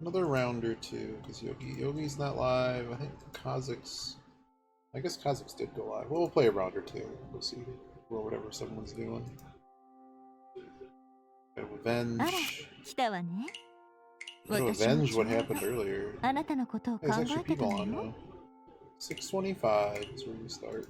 Another round or two, because Yogi's not live. I think Kazakhs. I guess Kazakhs did go live. Well, we'll play a round or two. We'll see. Or whatever someone's doing. Gotta avenge. Gotta avenge what happened earlier. There's extra people on now. 625 is where you start.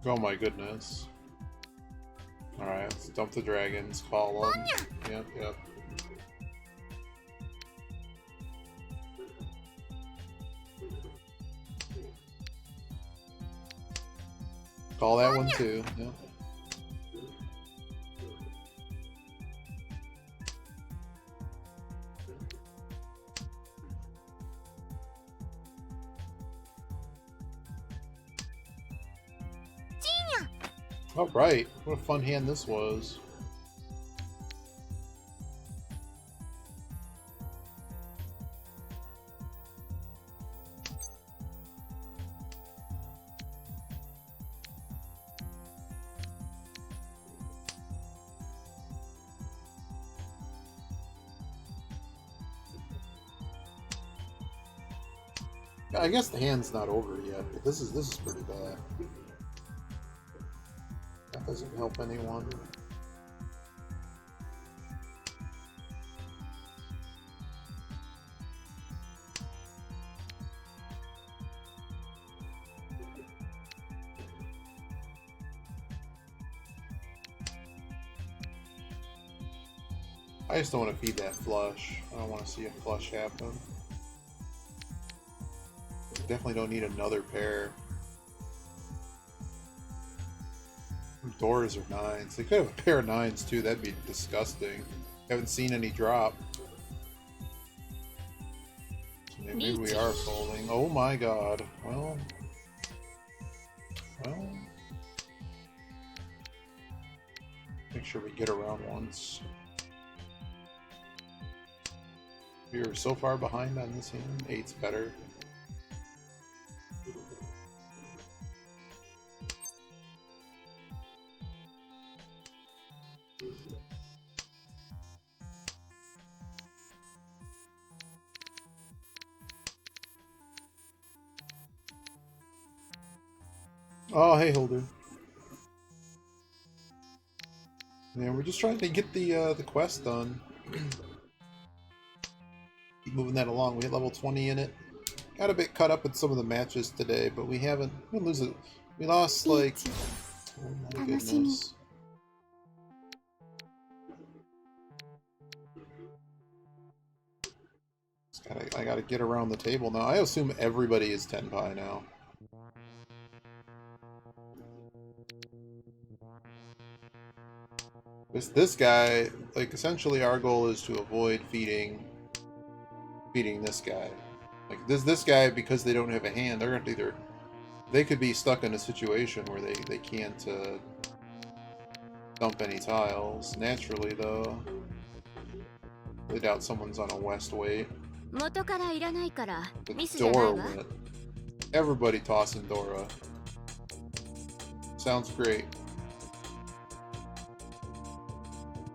Oh my goodness. Alright, let's dump the dragons, call them. Yep, yep. Call that one too, yep. Oh, right. What a fun hand this was. I guess the hand's not over yet, but this is pretty bad. That doesn't help anyone. I just don't want to feed that flush. I don't want to see a flush happen. Definitely don't need another pair. Doors are nines. They could have a pair of nines too. That'd be disgusting. Haven't seen any drop. So maybe we are folding. Oh my god. Well. Make sure we get around once. We are so far behind on this hand. 8's better. Oh, hey, Holder. Yeah, we're just trying to get the quest done. Keep moving that along. We hit level 20 in it. Got a bit caught up in some of the matches today, but we haven't. We lose it. We lost like. Oh my goodness. I gotta get around the table now. I assume everybody is Tenpai now. This guy, like, essentially our goal is to avoid feeding this guy. Like this guy, because they don't have a hand, they're gonna either They could be stuck in a situation where they can't dump any tiles. Naturally, though. I doubt someone's on a west weight. The Dora went. Everybody tossing Dora. Sounds great.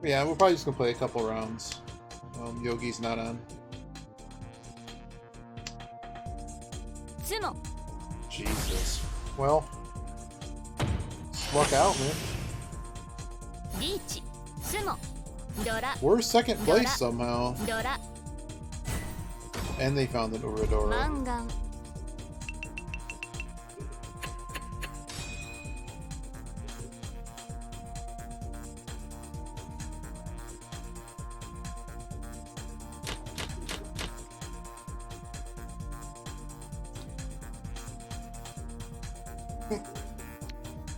Yeah, we're probably just gonna play a couple rounds. Yogi's not on. Jesus. Well, luck out, man. We're second place somehow. And they found the Dora.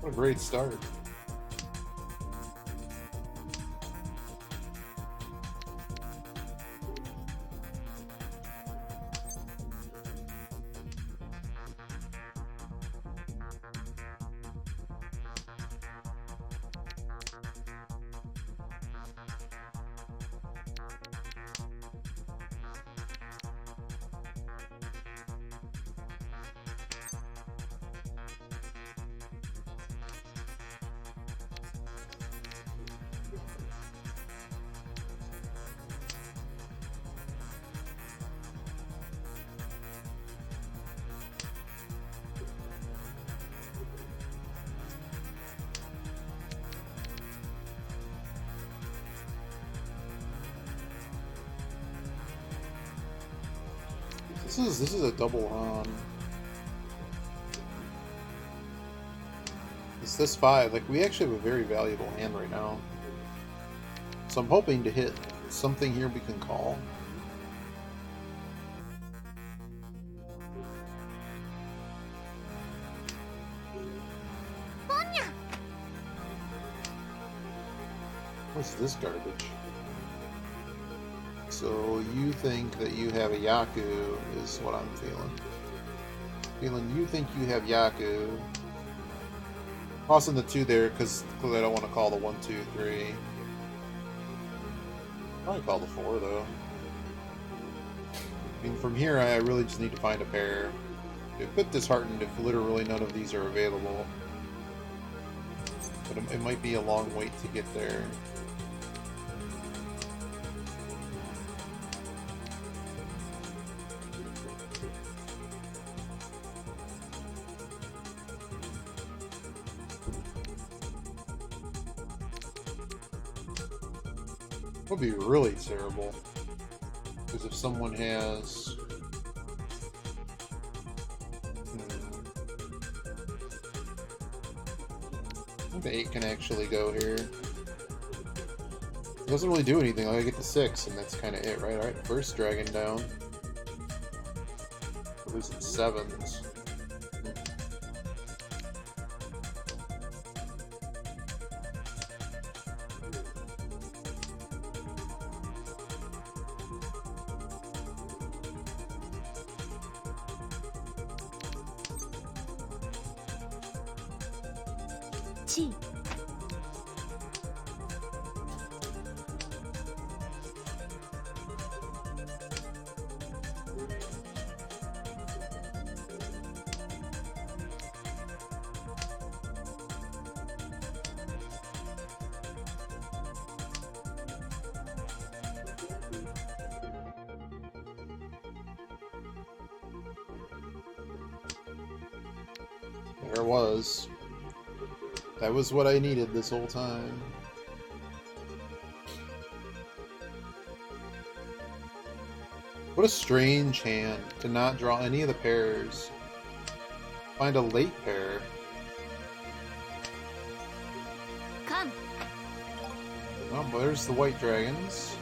What a great start. This is a double on. It's this 5. Like, we actually have a very valuable hand right now. So I'm hoping to hit something here we can call. What's this garbage? So you think that you have a Yaku is what I'm feeling. You think you have Yaku. Tossing the 2 there because I don't want to call the 1, 2, 3. Probably call the 4 though. I mean, from here I really just need to find a pair. A bit disheartened if literally none of these are available. But it might be a long wait to get there. Would be really terrible, because if someone has I think the 8 can actually go here. It doesn't really do anything. I get the 6 and that's kind of it, right? Alright, first dragon down. At least it's 7s. There it was. That was what I needed this whole time. What a strange hand to not draw any of the pairs. Find a late pair. Come. Well, there's the white dragons.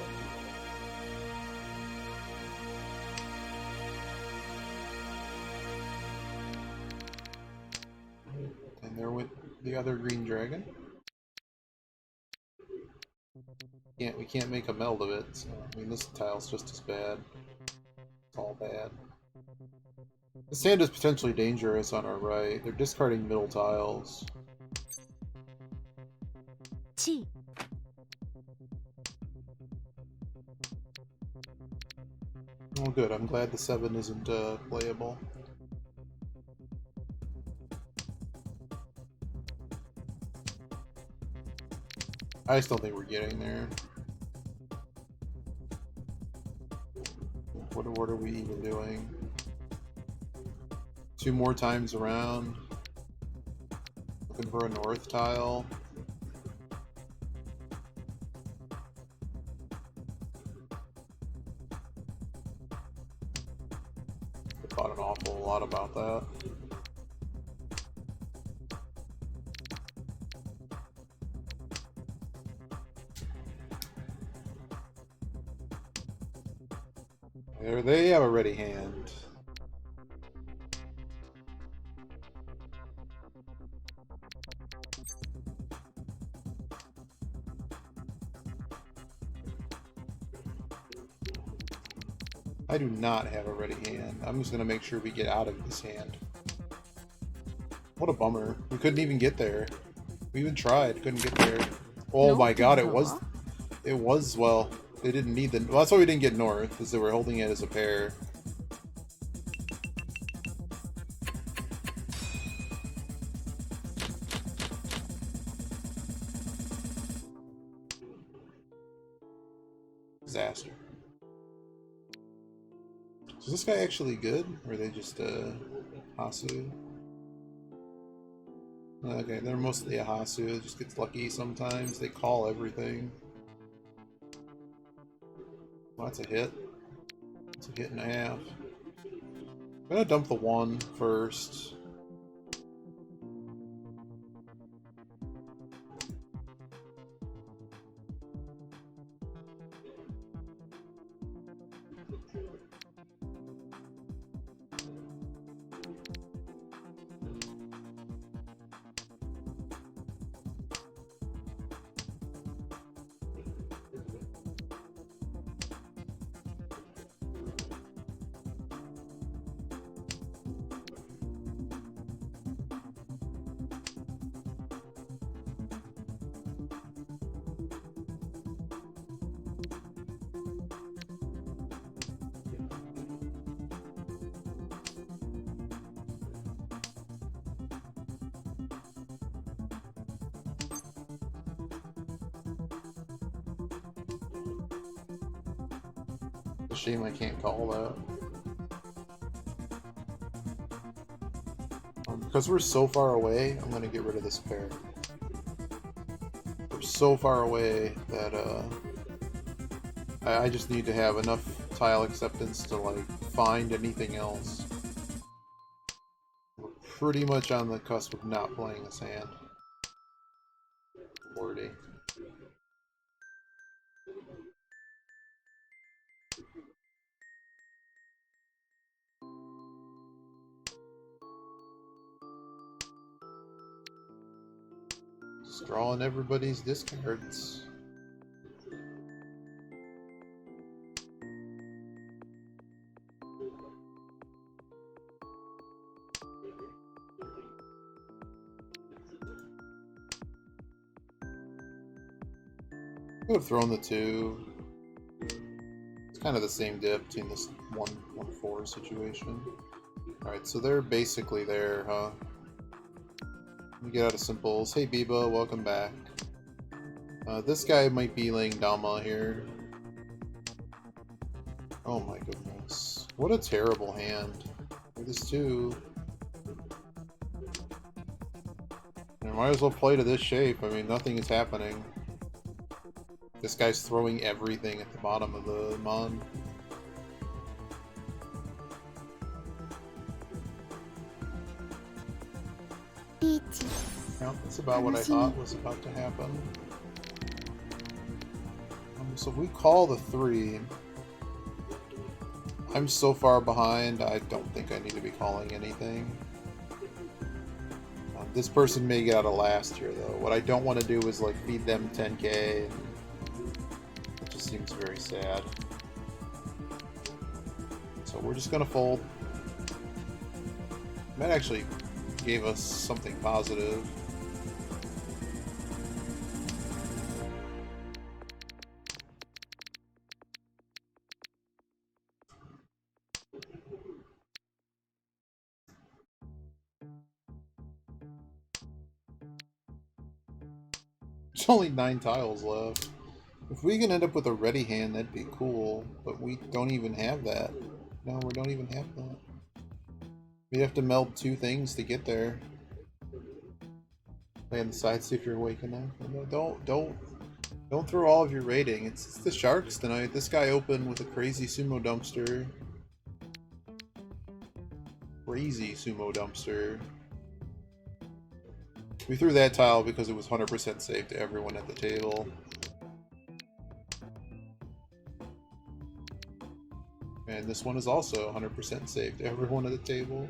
And there went the other green dragon. We can't make a meld of it. So, I mean, this tile's just as bad. It's all bad. The sand is potentially dangerous on our right. They're discarding middle tiles. Chi. Oh good, I'm glad the 7 isn't playable. I just don't think we're getting there. What are we even doing? 2 more times around. Looking for a north tile. I thought an awful lot about that. There, they have a ready hand. I do not have a ready hand. I'm just gonna make sure we get out of this hand. What a bummer. We couldn't even get there. We even tried, couldn't get there. Oh my god, it was, well, they didn't need the, well, that's why we didn't get north, because they were holding it as a pair. Disaster. Is this guy actually good, or are they just Hasu? Okay, they're mostly a Hasu. It just gets lucky sometimes. They call everything. Well, that's a hit. It's a hit and a half. I'm gonna dump the 1 first. It's a shame I can't call that. Because we're so far away, I'm gonna get rid of this pair. We're so far away that I just need to have enough tile acceptance to like find anything else. We're pretty much on the cusp of not playing this hand. Lordy. Just drawing everybody's discards. I would have thrown the 2. It's kind of the same dip between this 1-4 situation. Alright, so they're basically there, huh? Let me get out of simples. Hey Biba, welcome back. This guy might be laying Dama here. Oh my goodness. What a terrible hand. This 2. I might as well play to this shape. I mean, nothing is happening. This guy's throwing everything at the bottom of the mon. Yeah, that's about what I thought was about to happen. So if we call the 3, I'm so far behind, I don't think I need to be calling anything. This person may get out of last here, though. What I don't want to do is like feed them 10k. And it just seems very sad. So we're just gonna fold. That actually gave us something positive. There's only 9 tiles left. If we can end up with a ready hand, that'd be cool. But we don't even have that. No, we don't even have that. We have to meld 2 things to get there. Play on the side, see if you're awake enough. No, don't throw all of your rating. It's the Sharks tonight. This guy opened with a crazy sumo dumpster. Crazy sumo dumpster. We threw that tile because it was 100% safe to everyone at the table. And this one is also 100% safe to everyone at the table.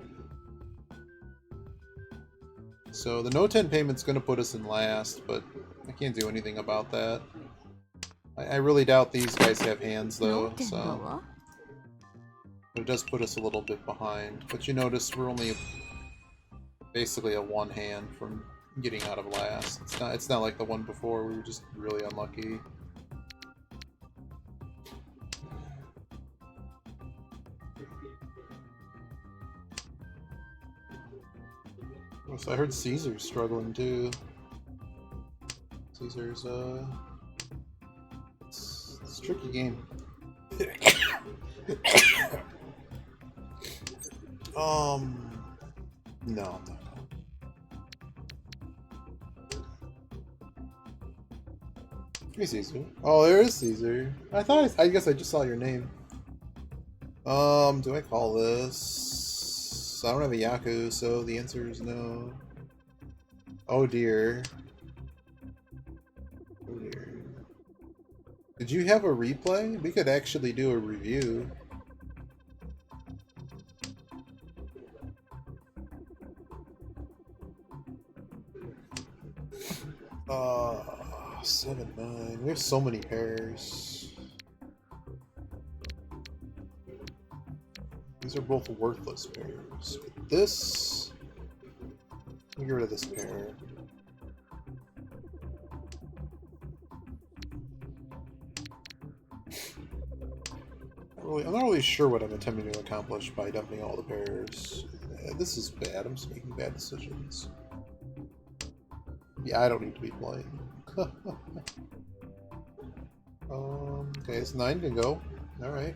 So the no 10 payment's going to put us in last, but I can't do anything about that. I really doubt these guys have hands though, so... But it does put us a little bit behind. But you notice we're only basically a 1 hand from getting out of last. It's not like the one before, we were just really unlucky. So I heard Caesar's struggling too. Caesar's it's a tricky game. No. Hey Caesar. Oh, there is Caesar. I guess I just saw your name. Do I call this? I don't have a Yaku, so the answer is no. Oh dear. Oh dear. Did you have a replay? We could actually do a review. Uh, 7-9. We have so many pairs. These are both worthless pairs. But this... Let me get rid of this pair. I'm not really sure what I'm attempting to accomplish by dumping all the pairs. This is bad. I'm just making bad decisions. Yeah, I don't need to be playing. Okay, this 9 can go. Alright.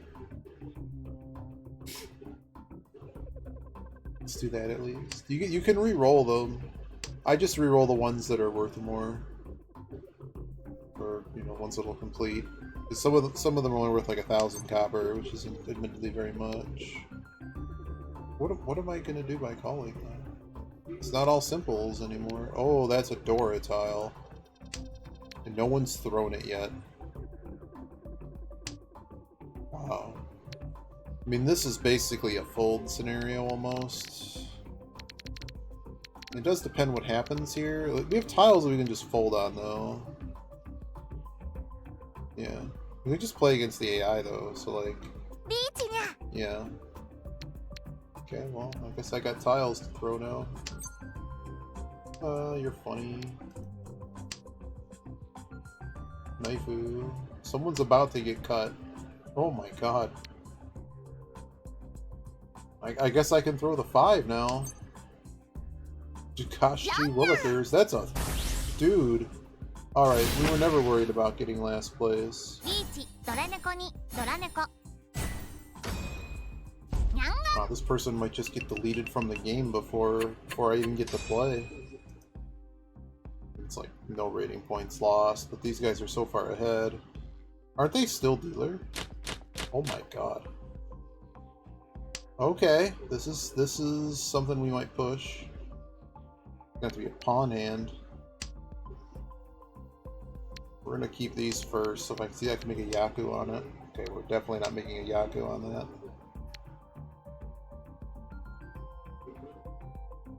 Let's do that at least. You can re-roll them. I just re-roll the ones that are worth more. Or, you know, ones that'll complete. Because some of them are only worth like 1,000 copper, which isn't admittedly very much. What am I gonna do by calling that? It's not all simples anymore. Oh, that's a Dora tile. And no one's thrown it yet. Wow. I mean, this is basically a fold scenario almost. It does depend what happens here. We have tiles that we can just fold on though. Yeah. We can just play against the AI though, so like... Yeah. Okay, well, I guess I got tiles to throw now. You're funny. Knifeu. Someone's about to get cut. Oh my god. I guess I can throw the 5 now. Jakashi Willikers. That's a... Dude. Alright, we were never worried about getting last place. Wow, this person might just get deleted from the game before I even get to play. It's like no rating points lost, but these guys are so far ahead. Aren't they still dealer? Oh my god. Okay, this is something we might push. It's going to be a pawn hand. We're gonna keep these first, so if I can see I can make a Yaku on it. Okay, we're definitely not making a Yaku on that.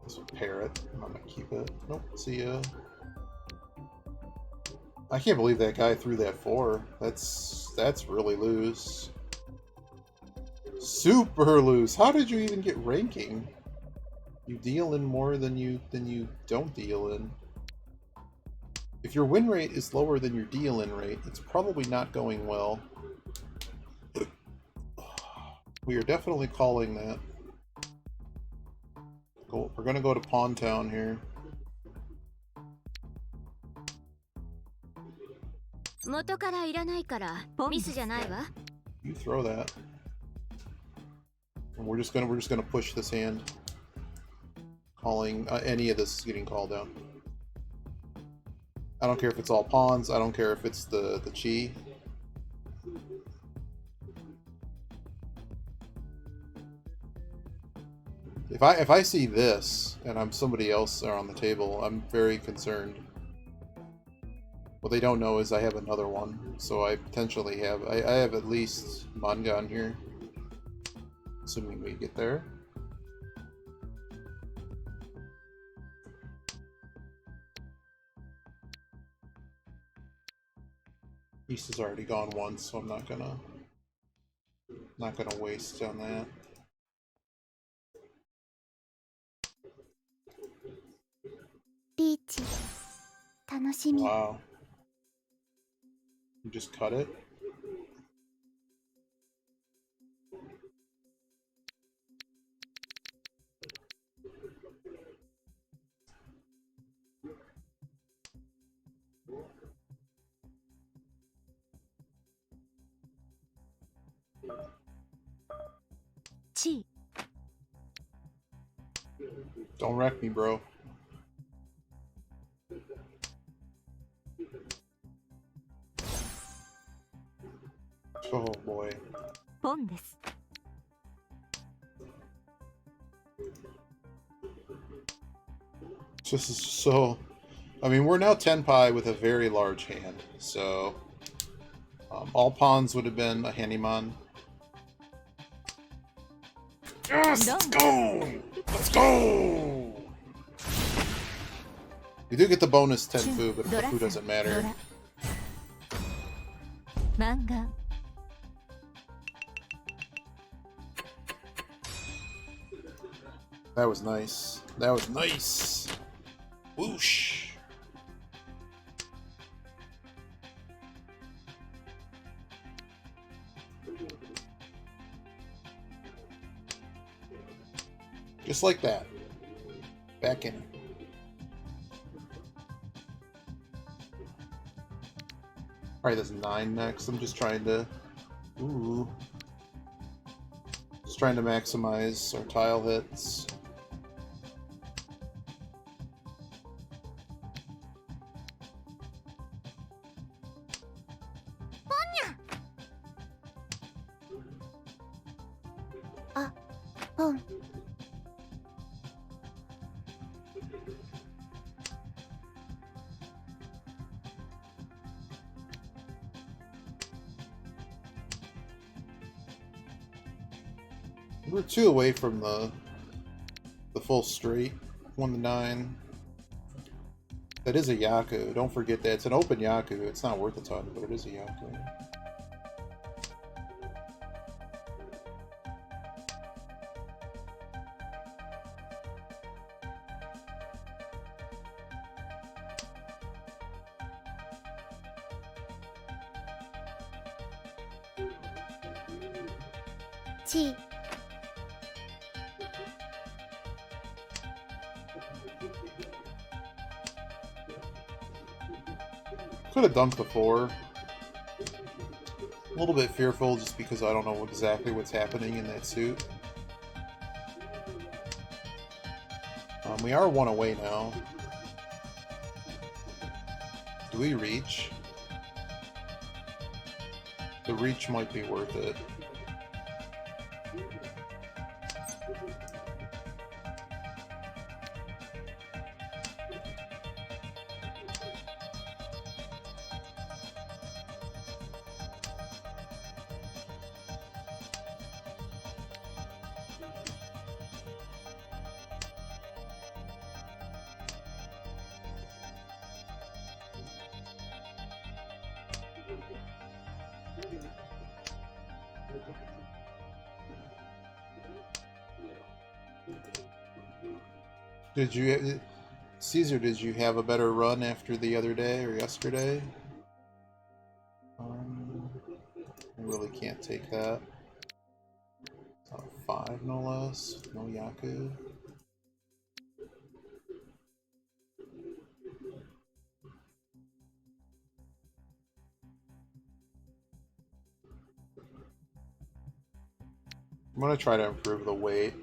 This will pair it. I'm gonna keep it. Nope, see ya. I can't believe that guy threw that 4. That's really loose. Super loose. How did you even get ranking? You deal in more than you don't deal in. If your win rate is lower than your deal in rate, it's probably not going well. We are definitely calling that. We're gonna go to Pawn Town here. You throw that. And we're just gonna push this hand. Calling any of this is getting called down. I don't care if it's all pawns. I don't care if it's the chi. If I see this and I'm somebody else on the table, I'm very concerned. What they don't know is I have another one, so I potentially have I have at least Mangan here, assuming we get there. East has already gone once, so I'm not gonna waste on that. Wow. You just cut it? Don't wreck me, bro. Oh boy. This is so... I mean, we're now 10 pi with a very large hand, so... all pawns would have been a handyman. Yes! Let's go! Let's go! We do get the bonus 10 fu, but the fu doesn't matter. That was nice. That was nice. Whoosh. Just like that. Back in. Alright, that's 9 next. I'm just trying to... Ooh. Just trying to maximize our tile hits. We're 2 away from the full straight. 1 to 9. That is a Yaku. Don't forget that. It's an open Yaku. It's not worth a ton, but it is a Yaku. Could have dunked before. A little bit fearful just because I don't know exactly what's happening in that suit. We are 1 away now. Do we reach? The reach might be worth it. Did you, Caesar? Did you have a better run after the other day or yesterday? I really can't take that. 5 no less. No Yaku. I'm gonna try to improve the weight.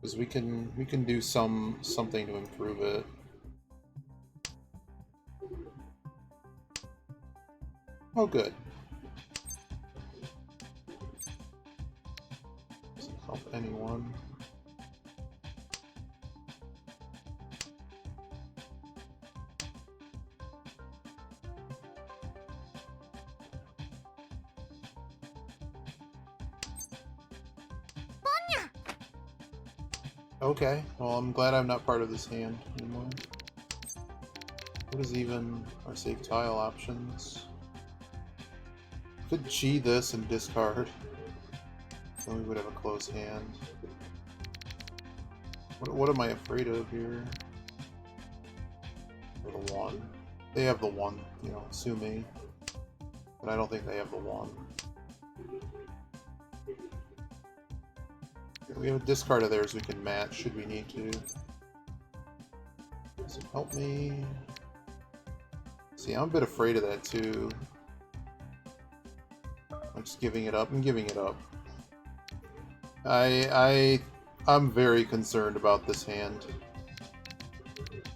Because we can do something to improve it. Oh, good. Doesn't help anyone. Okay, well, I'm glad I'm not part of this hand anymore. What is even our save tile options? Could Chi this and discard. Then we would have a close hand. What am I afraid of here? Or the 1. They have the 1, you know, sue me. But I don't think they have the 1. We have a discard of theirs we can match should we need to. Does it help me? See, I'm a bit afraid of that too. I'm just giving it up. I'm giving it up. I'm very concerned about this hand.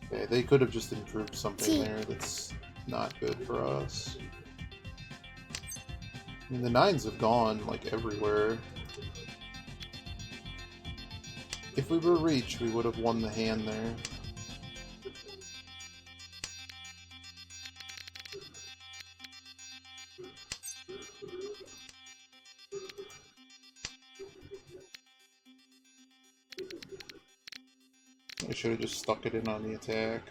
Okay, they could have just improved something there that's not good for us. I mean, the 9s have gone like everywhere. If we were reach, we would have won the hand there. I should have just stuck it in on the attack.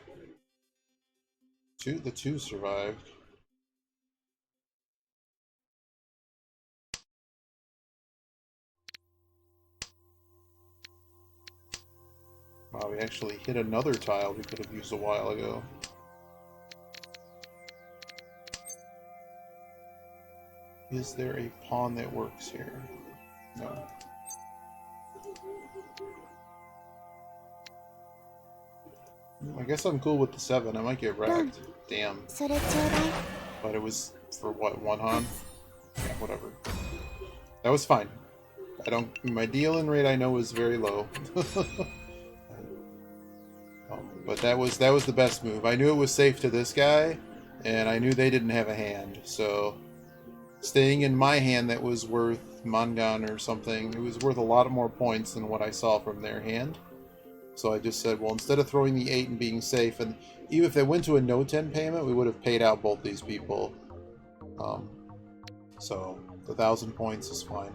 The 2 survived. Wow, we actually hit another tile we could have used a while ago. Is there a pawn that works here? No. I guess I'm cool with the 7. I might get wrecked. Damn. But it was for what, 1 Han? Yeah, whatever. That was fine. My dealing rate I know is very low. But that was the best move. I knew it was safe to this guy, and I knew they didn't have a hand, so staying in my hand that was worth Mangan or something, it was worth a lot more points than what I saw from their hand. So I just said, well, instead of throwing the 8 and being safe, and even if they went to a no-10 payment, we would have paid out both these people. So the 1,000 points is fine.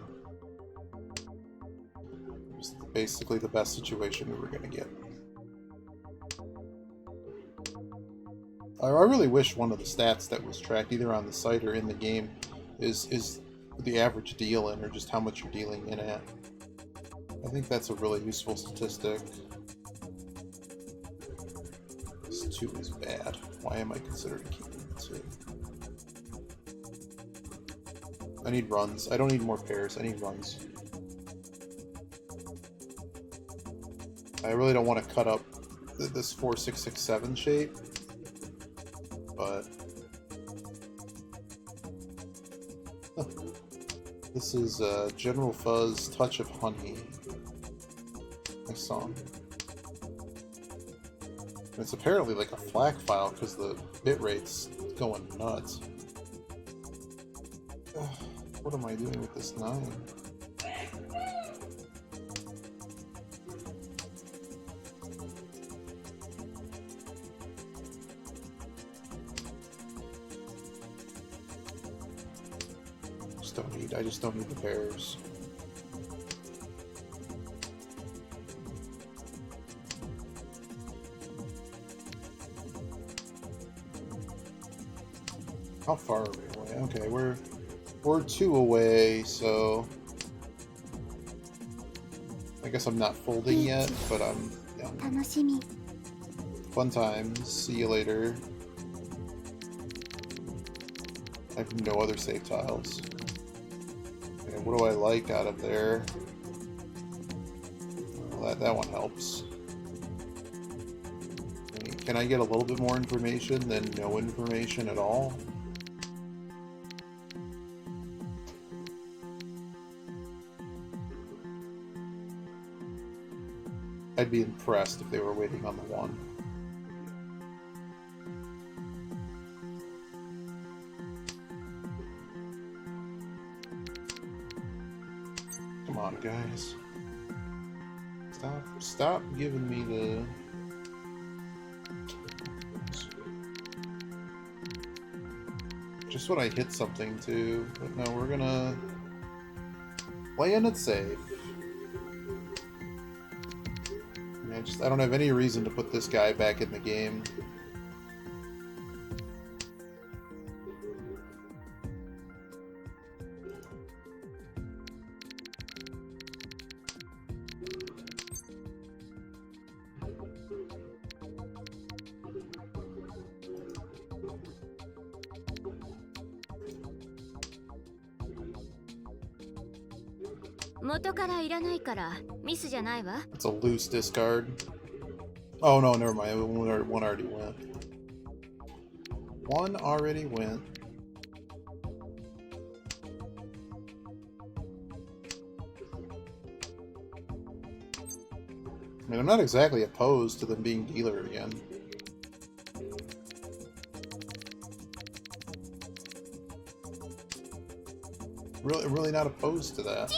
It was basically the best situation we were going to get. I really wish one of the stats that was tracked either on the site or in the game is the average deal in, or just how much you're dealing in at. I think that's a really useful statistic. This 2 is bad. Why am I considering keeping the 2? I need runs. I don't need more pairs. I need runs. I really don't want to cut up this 4, 6, 6, 7 shape. But this is General Fuzz Touch of Honey. Nice song. And it's apparently like a FLAC file because the bitrate's going nuts. What am I doing with this 9? I just don't need the pairs. How far are we away? Okay, we're 2 away, so I guess I'm not folding yet, but I'm, yeah. 楽しみ Fun times. See you later. I have no other save tiles. Okay, what do I like out of there? Well, that one helps. Can I get a little bit more information than no information at all? I'd be impressed if they were waiting on the one. Come on, guys. Stop giving me the... Just when I hit something, too. But no, we're gonna... Playing it safe. I don't have any reason to put this guy back in the game. It's a loose discard. Oh no, never mind. One already went. One already went. I mean, I'm not exactly opposed to them being dealer again. Really not opposed to that.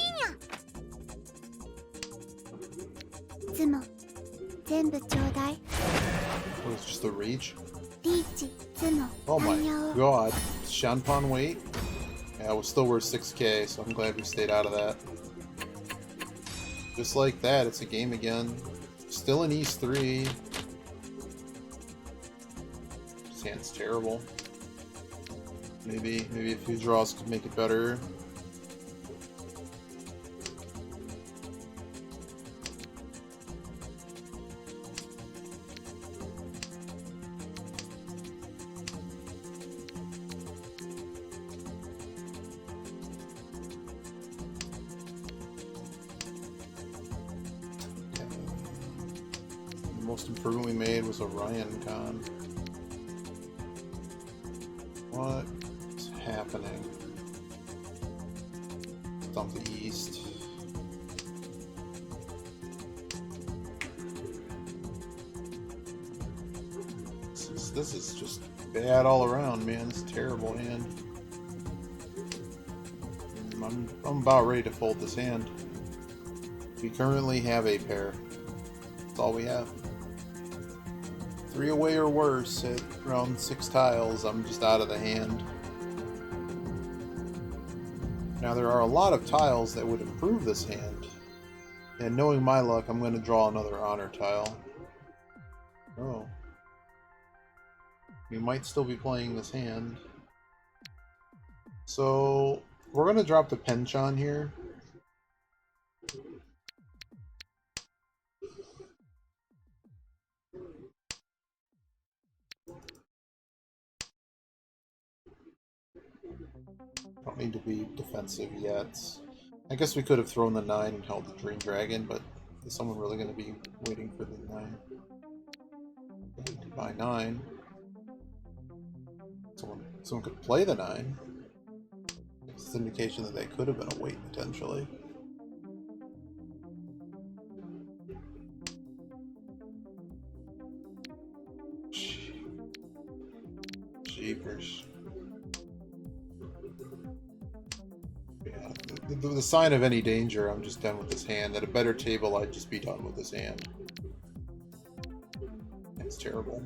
What is just the reach? Oh my god. Shanpan wait? Yeah, it was still worth 6k, so I'm glad we stayed out of that. Just like that, it's a game again. Still in East 3. This hand's terrible. Maybe a few draws could make it better. The most improvement we made was Orion Con. What's happening? Dump the East. This is just bad all around, man. This is a terrible hand. I'm about ready to fold this hand. We currently have a pair. That's all we have. 3 away or worse at around 6 tiles. I'm just out of the hand. Now there are a lot of tiles that would improve this hand. And knowing my luck, I'm going to draw another honor tile. Oh. We might still be playing this hand. So we're going to drop the Penchant here. Don't need to be defensive yet. I guess we could have thrown the 9 and held the Dream Dragon, but is someone really going to be waiting for the 9? By 9. Someone could play the 9. It's an indication that they could have been a wait potentially. Jeepers. Yeah, the sign of any danger, I'm just done with this hand. At a better table, I'd just be done with this hand. It's terrible.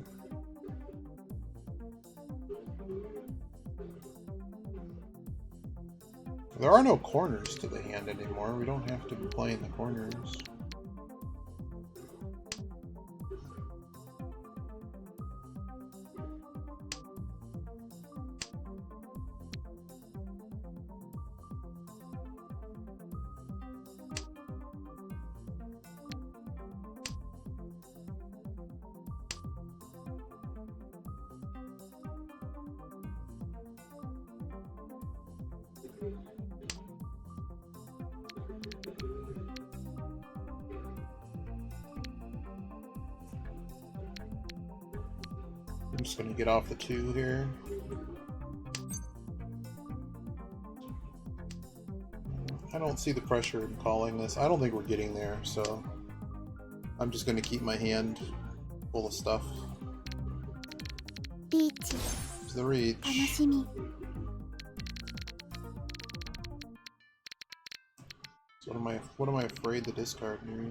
There are no corners to the hand anymore. We don't have to be playing the corners. I'm just gonna get off the 2 here. I don't see the pressure in calling this. I don't think we're getting there, so I'm just gonna keep my hand full of stuff. There's the reach. So what am I afraid to discard here?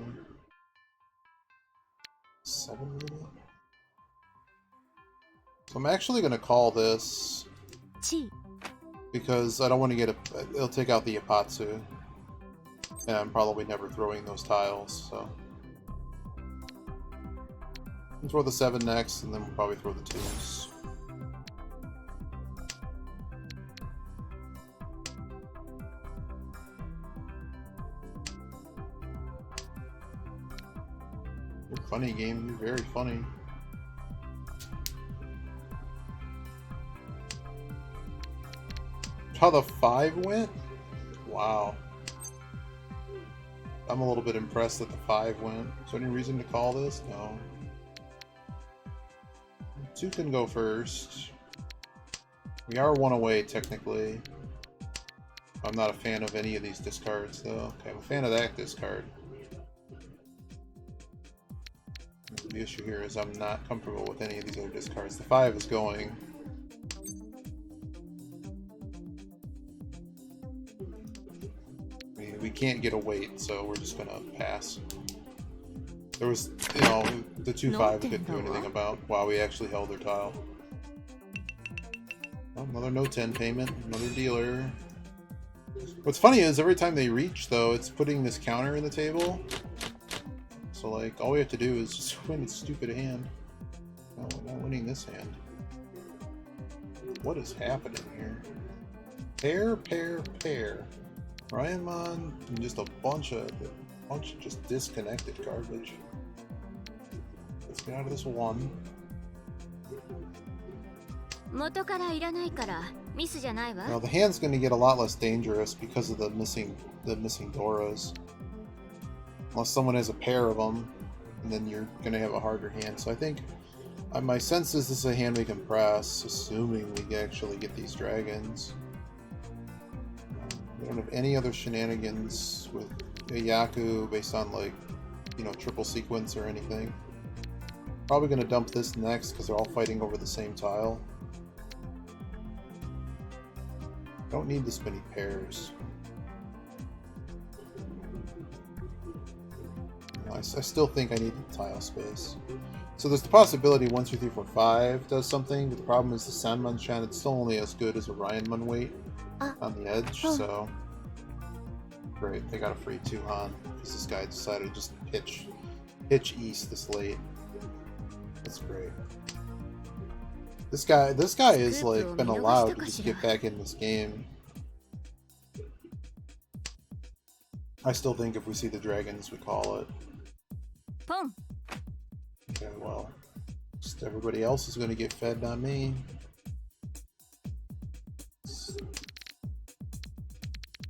7 maybe? So I'm actually gonna call this because I don't want to get a. It'll take out the Apatsu, and I'm probably never throwing those tiles. So we'll throw the 7 next, and then we'll probably throw the 2s. You're funny, game. You're very funny. How the 5 went? Wow. I'm a little bit impressed that the 5 went. Is there any reason to call this? No. 2 can go first. We are 1 away, technically. I'm not a fan of any of these discards, though. Okay, I'm a fan of that discard. The issue here is I'm not comfortable with any of these other discards. The 5 is going. We can't get a weight, so we're just gonna pass. There was, you know, the 2-5 we couldn't do anything about while we actually held their tile. Oh, another no 10 payment, another dealer. What's funny is every time they reach, though, it's putting this counter in the table. So, like, all we have to do is just win a stupid hand. No, we're not winning this hand. What is happening here? Pair. Ryanmon and just a bunch of just disconnected garbage. Let's get out of this 1. Now the hand's going to get a lot less dangerous because of the missing Doras. Unless someone has a pair of them, and then you're going to have a harder hand. So I think my sense is this is a hand we can press, assuming we actually get these dragons. We don't have any other shenanigans with a Yaku based on, like, you know, triple sequence or anything. Probably going to dump this next because they're all fighting over the same tile. Don't need this many pairs. I still think I need the tile space. So there's the possibility 1, 2, 3, 4, 5 does something, but the problem is the Sanmanshan, it's still only as good as a Ryanmon weight on the edge, so great, they got a free 2 Han because this guy decided to just pitch east this late. That's great. This guy is like been allowed to just get back in this game. I still think if we see the dragons, we call it. Okay, well, just everybody else is going to get fed, not me.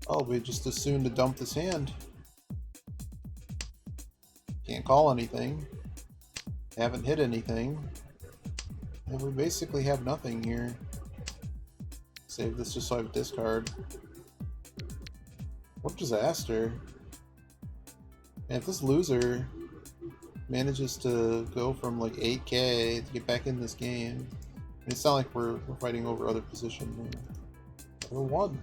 Oh, we just as soon to dump this hand. Can't call anything. Haven't hit anything. And we basically have nothing here. Save this just so I have a discard. What a disaster. And if this loser manages to go from like 8k to get back in this game, it's not like we're fighting over other position. We're 1.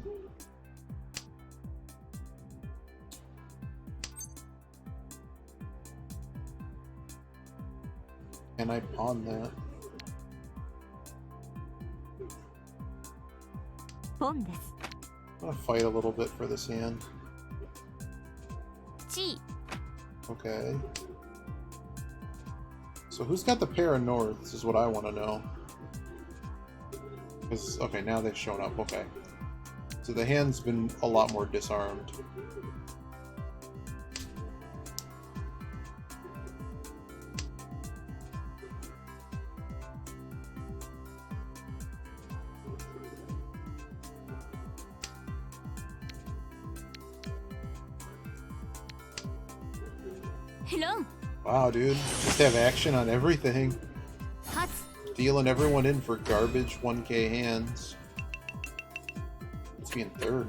And I pawn that. I'm gonna fight a little bit for this hand. Okay. So who's got the pair of north? This is what I want to know. Because, okay, now they've shown up. Okay. So the hand's been a lot more disarmed. Long. Wow, dude. Just have action on everything. Hats. Dealing everyone in for garbage 1k hands. It's being third.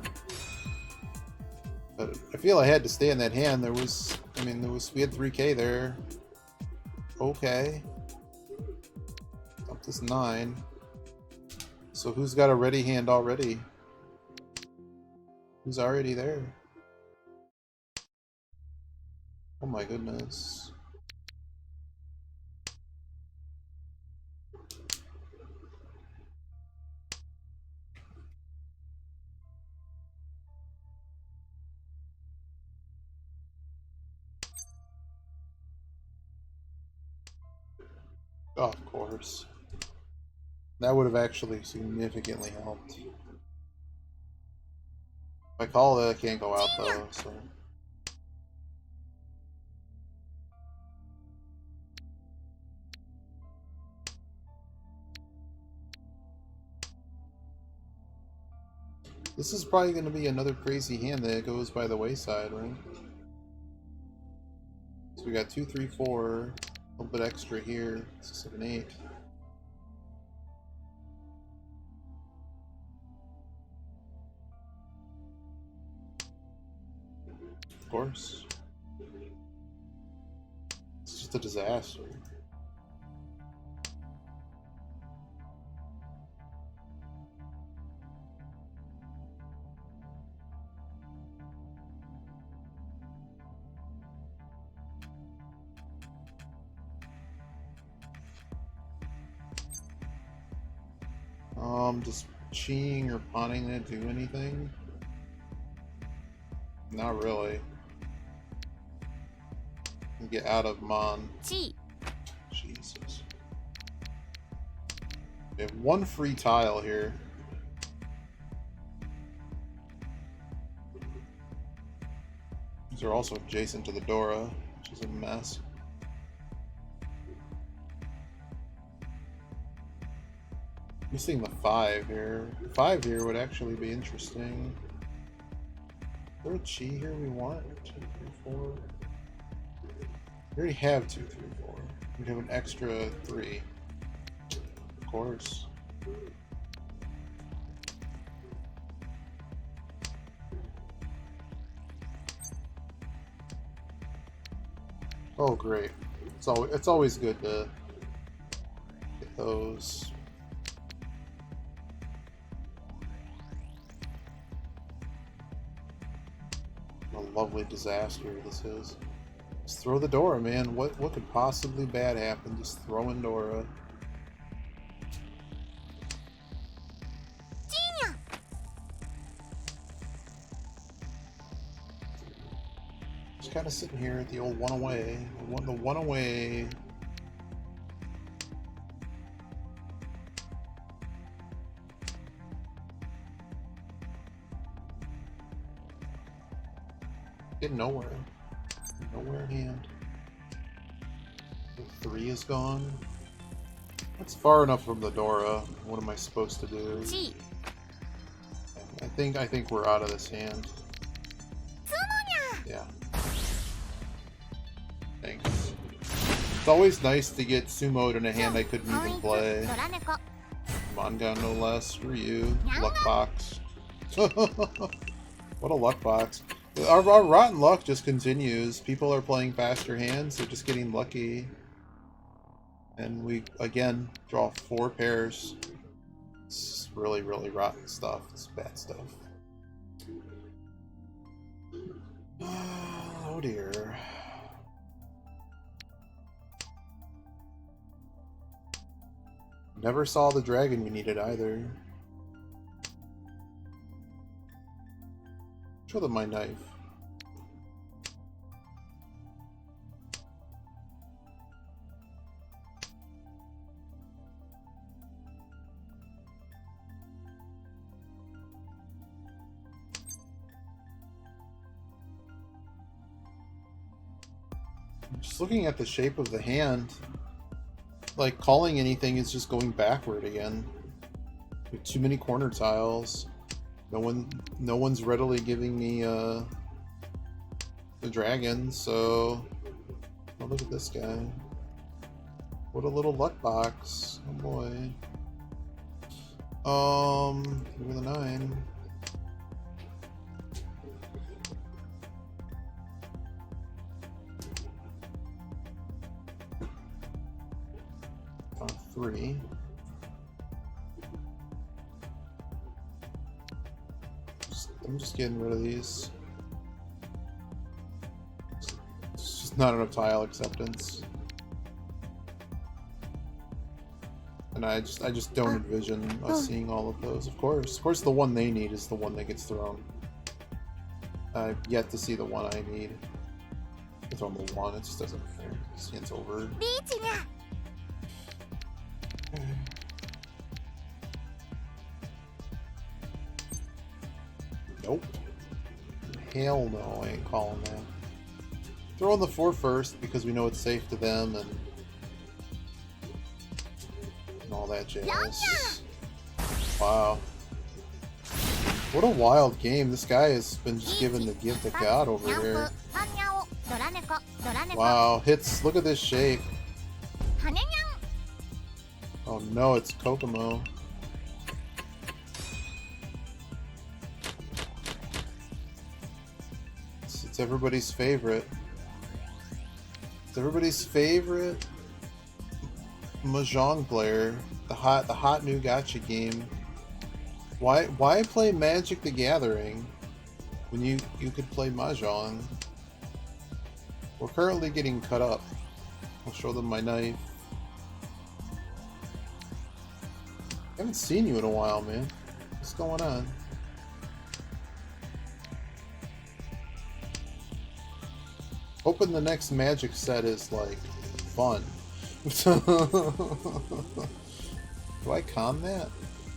But I feel I had to stay in that hand. There was, I mean, we had 3k there. Okay. Up this 9. So who's got a ready hand already? Who's already there? Oh my goodness. Oh, of course. That would have actually significantly helped. If I call it, I can't go out though, so. This is probably going to be another crazy hand that goes by the wayside, right? So we got 2, 3, 4, a little bit extra here, 6, 7, 8. Of course. It's just a disaster. Does cheating or pawning it do anything? Not really. Get out of Mon. Jesus. We have one free tile here. These are also adjacent to the Dora, which is a mess. Missing the 5 here. 5 here would actually be interesting. Is there a chi here we want? 2, 3, 4. We already have 2, 3, 4. We have an extra 3. Of course. Oh, great. It's always good to get those. What a lovely disaster this is. Just throw the Dora, man. What could possibly bad happen? Just throw in Dora. Just kind of sitting here at the old one away. The one away. Getting nowhere. Nowhere in hand. The 3 is gone. That's far enough from the Dora. What am I supposed to do? I think we're out of this hand. Yeah. Thanks. It's always nice to get sumoed in a hand I couldn't even play. Mangan no less. Screw you. Luck box. What a luck box. Our rotten luck just continues. People are playing faster hands, they're just getting lucky. And we, again, draw 4 pairs. It's really, really rotten stuff. It's bad stuff. Oh dear. Never saw the dragon we needed either. Show them my knife. Just looking at the shape of the hand, like calling anything is just going backward again. We have too many corner tiles. No one's readily giving me the dragon, so Oh, look at this guy. What a little luck box. Oh boy. Give me the 9. On 3. I'm just getting rid of these. It's just not enough tile acceptance. And I just don't envision us seeing all of those. Of course the one they need is the one that gets thrown. I've yet to see the one I need. I throw the one, it just doesn't matter. It stands over. Nope. Hell no, I ain't calling that. Throw in the 4 first because we know it's safe to them and all that jazz. Wow. What a wild game. This guy has been just given the gift of God over here. Wow, hits. Look at this shape. Oh no, it's Kokomo. It's everybody's favorite. It's everybody's favorite Mahjong player. The hot new gacha game. Why play Magic the Gathering when you could play Mahjong? We're currently getting cut up. I'll show them my knife. I haven't seen you in a while, man. What's going on? Hoping the next Magic set is like fun. Do I con that?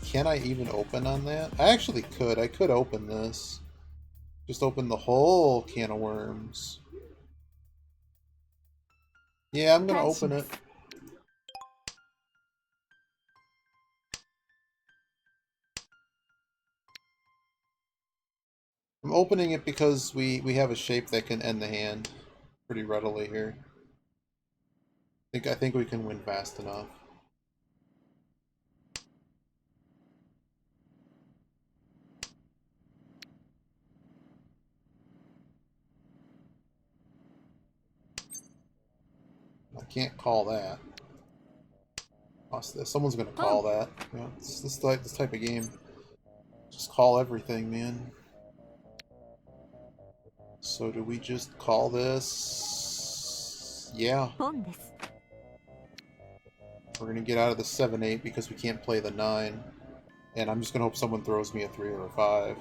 Can I even open on that? I actually could. I could open this. Just open the whole can of worms. Yeah, I'm gonna open it. I'm opening it because we have a shape that can end the hand pretty readily here. I think we can win fast enough. I can't call that. Someone's gonna call that. You know, it's this type of game. Just call everything, man. So do we just call this? Yeah. We're gonna get out of the 7-8 because we can't play the 9. And I'm just gonna hope someone throws me a 3 or a 5.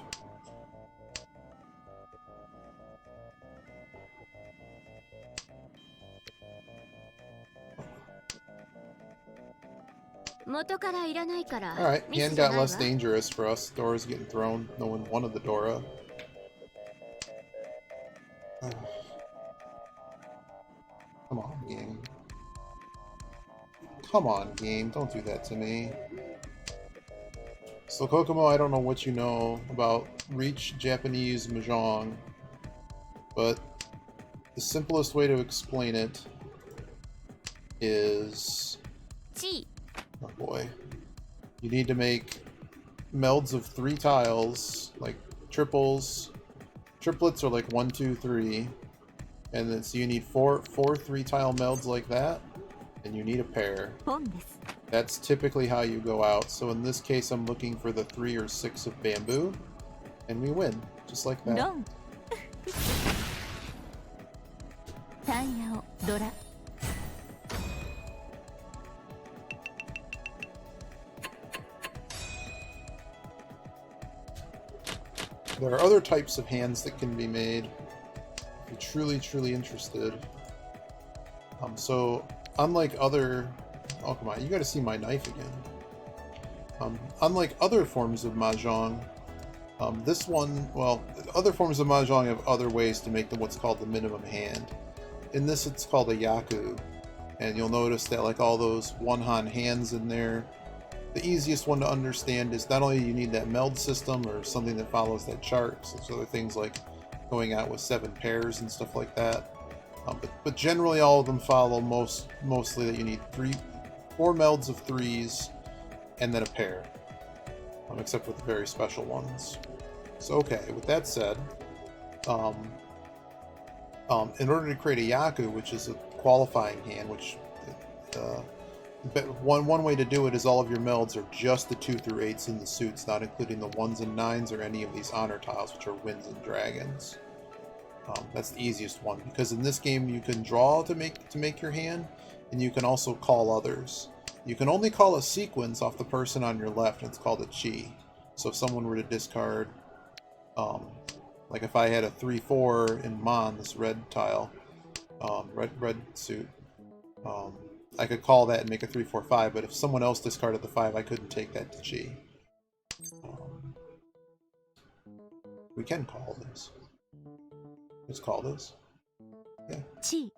Alright, hand got less dangerous for us. Dora's getting thrown. No one wanted the Dora. Come on, game. Come on, game. Don't do that to me. So, Kokomo, I don't know what you know about Reach Japanese Mahjong, but the simplest way to explain it is... Oh boy. You need to make melds of 3 tiles, like triples. Triplets are like 1, 2, 3. And then so you need four 3-tile melds like that, and you need a pair. That's typically how you go out. So in this case, I'm looking for the 3 or 6 of bamboo, and we win, just like that. There are other types of hands that can be made if you're truly interested. So unlike other... Oh, come on, you gotta see my knife again. Unlike other forms of Mahjong, this one, well, other forms of Mahjong have other ways to make them what's called the minimum hand. In this, it's called a yaku. And you'll notice that like all those one-han hands in there, the easiest one to understand is not only you need that meld system or something that follows that chart, so there's other things like going out with 7 pairs and stuff like that. But generally all of them follow mostly that you need 4 melds of 3s and then a pair, except for the very special ones. So okay, with that said, in order to create a Yaku, which is a qualifying hand, which one way to do it is all of your melds are just the 2 through 8s in the suits, not including the 1s and 9s or any of these honor tiles, which are winds and dragons. That's the easiest one, because in this game you can draw to make your hand, and you can also call others. You can only call a sequence off the person on your left, and it's called a chi. So if someone were to discard, like if I had a 3/4 in Mon, this red tile, red suit, I could call that and make a 3/4/5. But if someone else discarded the 5, I couldn't take that to chi. We can call this. Let's call this. Yeah. Chi.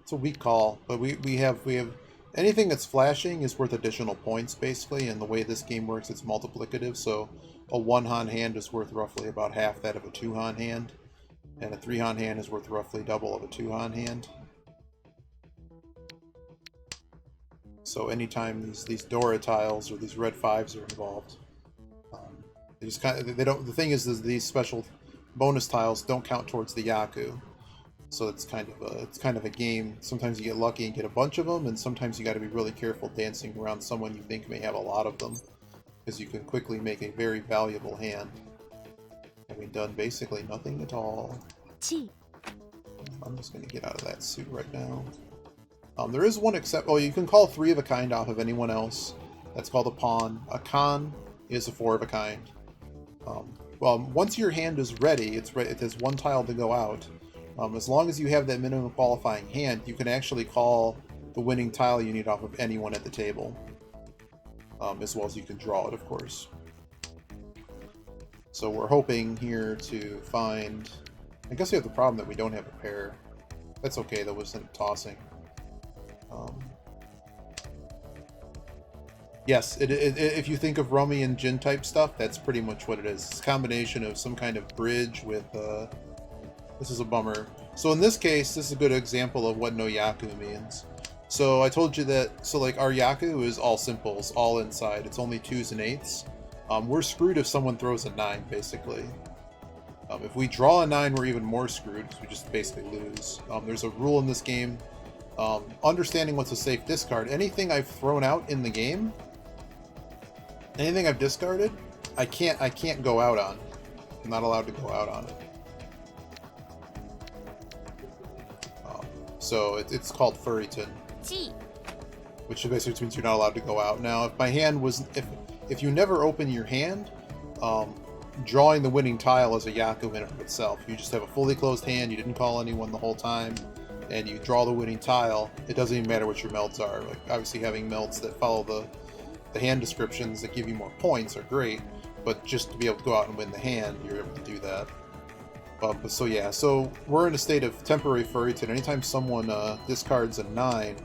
It's a weak call, but we have anything that's flashing is worth additional points basically, and the way this game works, it's multiplicative. So a 1-Han hand is worth roughly about half that of a 2-Han hand, and a 3-Han hand is worth roughly double of a 2-Han hand. So anytime these Dora tiles or these red 5s are involved, they just they don't. The thing is these special bonus tiles don't count towards the Yaku. So it's kind of a game. Sometimes you get lucky and get a bunch of them, and sometimes you got to be really careful dancing around someone you think may have a lot of them, because you can quickly make a very valuable hand. Having done basically nothing at all. I'm just going to get out of that suit right now. There is one except. Oh, you can call 3 of a kind off of anyone else. That's called a pawn. A Khan is a 4 of a kind. Well, once your hand is ready, it has 1 tile to go out. As long as you have that minimum qualifying hand, you can actually call the winning tile you need off of anyone at the table. As well as you can draw it, of course. So we're hoping here to find... I guess we have the problem that we don't have a pair. That's okay, that wasn't tossing. Yes, if you think of Rummy and Jin type stuff, that's pretty much what it is. It's a combination of some kind of bridge with... This is a bummer. So in this case, this is a good example of what no Yaku means. So I told you that, so like our Yaku is all simples, all inside. It's only 2s and 8s. We're screwed if someone throws a 9, basically. If we draw a 9, we're even more screwed, because we just basically lose. There's a rule in this game. Understanding what's a safe discard. Anything I've thrown out in the game, anything I've discarded, I can't go out on. I'm not allowed to go out on it. So it's called Furryton, which basically means you're not allowed to go out. Now, if my hand was, if you never open your hand, drawing the winning tile is a Yaku in and of itself. You just have a fully closed hand, you didn't call anyone the whole time, and you draw the winning tile. It doesn't even matter what your melds are. Like, obviously having melds that follow the hand descriptions that give you more points are great, but just to be able to go out and win the hand, you're able to do that. So yeah, so we're in a state of temporary Furryton. Anytime someone discards a 9,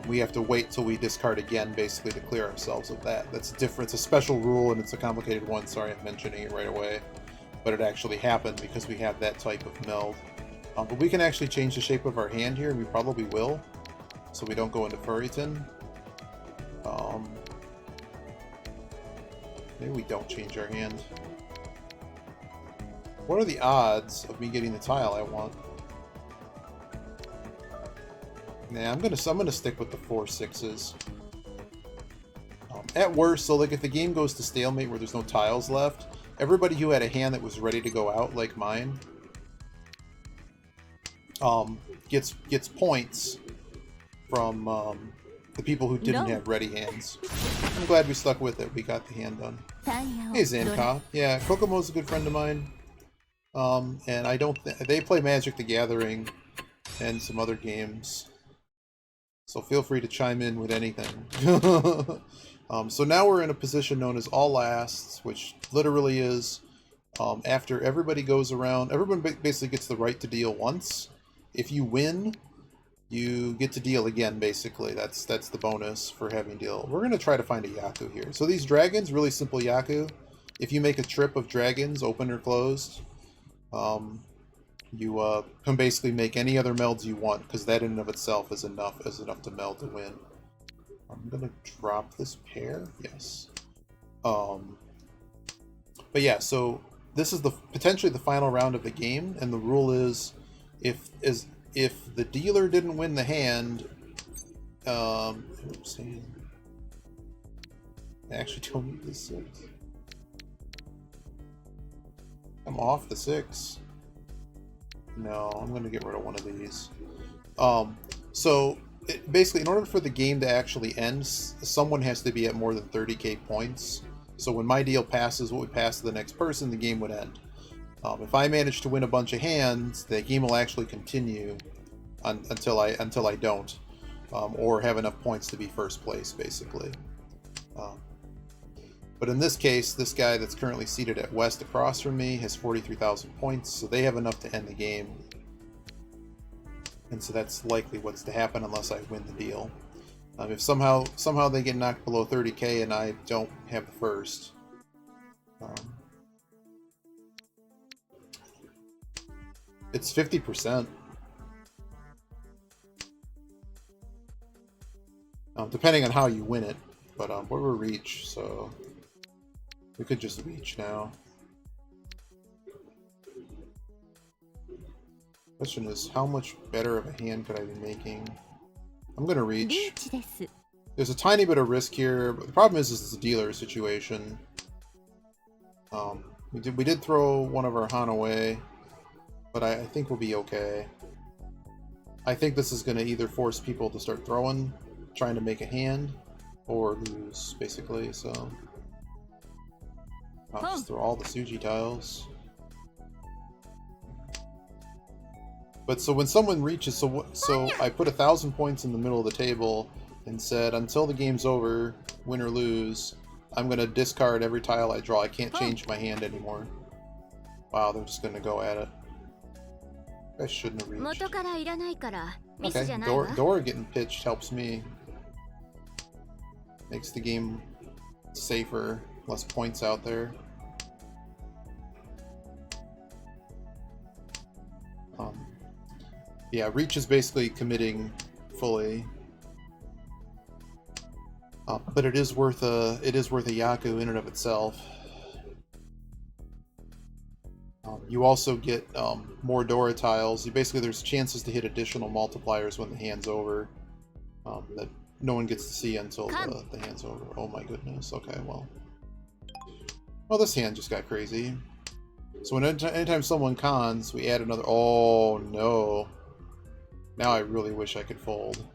we have to wait till we discard again, basically, to clear ourselves of that. That's different. It's a special rule, and it's a complicated one. Sorry I'm mentioning it right away. But it actually happened because we have that type of meld. But we can actually change the shape of our hand here, and we probably will, so we don't go into Furryton. Maybe we don't change our hand. What are the odds of me getting the tile I want? Nah, I'm gonna stick with the 4 6s. At worst, so like if the game goes to stalemate where there's no tiles left, everybody who had a hand that was ready to go out, like mine, gets points from the people who didn't have ready hands. I'm glad we stuck with it. We got the hand done. Hey Zanka. Yeah, Kokomo's a good friend of mine. And I don't they play Magic the Gathering and some other games, so feel free to chime in with anything. So now we're in a position known as all lasts, which literally is after everybody goes around, everyone basically gets the right to deal once. If you win, you get to deal again, basically. That's the bonus for having deal. We're going to try to find a Yaku here. So these dragons, really simple Yaku. If you make a trip of dragons, open or closed, you can basically make any other melds you want, because that in and of itself is enough to meld to win. I'm gonna drop this pair. Yes. But yeah, so this is potentially the final round of the game, and the rule is if the dealer didn't win the hand, oops, I actually don't need this 6. I'm off the 6. No, I'm going to get rid of one of these. So basically, in order for the game to actually end, someone has to be at more than 30k points. So when my deal passes what would pass to the next person, the game would end. If I manage to win a bunch of hands, the game will actually continue until I don't, or have enough points to be first place, basically. But in this case, this guy that's currently seated at west across from me has 43,000 points, so they have enough to end the game. And so that's likely what's to happen unless I win the deal. If somehow they get knocked below 30k and I don't have the first, it's 50%. Depending on how you win it, but we're reach, so we could just reach now. Question is, how much better of a hand could I be making? I'm gonna reach. There's a tiny bit of risk here, but the problem is it's a dealer situation. We did throw one of our Han away, but I think we'll be okay. I think this is gonna either force people to start trying to make a hand, or lose, basically, so I'll just throw all the Suji tiles. But so when someone reaches, so I put 1,000 points in the middle of the table and said, until the game's over, win or lose, I'm going to discard every tile I draw. I can't change my hand anymore. Wow, they're just going to go at it. I shouldn't have reached. Okay, Dora getting pitched helps me. Makes the game safer, less points out there. Yeah, reach is basically committing fully, but it is worth a Yaku in and of itself. You also get more Dora tiles. Basically, there's chances to hit additional multipliers when the hand's over that no one gets to see until the hand's over. Oh my goodness. Okay, well, this hand just got crazy. So anytime someone cons, we add another. Oh no. Now I really wish I could fold.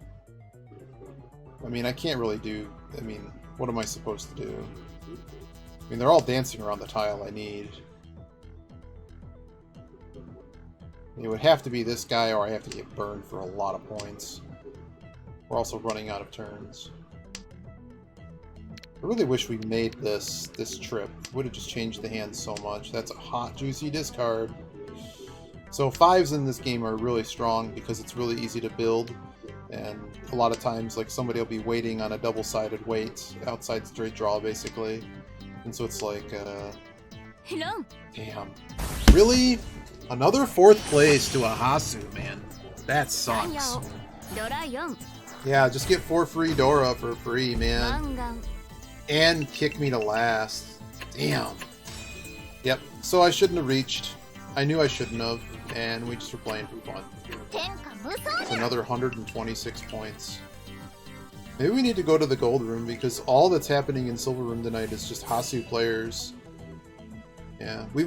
I mean, I can't really do... I mean, what am I supposed to do? I mean, they're all dancing around the tile I need. It would have to be this guy, or I have to get burned for a lot of points. We're also running out of turns. I really wish we made this trip. It would have just changed the hand so much. That's a hot, juicy discard. So 5s in this game are really strong because it's really easy to build, and a lot of times like somebody will be waiting on a double-sided wait outside straight draw basically, and so it's like damn, really? Another 4th place to a Hasu, man. That sucks. Yeah, just get 4 free Dora for free, man. And kick me to last. Damn. Yep, so I shouldn't have reached. I knew I shouldn't have, and we just were playing for fun. It's another 126 points. Maybe we need to go to the gold room, because all that's happening in silver room tonight is just Hasu players. Yeah, we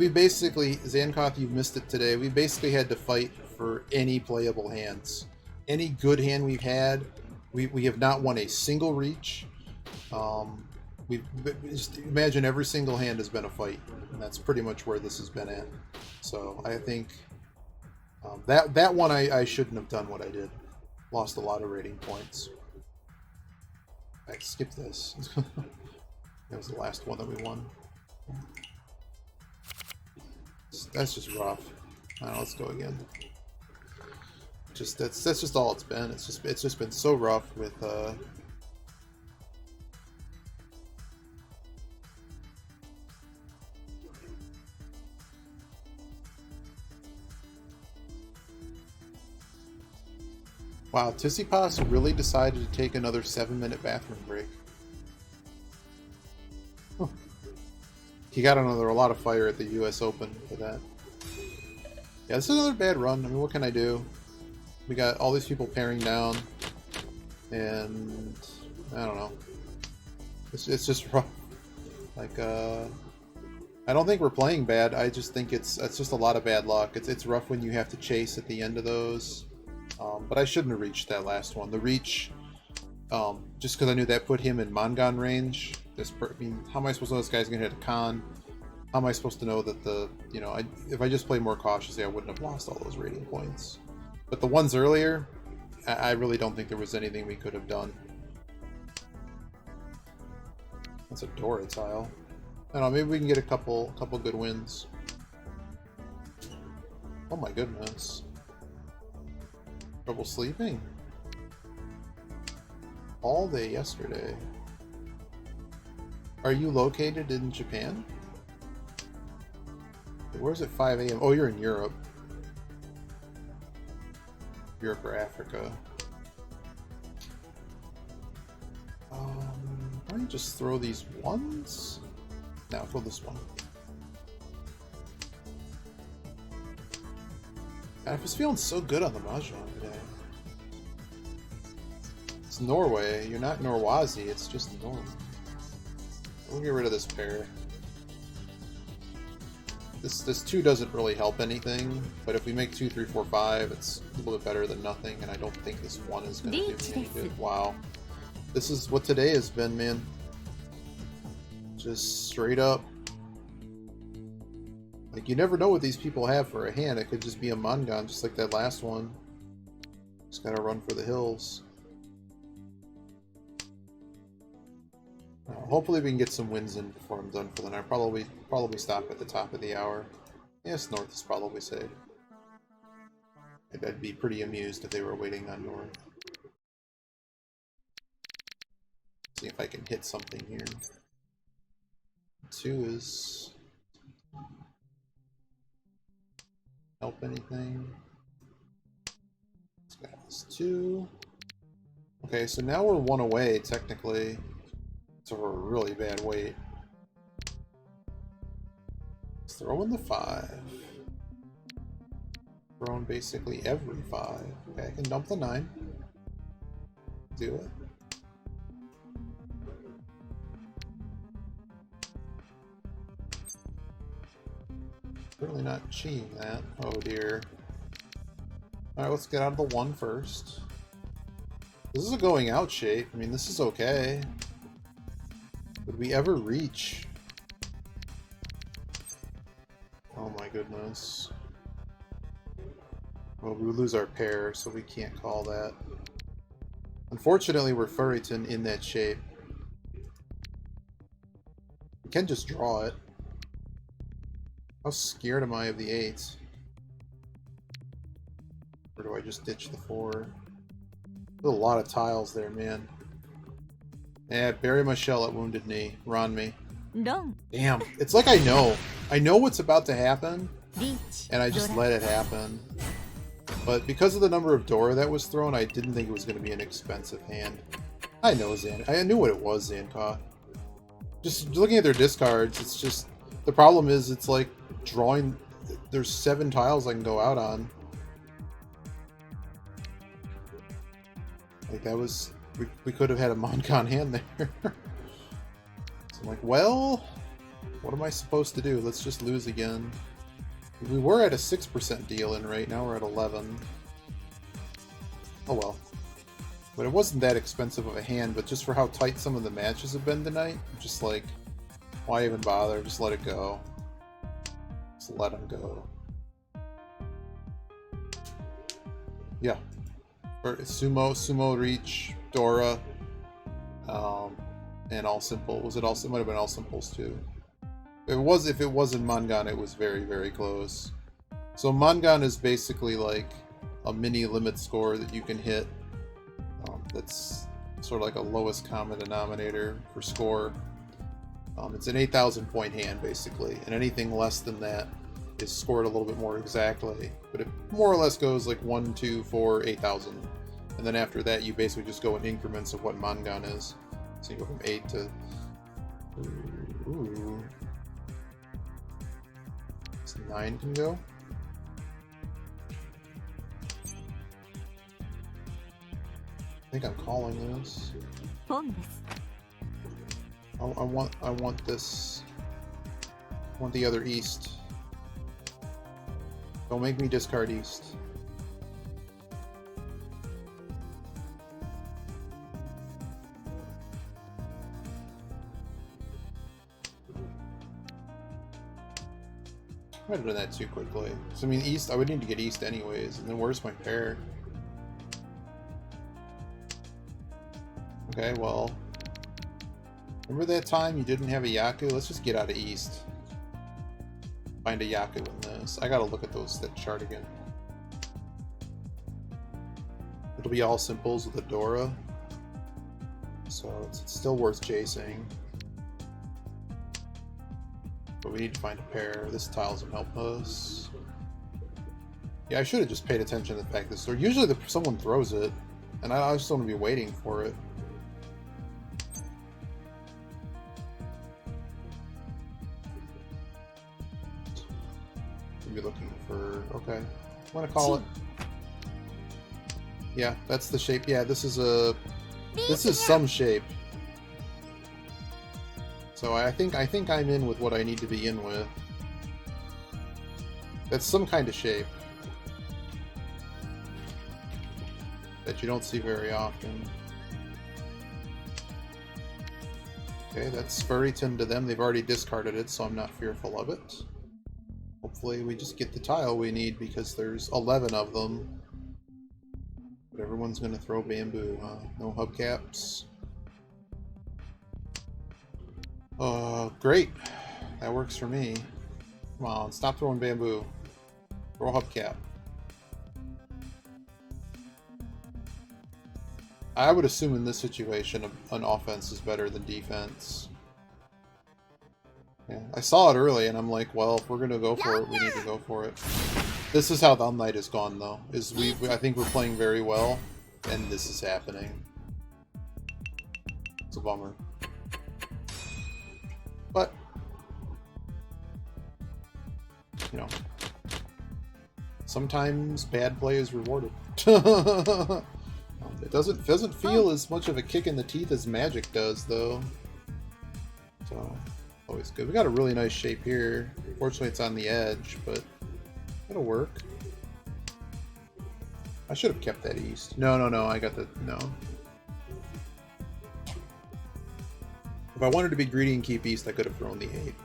basically, Zankoth, you've missed it today. We basically had to fight for any playable hands. Any good hand we've had, we have not won a single reach. Just imagine every single hand has been a fight, and that's pretty much where this has been at. So I think that one I shouldn't have done what I did. Lost a lot of rating points. I skipped this. That was the last one that we won. That's just rough. Let's go again. That's just all it's been. It's just been so rough with Wow, Tsitsipas really decided to take another 7-minute bathroom break. Huh. He got under a lot of fire at the US Open for that. Yeah, this is another bad run. I mean, what can I do? We got all these people pairing down, and I don't know. It's just rough. Like, I don't think we're playing bad. I just think it's just a lot of bad luck. It's rough when you have to chase at the end of those. But I shouldn't have reached that last one. The reach, just because I knew that put him in Mongon range. I mean, how am I supposed to know this guy's gonna hit a con? How am I supposed to know that if I just play more cautiously, I wouldn't have lost all those rating points. But the ones earlier, I really don't think there was anything we could have done. That's a Dora tile. I don't know, maybe we can get a couple good wins. Oh my goodness. Trouble sleeping? All day yesterday. Are you located in Japan? Where's it 5 a.m.? Oh, you're in Europe. Europe or Africa. Why don't you just throw these ones? No, throw this one. I was feeling so good on the Mahjong today. It's Norway. You're not Norwazi, it's just Norway. We'll get rid of this pair. This 2 doesn't really help anything, but if we make 2, 3, 4, 5, it's a little bit better than nothing, and I don't think this 1 is going to do me any good. Wow. This is what today has been, man. Just straight up. Like, you never know what these people have for a hand. It could just be a Mongon, just like that last one. Just gotta run for the hills. Hopefully we can get some wins in before I'm done for the night. Probably stop at the top of the hour. Yes, North is probably safe. I'd be pretty amused if they were waiting on North. See if I can hit something here. 2 is... help anything? Let's go this 2. Okay, so now we're 1 away, technically. So we're a really bad weight. Let's throw in the 5. Throw in basically every 5. Okay, I can dump the 9. Do it. Certainly not cheating that. Oh dear. Alright, let's get out of the 1 first. This is a going out shape. I mean, this is okay. Would we ever reach? Oh my goodness. Well, we would lose our pair, so we can't call that. Unfortunately, we're Furryton in that shape. We can just draw it. How scared am I of the 8? Or do I just ditch the 4? There's a lot of tiles there, man. Yeah, bury my shell at Wounded Knee. Ron me. Damn, it's like I know. I know what's about to happen, and I just let it happen. But because of the number of Dora that was thrown, I didn't think it was going to be an expensive hand. I know Zan. I knew what it was, Zanka. Just looking at their discards, it's just... The problem is, it's like drawing... There's 7 tiles I can go out on. Like, that was... We could have had a Moncon hand there. So I'm like, well... What am I supposed to do? Let's just lose again. We were at a 6% deal-in rate, now we're at 11. Oh well. But it wasn't that expensive of a hand, but just for how tight some of the matches have been tonight, I'm just like, why even bother? Just let it go. Just let him go. Yeah. Or Sumo Reach, Dora, and All Simple. Was it all? It might have been All Simples too. If it wasn't Mongon, it was very, very close. So Mongon is basically like a mini limit score that you can hit. That's sort of like a lowest common denominator for score. It's an 8,000 point hand basically, and anything less than that is scored a little bit more exactly. But it more or less goes like 1, 2, 4, 8,000. And then after that, you basically just go in increments of what Mangan is. So you go from 8 to... Ooh. So 9 can go. I think I'm calling this. I want this. I want the other East. Don't make me discard East. I might have done that too quickly. So I mean, East. I would need to get East anyways. And then where's my pair? Okay, well, remember that time you didn't have a Yaku? Let's just get out of East. Find a Yaku in this. I gotta look at that chart again. It'll be all simples with a Dora. So it's still worth chasing. But we need to find a pair. This tile doesn't help us. Yeah, I should have just paid attention to the fact that usually someone throws it, and I just don't want to be waiting for it. Be looking for... okay. I'm gonna call it. Yeah, that's the shape. Yeah, this is some shape. So I think I'm in with what I need to be in with. That's some kind of shape that you don't see very often. Okay, that's Furryton to them. They've already discarded it, so I'm not fearful of it. Hopefully we just get the tile we need because there's 11 of them. But everyone's going to throw bamboo, huh? No hubcaps. Great. That works for me. Come on, stop throwing bamboo. Throw a hubcap. I would assume in this situation an offense is better than defense. Yeah, I saw it early, and I'm like, well, if we're gonna go for it, we need to go for it. This is how the night is gone, though. I think we're playing very well, and this is happening. It's a bummer, but you know, sometimes bad play is rewarded. It doesn't feel as much of a kick in the teeth as Magic does, though. So. Always good. We got a really nice shape here. Fortunately, it's on the edge, but it'll work. I should have kept that East. No. I got the... no. If I wanted to be greedy and keep East, I could have thrown the 8.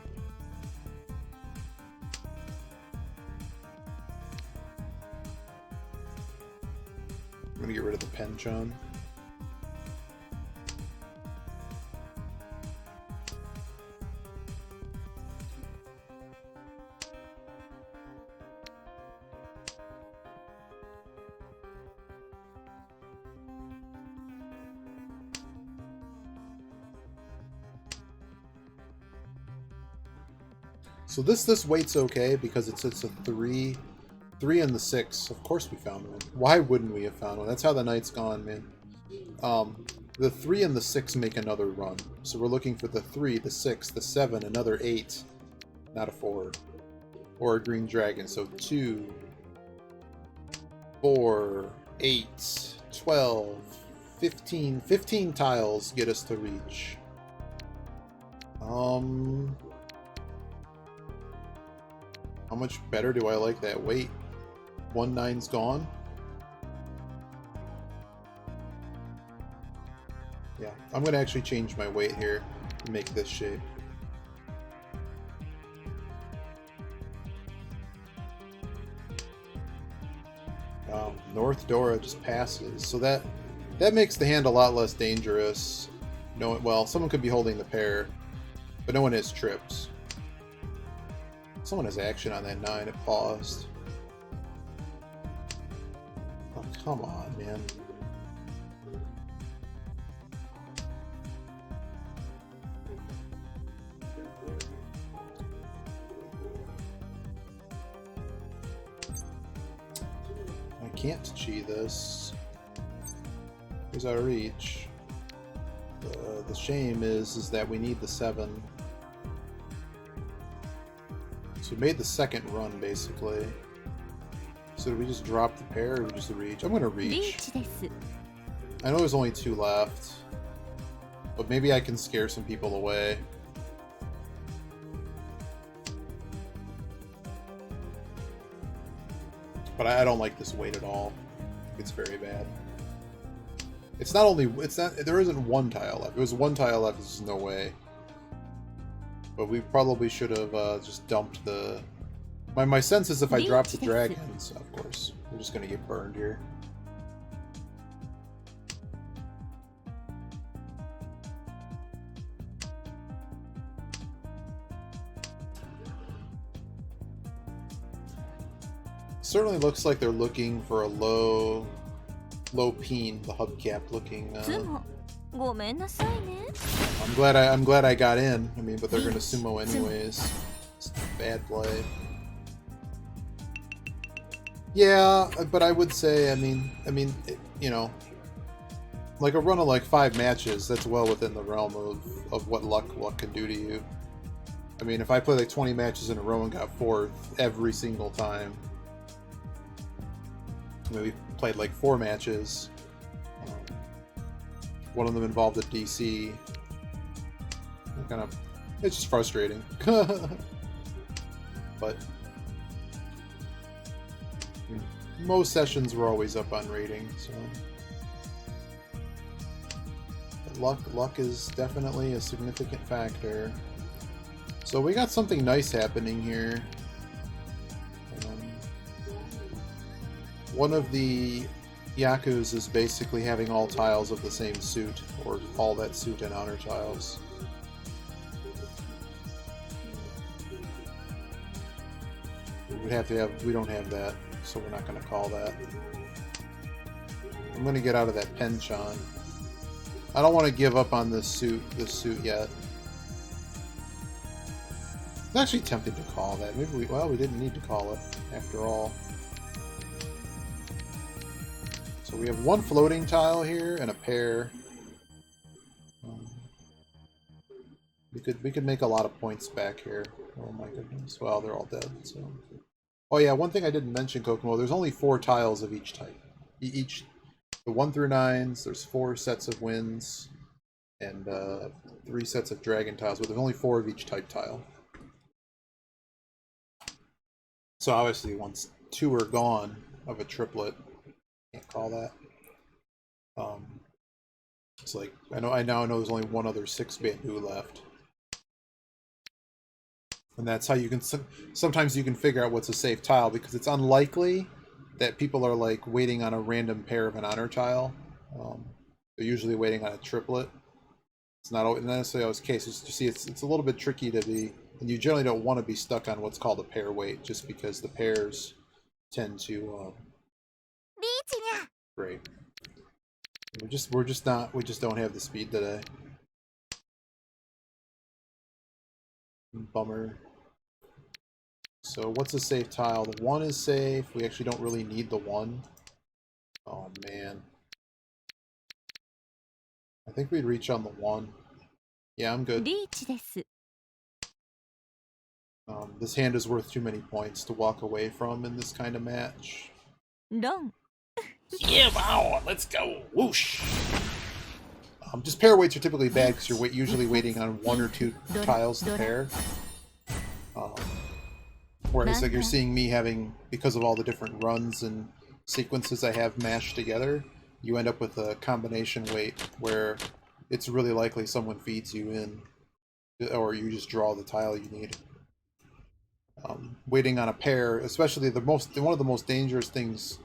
I'm gonna get rid of the Penchon. So this weight's okay because it's a 3 and the 6. Of course we found one. Why wouldn't we have found one? That's how the night's gone, man. The 3 and the 6 make another run. So we're looking for the 3, the 6, the 7, another 8. Not a 4. Or a green dragon. So 2, 4, 8, 12, 15. 15 tiles get us to reach. How much better do I like that weight? 1/9's gone. Yeah, I'm gonna actually change my weight here to make this shape. North Dora just passes, so that makes the hand a lot less dangerous. Well, someone could be holding the pair, but no one has trips. Someone has action on that 9. It paused. Oh, come on, man. I can't chi this. Here's our reach. The shame is that we need the 7. So we made the second run, basically. So do we just drop the pair, or just reach? I'm gonna reach. I know there's only 2 left. But maybe I can scare some people away. But I don't like this weight at all. It's very bad. It's not only... there isn't 1 tile left. If there was 1 tile left, there's no way. But we probably should have just dumped the... My sense is if I drop the dragons, of course, we're just gonna get burned here. Certainly looks like they're looking for a low peen, the hubcap looking. I'm glad I got in. I mean, but they're gonna sumo anyways. It's bad play. Yeah, but I would say, I mean, you know, like a run of like 5 matches, that's well within the realm of what luck can do to you. I mean, if I play like 20 matches in a row and got 4th every single time. We played like 4 matches. One of them involved a DC. It's just frustrating. But most sessions were always up on rating, so. But luck is definitely a significant factor. So we got something nice happening here. One of the Yakus is basically having all tiles of the same suit, or all that suit and honor tiles. We don't have that, so we're not going to call that. I'm going to get out of that penchant. I don't want to give up on this suit yet. It's actually tempting to call that. Maybe we didn't need to call it after all. So we have 1 floating tile here and a pair. We could make a lot of points back here. Oh my goodness. Well, they're all dead. So. Oh yeah, one thing I didn't mention, Kokomo. There's only 4 tiles of each type. The 1 through 9s. There's 4 sets of winds and 3 sets of dragon tiles, but there's only 4 of each type tile. So obviously, once 2 are gone of a triplet. Can't call that. It's like I now know there's only 1 other 6 bamboo left, and that's how you can sometimes you can figure out what's a safe tile, because it's unlikely that people are like waiting on a random pair of an honor tile. They're usually waiting on a triplet. It's not necessarily always the case. It's a little bit tricky to be, and you generally don't want to be stuck on what's called a pair wait, just because the pairs tend to. Great. We just don't have the speed today. Bummer. So what's a safe tile? The 1 is safe. We actually don't really need the 1. Oh man. I think we'd reach on the 1. Yeah, I'm good. This hand is worth too many points to walk away from in this kind of match. Yeah, wow, let's go. Whoosh. Just pair weights are typically bad because you're usually waiting on 1 or 2 tiles to pair. Whereas like you're seeing me having, because of all the different runs and sequences I have mashed together, you end up with a combination weight where it's really likely someone feeds you in, or you just draw the tile you need. Waiting on a pair, especially one of the most dangerous things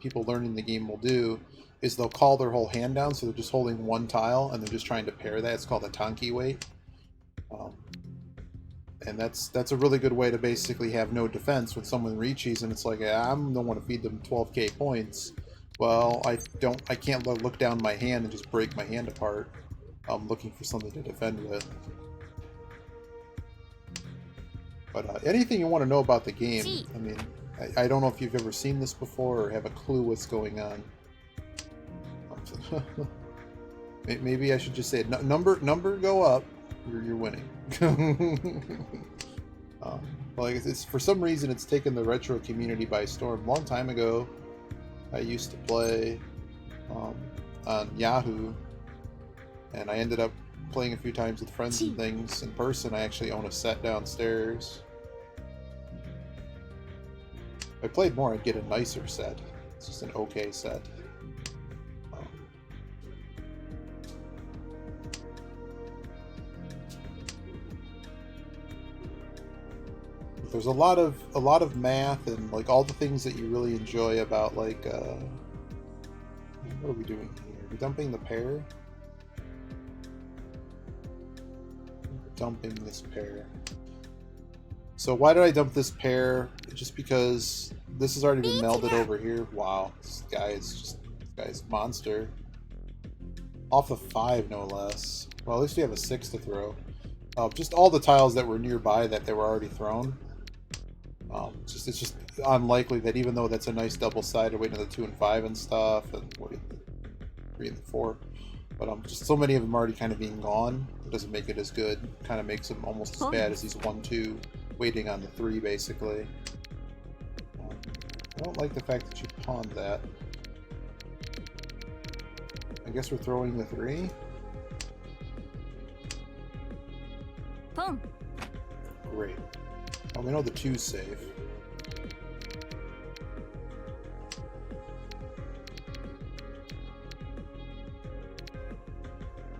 people learning the game will do is they'll call their whole hand down, so they're just holding 1 tile and they're just trying to pair that. It's called a Tonki wait. And that's a really good way to basically have no defense when someone reaches and it's like, I don't want to feed them 12k points. Well, I can't look down my hand and just break my hand apart. I'm looking for something to defend with. But anything you want to know about the game, I mean, I don't know if you've ever seen this before or have a clue what's going on. Maybe I should just say number go up. You're winning. Like it's for some reason it's taken the retro community by storm. Long time ago, I used to play on Yahoo, and I ended up playing a few times with friends and things in person. I actually own a set downstairs. If I played more, I'd get a nicer set. It's just an okay set. There's a lot of math and like all the things that you really enjoy about like what are we doing here? Are we dumping the pair? Dumping this pair. So why did I dump this pair? Just because this has already been melded over here. Wow, this guy's a monster. Off the 5, no less. Well, at least we have a 6 to throw. Just all the tiles that were nearby that they were already thrown. It's just unlikely that even though that's a nice double-sided, waiting on the 2 and 5 and stuff, and 3 and the 4, but just so many of them already kind of being gone, it doesn't make it as good. Kind of makes them almost as bad as these 1, 2, waiting on the 3, basically. I don't like the fact that you pawned that. I guess we're throwing the 3. Boom. Great. Oh, we know the 2's safe.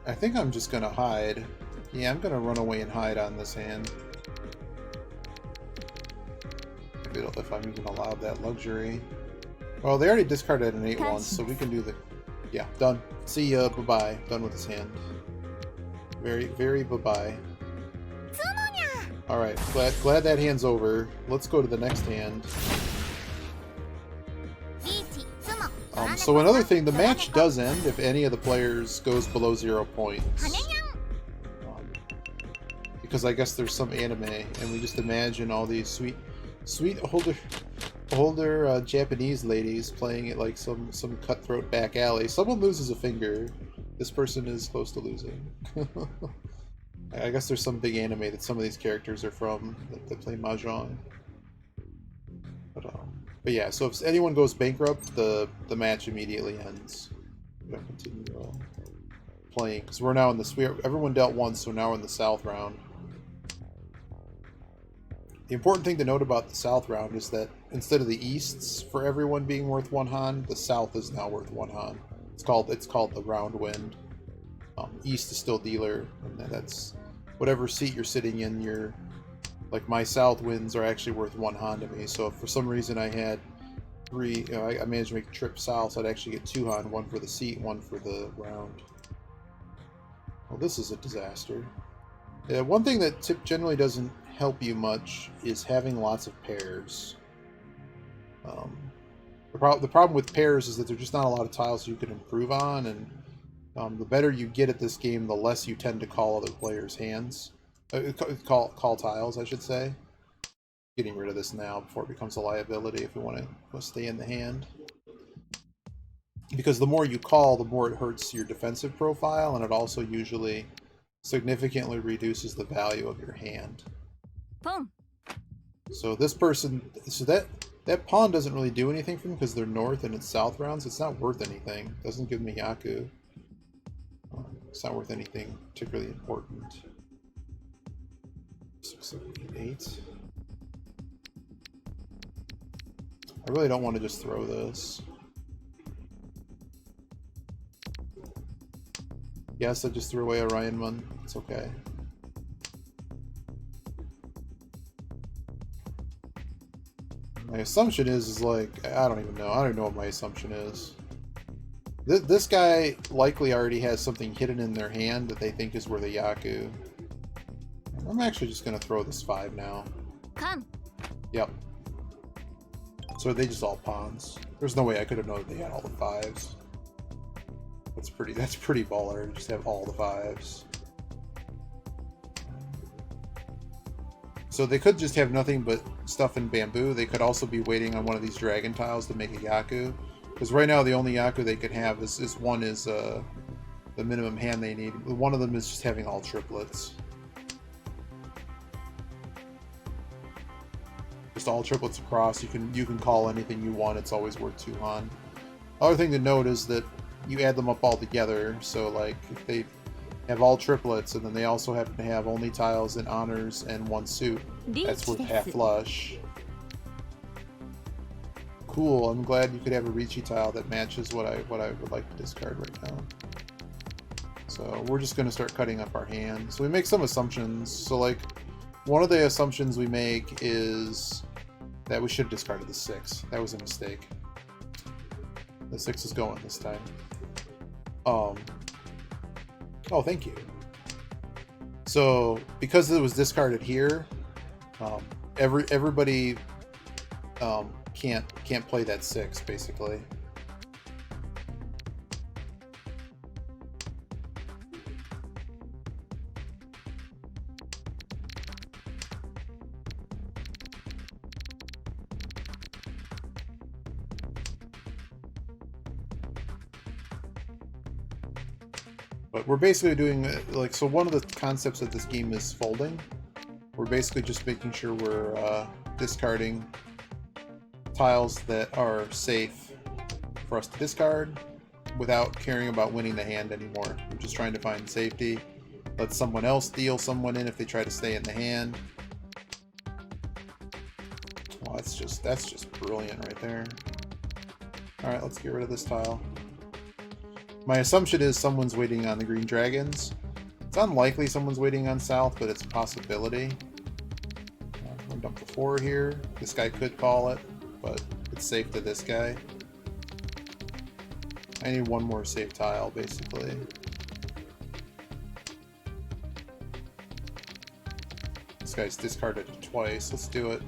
I think I'm just gonna hide. Yeah, I'm gonna run away and hide on this hand. If I'm even allowed that luxury. Well, they already discarded an 8 once, so we can do the... Yeah, done. See ya, bye-bye. Done with this hand. Very, very bye-bye. Alright, glad that hand's over. Let's go to the next hand. So another thing, the match does end if any of the players goes below 0 points. Because I guess there's some anime, and we just imagine all these sweet older Japanese ladies playing it like some cutthroat back alley. Someone loses a finger. This person is close to losing. I guess there's some big anime that some of these characters are from that play Mahjong. But yeah, so if anyone goes bankrupt, the match immediately ends. We don't continue playing because we're now in the everyone dealt once, so now we're in the south round. The important thing to note about the south round is that instead of the easts for everyone being worth 1 Han, the south is now worth 1 Han. It's called the round wind. East is still dealer, and that's whatever seat you're sitting in. Like my south winds are actually worth 1 Han to me. So if for some reason I had 3, I managed to make a trip south, I'd actually get 2 Han, 1 for the seat, 1 for the round. Well, this is a disaster. Yeah, one thing that generally doesn't help you much is having lots of pairs. The problem with pairs is that there's just not a lot of tiles you can improve on, and the better you get at this game, the less you tend to call other players' hands. Call tiles, I should say. Getting rid of this now before it becomes a liability if we want to stay in the hand. Because the more you call, the more it hurts your defensive profile, and it also usually significantly reduces the value of your hand. Boom. So this person, that pawn doesn't really do anything for them because they're north and it's south rounds. It's not worth anything. It doesn't give me Yaku. It's not worth anything particularly important. 6, 7, 8. I really don't want to just throw this. Yes, I just threw away Orion one. It's okay. My assumption is like, I don't even know. I don't even know what my assumption is. This guy likely already has something hidden in their hand that they think is worth a Yaku. I'm actually just going to throw this 5 now. Come. Yep. So they just all pawns. There's no way I could have known that they had all the 5s. That's pretty baller to just have all the 5s. So they could just have nothing but stuff in bamboo. They could also be waiting on one of these dragon tiles to make a Yaku. Because right now the only Yaku they could have is the minimum hand they need. One of them is just having all triplets. Just all triplets across. You can call anything you want. It's always worth 2 Han. Other thing to note is that you add them up all together. So like if they have all triplets and then they also happen to have only tiles and honors and 1 suit, that's worth half flush. Cool. I'm glad you could have a Ricci tile that matches what I would like to discard right now. So we're just going to start cutting up our hand. So we make some assumptions. So like one of the assumptions we make is that we should have discarded the 6. That was a mistake. The 6 is going this time. Oh, thank you. So because it was discarded here, everybody can't play that 6 basically. But we're basically doing, like, so one of the concepts of this game is folding. We're basically just making sure we're discarding tiles that are safe for us to discard without caring about winning the hand anymore. We're just trying to find safety. Let someone else deal someone in if they try to stay in the hand. Well, that's just brilliant right there. Alright, let's get rid of this tile. My assumption is someone's waiting on the green dragons. It's unlikely someone's waiting on south, but it's a possibility. I'm going to dump the 4 here. This guy could call it, but it's safe to this guy. I need 1 more safe tile, basically. This guy's discarded it twice. Let's do it.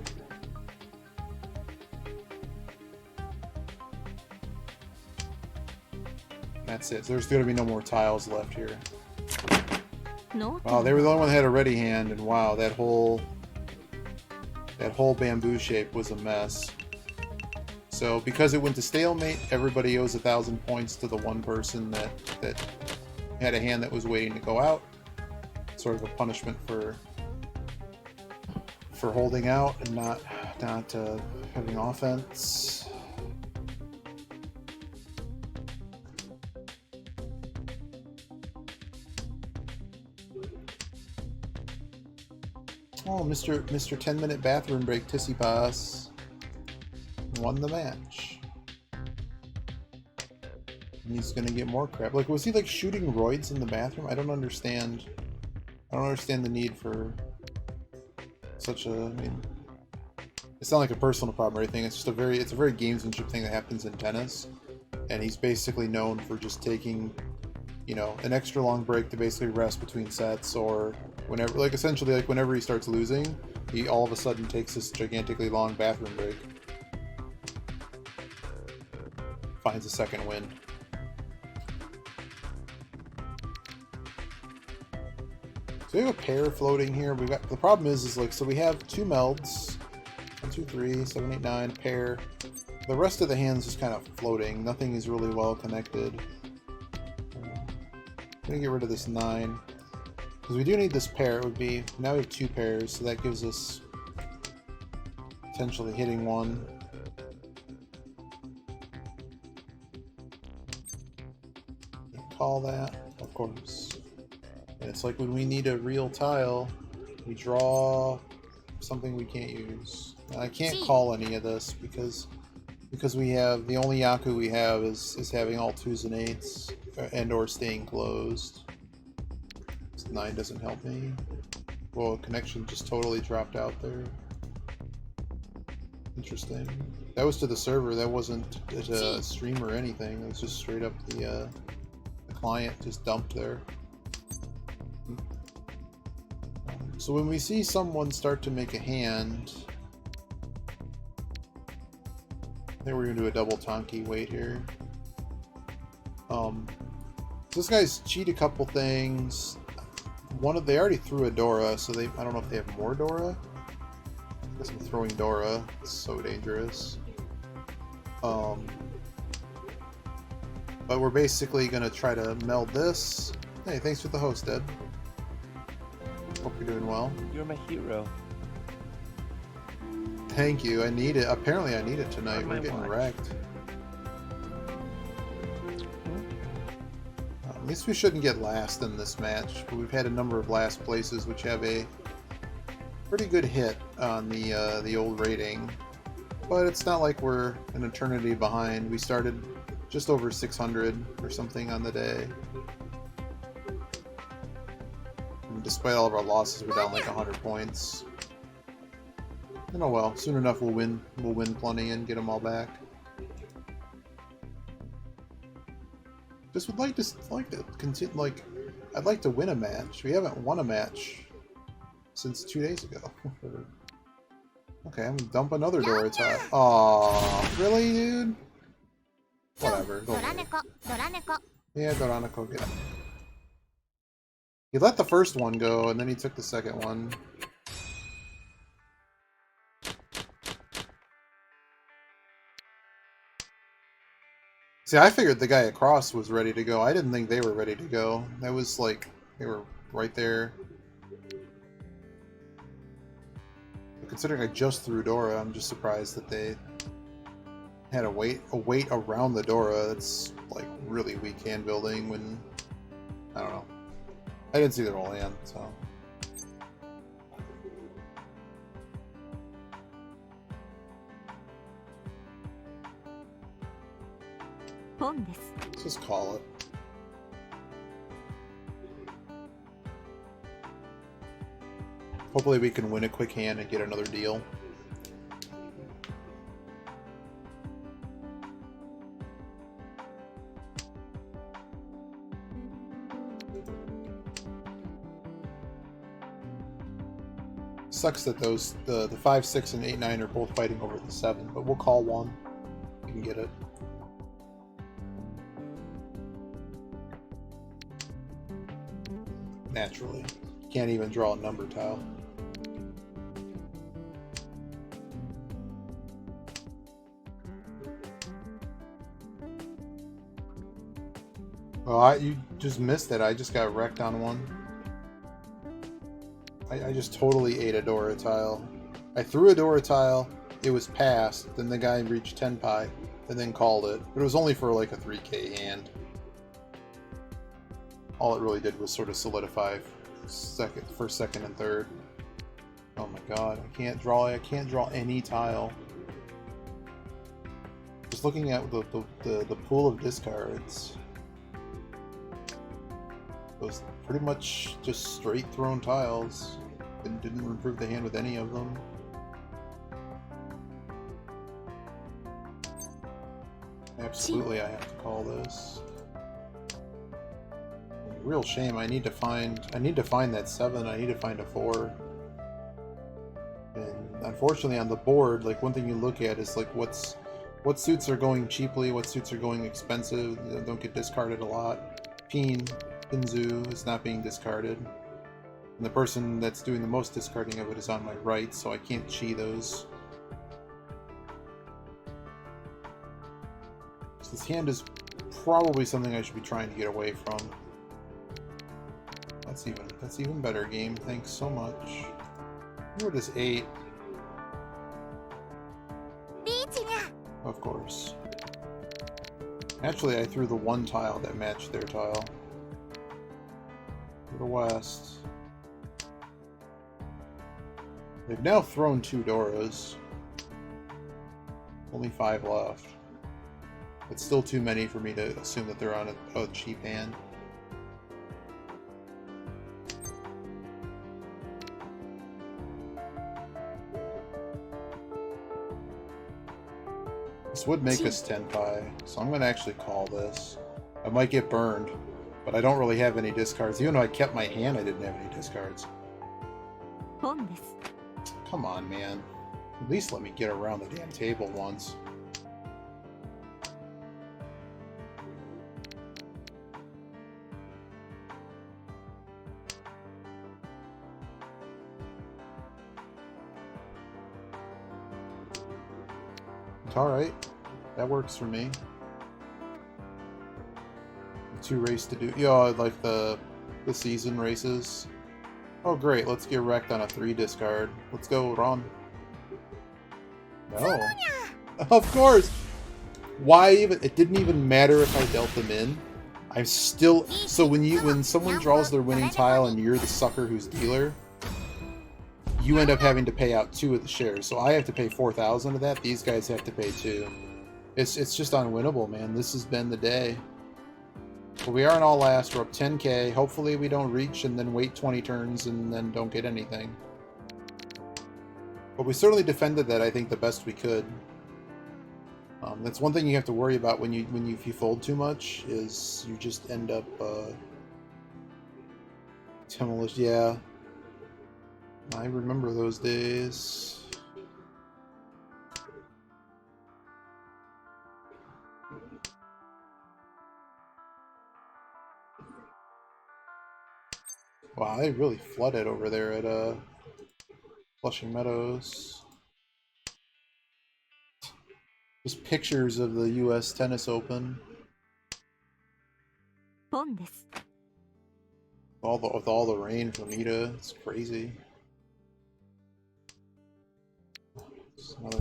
That's it. So there's going to be no more tiles left here. No. Wow, they were the only one that had a ready hand, and wow, that whole bamboo shape was a mess. So because it went to stalemate, everybody owes 1,000 points to the one person that had a hand that was waiting to go out. Sort of a punishment for holding out and not having offense. Oh, Mr. 10-minute bathroom break Tissipas won the match. And he's gonna get more crap. Like, was he like shooting roids in the bathroom? I don't understand. I don't understand the need for such a. I mean, it's not like a personal problem or anything. It's just it's a very gamesmanship thing that happens in tennis. And he's basically known for just taking, you know, an extra long break to basically rest between sets, or whenever, like, essentially, like, whenever he starts losing, he all of a sudden takes this gigantically long bathroom break. Finds a second win. So we have a pair floating here. We got, the problem is like, so we have 2 melds. 1, 2, 3, 7, 8, 9, pair. The rest of the hand's just kind of floating. Nothing is really well connected. I'm gonna get rid of this 9. Because we do need this pair. It would be, now we have 2 pairs, so that gives us potentially hitting 1. Call that, of course. And it's like when we need a real tile, we draw something we can't use. And I can't call any of this because we have, the only Yaku we have is having all 2s and 8s and or staying closed. 9 doesn't help me. Well, connection just totally dropped out there. Interesting. That was to the server. That wasn't to stream or anything. It was just straight up the client just dumped there. So when we see someone start to make a hand, I think we're gonna do a double Tonki wait here. So this guy's cheat a couple things. They already threw a Dora, so I don't know if they have more Dora. I guess I'm throwing Dora. It's so dangerous. But we're basically going to try to meld this. Hey, thanks for the host, Ed. Hope you're doing well. You're my hero. Thank you. I need it. Apparently I need it tonight. On We're my getting watch. wrecked. At least we shouldn't get last in this match. But we've had a number of last places which have a pretty good hit on the old rating. But it's not like we're an eternity behind. We started just over 600 or something on the day. And despite all of our losses, we're down like 100 points. And oh well, soon enough we'll win plenty and get them all back. Just would like to continue, like, I'd like to win a match. We haven't won a match since 2 days ago. Okay, I'm gonna dump another Dorita. Aw, really, dude? Whatever, go ahead. Yeah, Doraneko, get it. He let the first one go, and then he took the second one. See, I figured the guy across was ready to go. I didn't think they were ready to go. That was like, they were right there. But considering I just threw Dora, I'm just surprised that they had a wait around the Dora. That's like really weak hand building when, I don't know. I didn't see their whole hand, so. Let's just call it. Hopefully we can win a quick hand and get another deal. Sucks that those the 5, 6, and 8, 9 are both fighting over the 7, but we'll call one. We can get it. Naturally. Can't even draw a number tile. Well, you just missed it. I just got wrecked on one. I just totally ate a Dora tile. I threw a Dora tile, it was passed, then the guy reached 10 pi, and then called it. But it was only for like a 3k hand. All it really did was sort of solidify first, second, and third. Oh my god, I can't draw any tile. Just looking at the pool of discards. It was pretty much just straight thrown tiles. And didn't improve the hand with any of them. Absolutely, I have to call this. Real shame. I need to find that 7. I need to find a 4. And unfortunately, on the board, like one thing you look at is like what suits are going cheaply, what suits are going expensive. They don't get discarded a lot. Pinzu is not being discarded. And the person that's doing the most discarding of it is on my right, so I can't chi those. So this hand is probably something I should be trying to get away from. That's even better, game. Thanks so much. Where does 8? Of course. Actually, I threw the one tile that matched their tile. To the west. They've now thrown 2 Doras. Only 5 left. It's still too many for me to assume that they're on a cheap hand. This would make us 10 pi, so I'm going to actually call this. I might get burned, but I don't really have any discards. Even though I kept my hand, I didn't have any discards. Come on, man. At least let me get around the damn table once. It's alright. That works for me. 2 race to do. Yeah, like the season races. Oh great, let's get wrecked on a 3 discard. Let's go, Ron. No. Of course! Why even? It didn't even matter if I dealt them in. I'm still... So when someone draws their winning tile and you're the sucker who's dealer, you end up having to pay out 2 of the shares. So I have to pay 4,000 of that. These guys have to pay 2. It's just unwinnable, man. This has been the day. But we are in all last. We're up 10k. Hopefully we don't reach and then wait 20 turns and then don't get anything. But we certainly defended that, I think, the best we could. That's one thing you have to worry about if you fold too much, is you just end up demolished. Yeah, I remember those days. Wow, they really flooded over there at Flushing Meadows. Just pictures of the U.S. Tennis Open. With all the rain from Ida, it's crazy.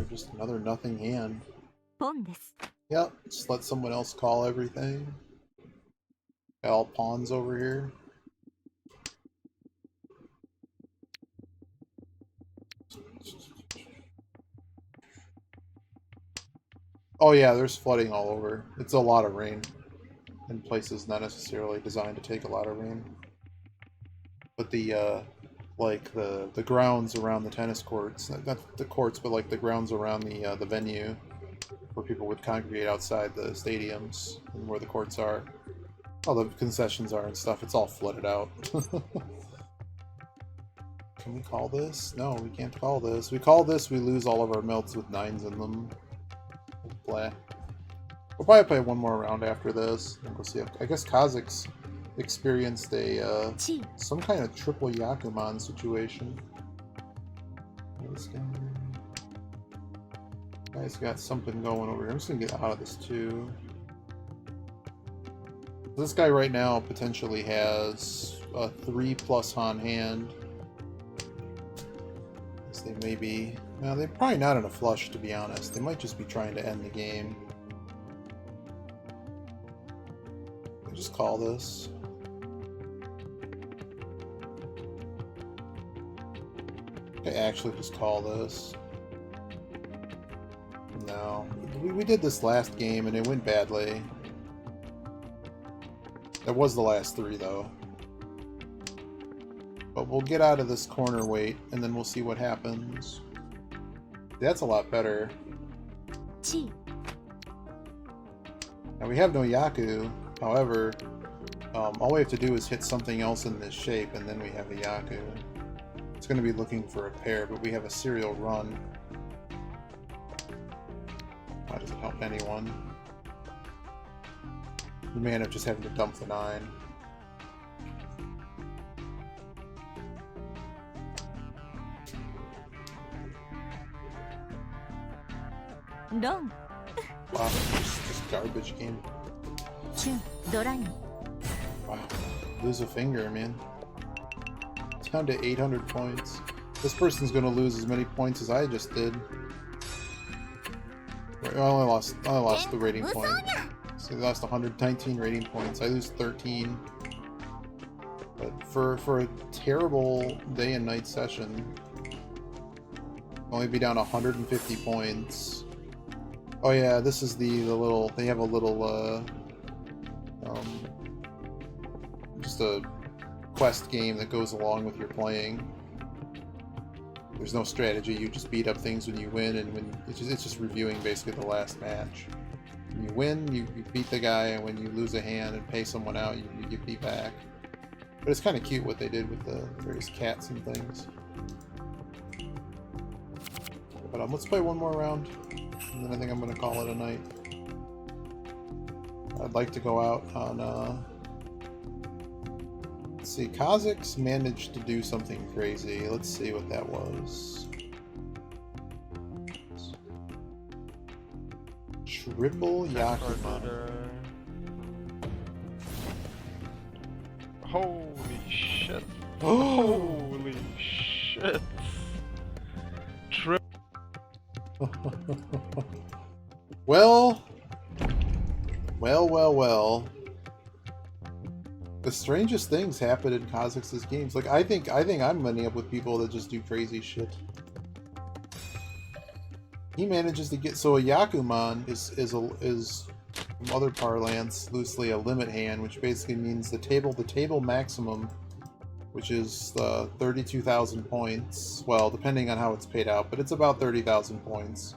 Just another nothing hand. Yep, just let someone else call everything. Got all pawns over here. Oh yeah, there's flooding all over. It's a lot of rain in places not necessarily designed to take a lot of rain. But the the grounds around the tennis courts, not the courts, but like the grounds around the venue where people would congregate outside the stadiums and where the courts are, all the concessions are and stuff, it's all flooded out. Can we call this? No, we can't call this. We call this, we lose all of our melts with 9s in them. Blah. We'll probably play one more round after this, and we'll see. I guess Kazakh's experienced a some kind of triple Yakuman situation. This guy's got something going over here. I'm just gonna get out of this too. This guy right now potentially has a 3+ on hand. They may be... Well, they're probably not in a flush, to be honest. They might just be trying to end the game. I'll just call this. I actually just call this. No. We did this last game and it went badly. That was the last 3, though. But we'll get out of this corner weight, and then we'll see what happens. That's a lot better. Now we have no Yaku, however, all we have to do is hit something else in this shape, and then we have a Yaku. It's going to be looking for a pair, but we have a serial run. That doesn't help anyone. We may end up just having to dump the 9. Wow, just garbage game. Wow, lose a finger, man. Down to 800 points. This person's gonna lose as many points as I just did. I only lost the rating point. So they lost 119 rating points. I lose 13. But for a terrible day and night session, only be down 150 points. Oh yeah, this is the little, they have a little, just a quest game that goes along with your playing. There's no strategy, you just beat up things when you win, and when it's just reviewing basically the last match. When you win, you beat the guy, and when you lose a hand and pay someone out, you get beat back. But it's kind of cute what they did with the various cats and things. But let's play one more round, and then I think I'm going to call it a night. I'd like to go out on, let's see, Kazakhs managed to do something crazy. Let's see what that was. Triple Yakima. Holy shit. Holy shit. Well. The strangest things happen in Kha'Zix's games. Like I think I'm ending up with people that just do crazy shit. He manages to get so a Yakuman is from other parlance loosely a limit hand, which basically means the table maximum, which is 32,000 points. Well, depending on how it's paid out, but it's about 30,000 points.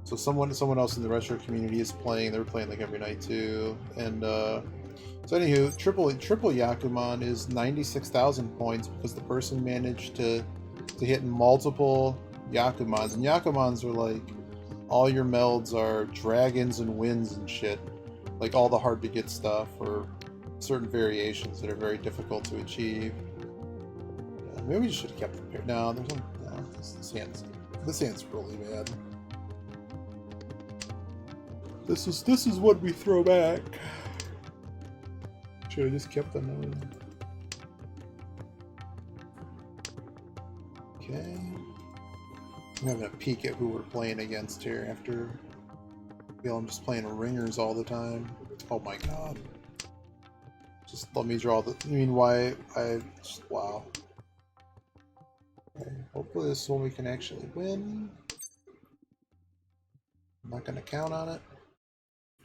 So someone else in the retro community is playing. They're playing like every night too. And so anywho, triple Yakuman is 96,000 points because the person managed to hit multiple Yakumans. And Yakumans are like all your melds are dragons and winds and shit. Like all the hard to get stuff or certain variations that are very difficult to achieve. Yeah, maybe we should have kept the pair. No, this hand's really bad. This is what we throw back. Should have just kept them on. Okay. I'm having a peek at who we're playing against here after I feel I'm just playing ringers all the time. Oh my god. Just let me draw the wow. Okay, hopefully this one we can actually win. I'm not gonna count on it.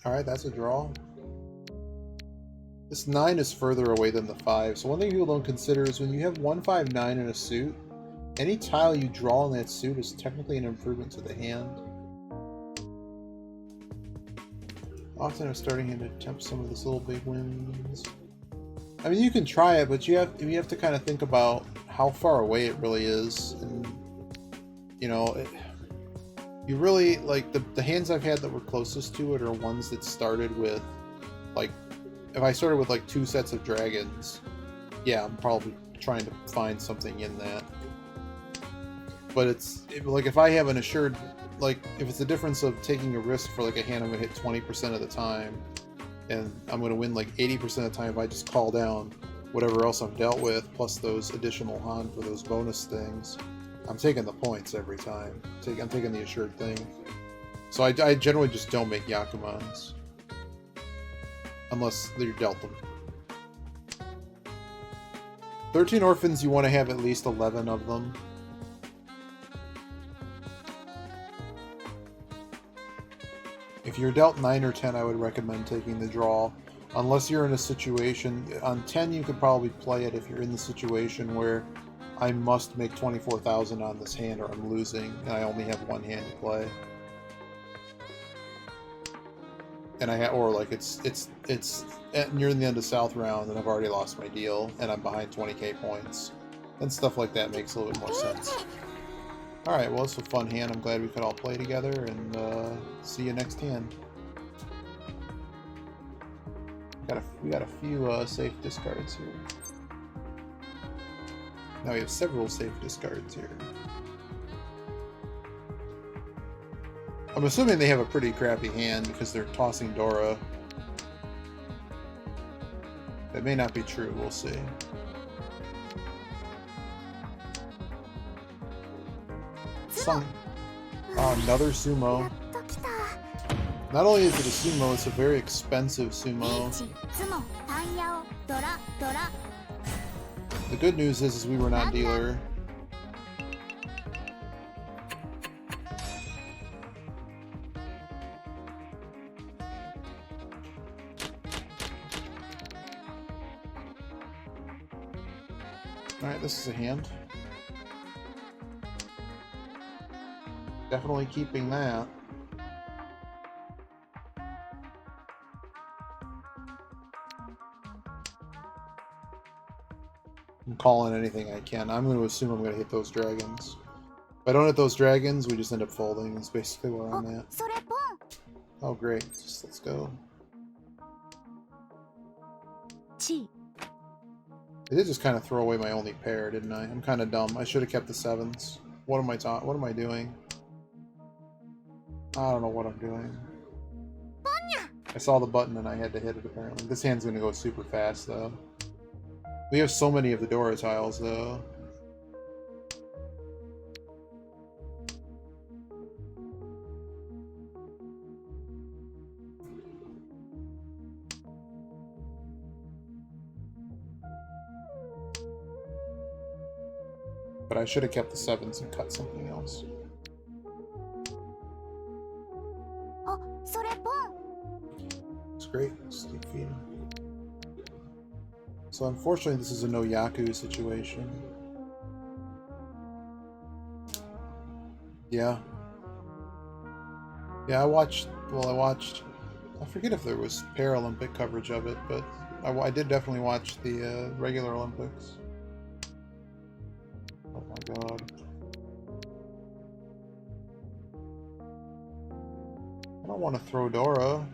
Alright, that's a draw. This 9 is further away than the 5, so one thing people don't consider is when you have 159 in a suit, any tile you draw in that suit is technically an improvement to the hand. Often I'm starting to attempt some of this little big wins. I mean, you can try it, but you have to kind of think about how far away it really is, and you know, you really like the hands I've had that were closest to it are ones that started with like, if I started with like 2 sets of dragons, yeah, I'm probably trying to find something in that. But like if I have an assured, like if it's a difference of taking a risk for like a hand I'm gonna hit 20% of the time, and I'm gonna win like 80% of the time if I just call down whatever else I've dealt with plus those additional Han for those bonus things, I'm taking the points every time. I'm taking the assured thing. So I generally just don't make Yakumans unless you're dealt them. 13 orphans, you want to have at least 11 of them. If you're dealt 9 or 10, I would recommend taking the draw. Unless you're in a situation... On 10, you could probably play it if you're in the situation where I must make 24,000 on this hand or I'm losing, and I only have one hand to play. And or like it's near the end of South round and I've already lost my deal and I'm behind 20k points. And stuff like that makes a little bit more sense. Alright, well, it's a fun hand. I'm glad we could all play together, and see you next hand. We got a few safe discards here. Now we have several safe discards here. I'm assuming they have a pretty crappy hand because they're tossing Dora. That may not be true, we'll see. Another sumo. Not only is it a sumo, it's a very expensive sumo. The good news is we were not dealer. Alright, this is a hand. Definitely keeping that. I'm calling anything I can. I'm going to assume I'm going to hit those dragons. If I don't hit those dragons, we just end up folding. That's basically where I'm at. Oh, great. Let's go. I did just kind of throw away my only pair, didn't I? I'm kind of dumb. I should have kept the 7s. What am I doing? I don't know what I'm doing. I saw the button and I had to hit it apparently. This hand's gonna go super fast though. We have so many of the Dora tiles though. But I should have kept the 7s and cut something else. あ、それポン。 It's great. Steep feet. So unfortunately this is a no Yaku situation. Yeah. Yeah, I watched, I forget if there was Paralympic coverage of it, but I did definitely watch the regular Olympics. Oh my god. I don't want to throw Dora.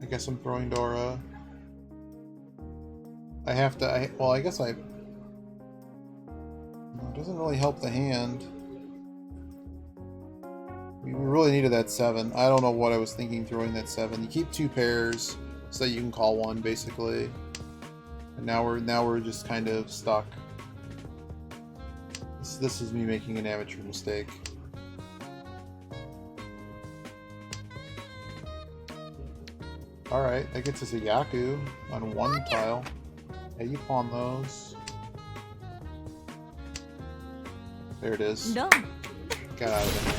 I guess I'm throwing Dora. I have to, well, I guess it doesn't really help the hand. We really needed that 7. I don't know what I was thinking throwing that 7. You keep 2 pairs so that you can call 1, basically. And now we're just kind of stuck. This is me making an amateur mistake. Alright, that gets us a Yaku on 1 tile. Yeah, you pawn those. There it is. Dong. Got out of there.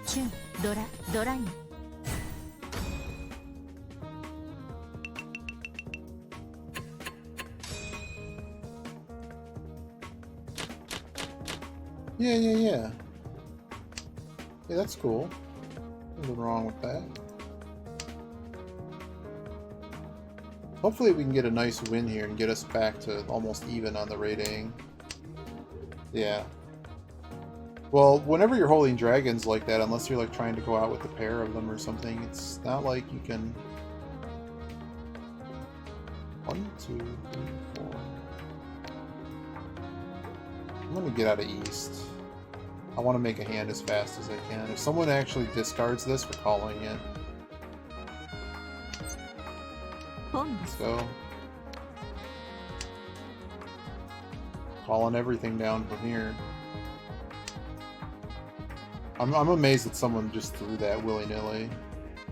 チュン、ドライン。 Yeah. Yeah, that's cool. Nothing wrong with that. Hopefully we can get a nice win here and get us back to almost even on the rating. Yeah. Well, whenever you're holding dragons like that, unless you're like trying to go out with a pair of them or something, it's not like you can... 1, 2, 3, 4... I'm gonna get out of East. I want to make a hand as fast as I can. If someone actually discards this, we're calling it. Let's go. Calling everything down from here. I'm amazed that someone just threw that willy-nilly.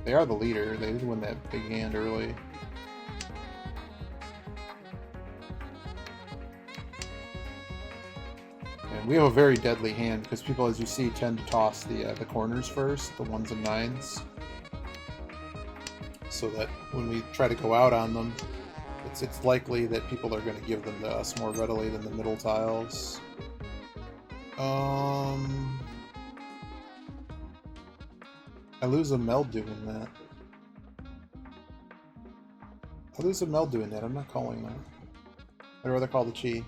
They are the leader. They did win that big hand early. And we have a very deadly hand because people, as you see, tend to toss the corners first, the 1s and 9s. So that when we try to go out on them, it's likely that people are going to give them to us more readily than the middle tiles. I lose a meld doing that. I'm not calling that. I'd rather call the Chi.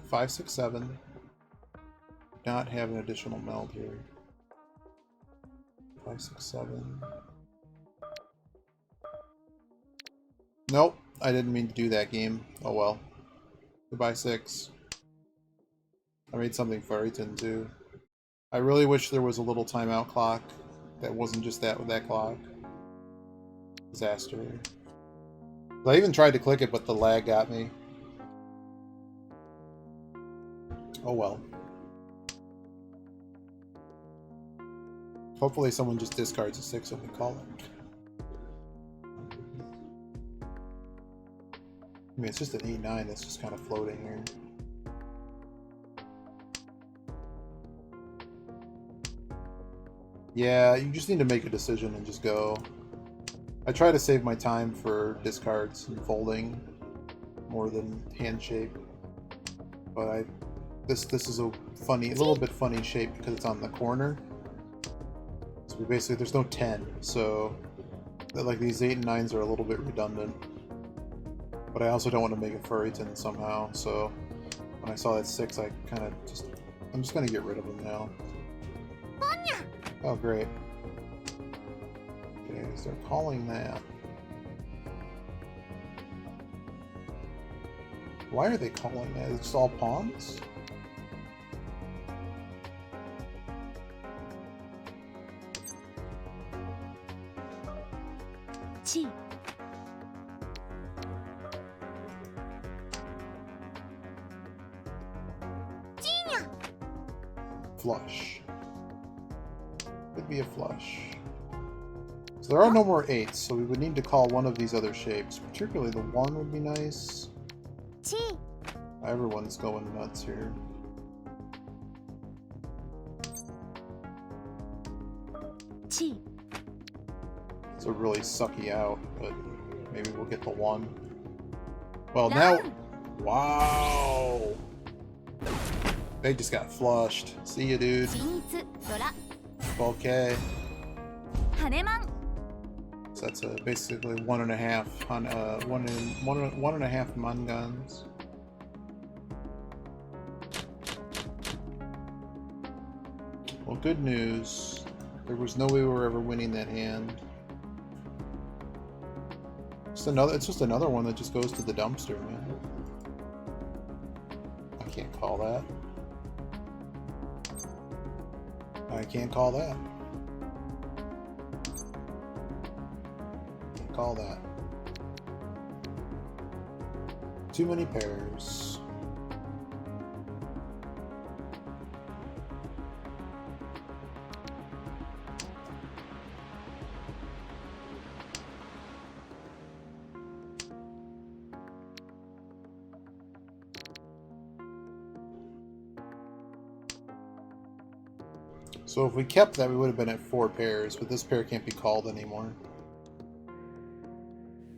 5, 6, 7. Not have an additional meld here. 5, 6, 7. Nope, I didn't mean to do that game. Oh well. Goodbye 6. I made something Furryton too. I really wish there was a little timeout clock that wasn't just that clock. Disaster. I even tried to click it, but the lag got me. Oh well. Hopefully someone just discards a 6 when we call it. I mean, it's just an 8-9 that's just kind of floating here. Yeah, you just need to make a decision and just go. I try to save my time for discards and folding more than hand shape. But this is a little bit funny shape because it's on the corner. So we basically, there's no 10, so like these 8 and 9s are a little bit redundant. But I also don't want to make a Furryton somehow, so when I saw that 6, I kind of I'm just going to get rid of them now. Oh, great. Okay, so they're calling that. Why are they calling that? It's all pawns? ち Flush. Could be a flush. So there are no more 8s, so we would need to call one of these other shapes. Particularly the 1 would be nice. ち Everyone's going nuts here. Chi. It's a really sucky out, but maybe we'll get the 1. Well, now... Wow! They just got flushed. See ya, dude. 均一ドラ 12K. 羽マン So that's basically 1.5 on one and a half mon guns. Well, good news. There was no way we were ever winning that hand. It's just another one that just goes to the dumpster, man. I can't call that. I can't call that. Can't call that. Too many pairs. So if we kept that, we would have been at 4 pairs, but this pair can't be called anymore.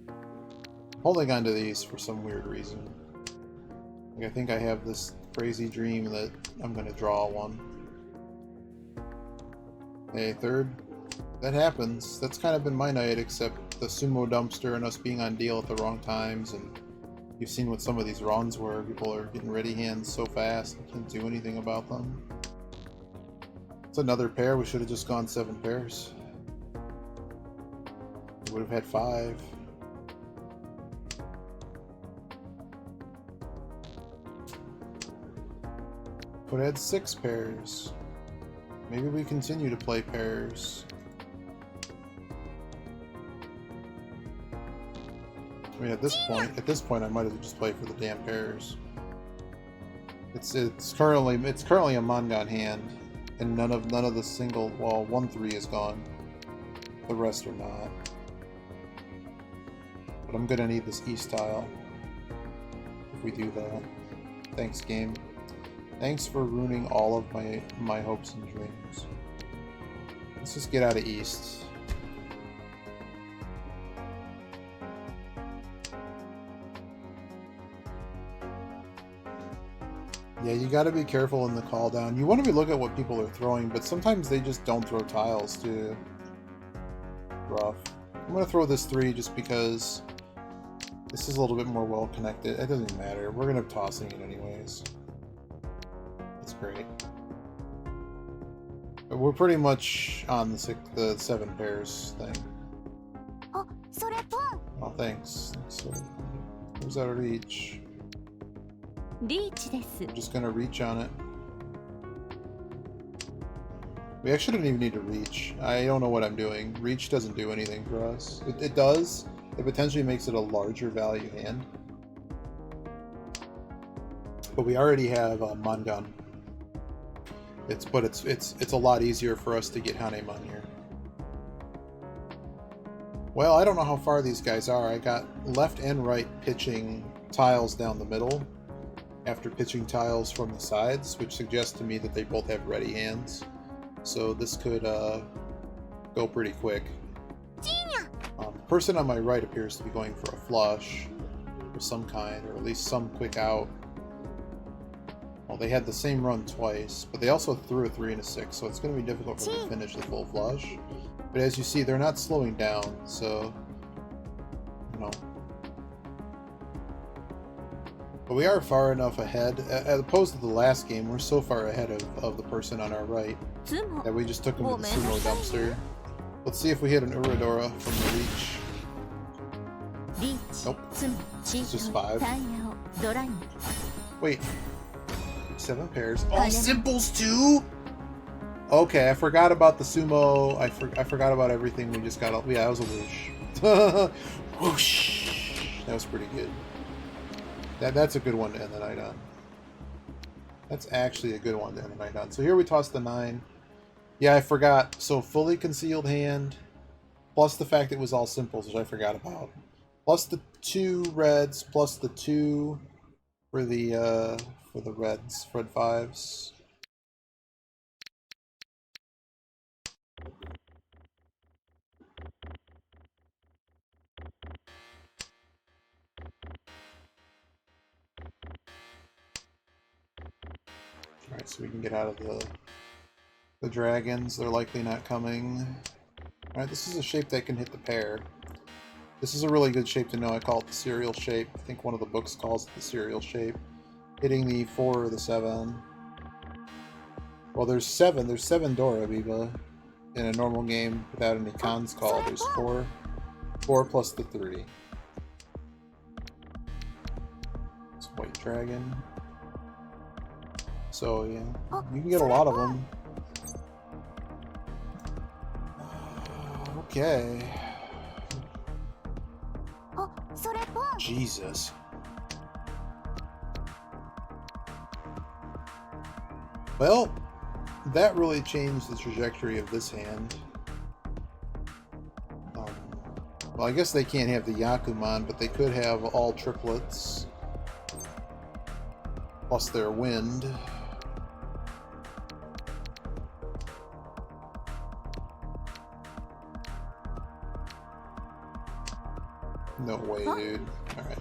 I'm holding on to these for some weird reason. Like, I think I have this crazy dream that I'm going to draw one. Hey, 3rd. That happens. That's kind of been my night, except the sumo dumpster and us being on deal at the wrong times, and you've seen what some of these runs were. People are getting ready hands so fast, I can't do anything about them. It's another pair. We should have just gone 7 pairs. We would have had 5. Could have had 6 pairs. Maybe we continue to play pairs. I mean, at this point, I might have just played for the damn pairs. It's currently a Mongon hand. And none of the single, well, 1-3 is gone. The rest are not. But I'm gonna need this East tile if we do that. Thanks, game. Thanks for ruining all of my hopes and dreams. Let's just get out of East. Yeah, you gotta be careful in the call down. You want to be looking at what people are throwing, but sometimes they just don't throw tiles too. Rough. I'm gonna throw this 3 just because this is a little bit more well connected. It doesn't matter. We're gonna be tossing it anyways. It's great. But we're pretty much on the 7 pairs thing. あ、それポン Oh, thanks. So, where's our reach? リーチです I'm just gonna reach on it. We actually don't even need to reach. I don't know what I'm doing. Reach doesn't do anything for us. It does. It potentially makes it a larger value hand. But we already have Mongun. It's a lot easier for us to get Hanemon here. Well, I don't know how far these guys are. I got left and right pitching tiles down the middle after pitching tiles from the sides, which suggests to me that they both have ready hands. So this could go pretty quick. The person on my right appears to be going for a flush of some kind, or at least some quick out. Well, they had the same run twice, but they also threw a 3 and a 6, so it's going to be difficult for them to finish the full flush. But as you see, they're not slowing down, so, you know. But we are far enough ahead, as opposed to the last game, we're so far ahead of the person on our right that we just took him to the sumo dumpster. Let's see if we hit an Uradora from the reach. Nope. It's just 5. Wait. 7 pairs. Oh, simples too? Okay, I forgot about the sumo. I forgot about everything we just got. Yeah, that was a whoosh. Whoosh! That was pretty good. That's a good one to end the night on. That's actually a good one to end the night on. So here we toss the 9. Yeah, I forgot. So fully concealed hand, plus the fact it was all simples, which I forgot about. Plus the 2 reds, plus the 2 for the reds, red 5s. Alright, so we can get out of the dragons. They're likely not coming. Alright, this is a shape that can hit the pair. This is a really good shape to know. I call it the serial shape. I think one of the books calls it the serial shape. Hitting the 4 or the 7. Well, there's 7. There's 7 Dora, Biba. In a normal game without any cons called. There's 4. 4 plus the 3. It's white dragon. So, yeah. You can get a lot of them. Okay. Jesus. Well, that really changed the trajectory of this hand. Well, I guess they can't have the Yakuman, but they could have all triplets. Plus their wind. No way, dude. Alright.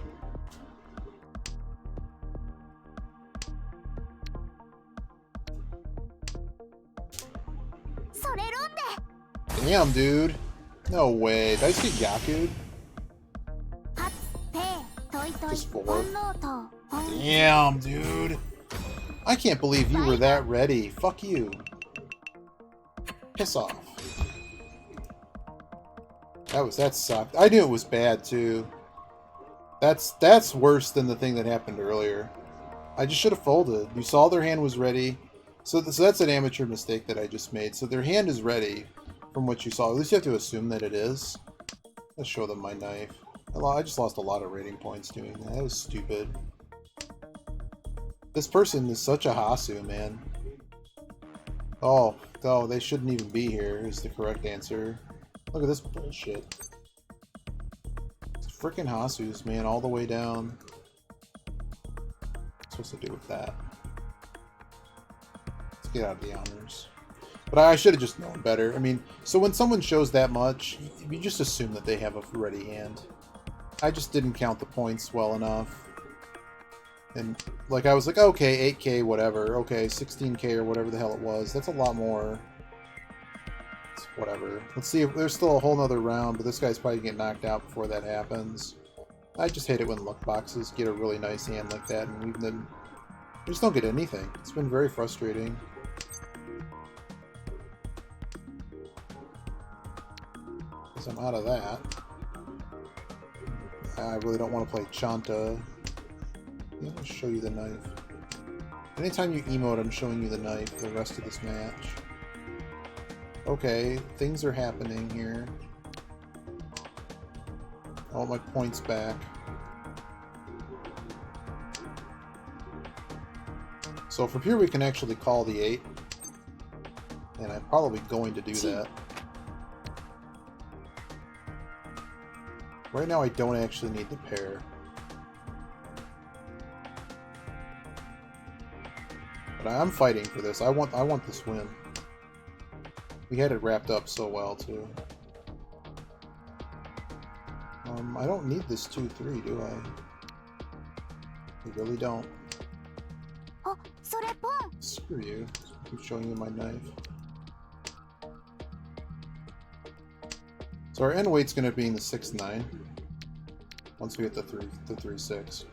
Damn, dude. No way. Did I just get Yaku'd? Just 4. Damn, dude. I can't believe you were that ready. Fuck you. Piss off. That sucked. I knew it was bad too. That's worse than the thing that happened earlier. I just should have folded. You saw their hand was ready. So that's an amateur mistake that I just made. So their hand is ready from what you saw. At least you have to assume that it is. Let's show them my knife. I just lost a lot of rating points doing that. That was stupid. This person is such a Hasu, man. Oh, they shouldn't even be here, is the correct answer. Look at this bullshit. It's freaking Hasus, man, all the way down. What's supposed to do with that? Let's get out of the honors. But I should have just known better. I mean, so when someone shows that much, you just assume that they have a ready hand. I just didn't count the points well enough. And, like, I was like, okay, 8k, whatever. Okay, 16k or whatever the hell it was. That's a lot more. It's whatever. Let's see if there's still a whole nother round, but this guy's probably gonna get knocked out before that happens. I just hate it when luck boxes get a really nice hand like that, and we just don't get anything. It's been very frustrating. Because I'm out of that. I really don't want to play Chanta. I'll show you the knife. Anytime you emote, I'm showing you the knife the rest of this match. Okay, things are happening here. I want my points back. So from here we can actually call the 8. And I'm probably going to do that. Right now I don't actually need the pair. But I'm fighting for this. I want this win. We had it wrapped up so well too. I don't need this 2-3, do I? I really don't. Screw you. Keep showing you my knife. So our end weight's going to be in the 6-9. Once we get the 3-6.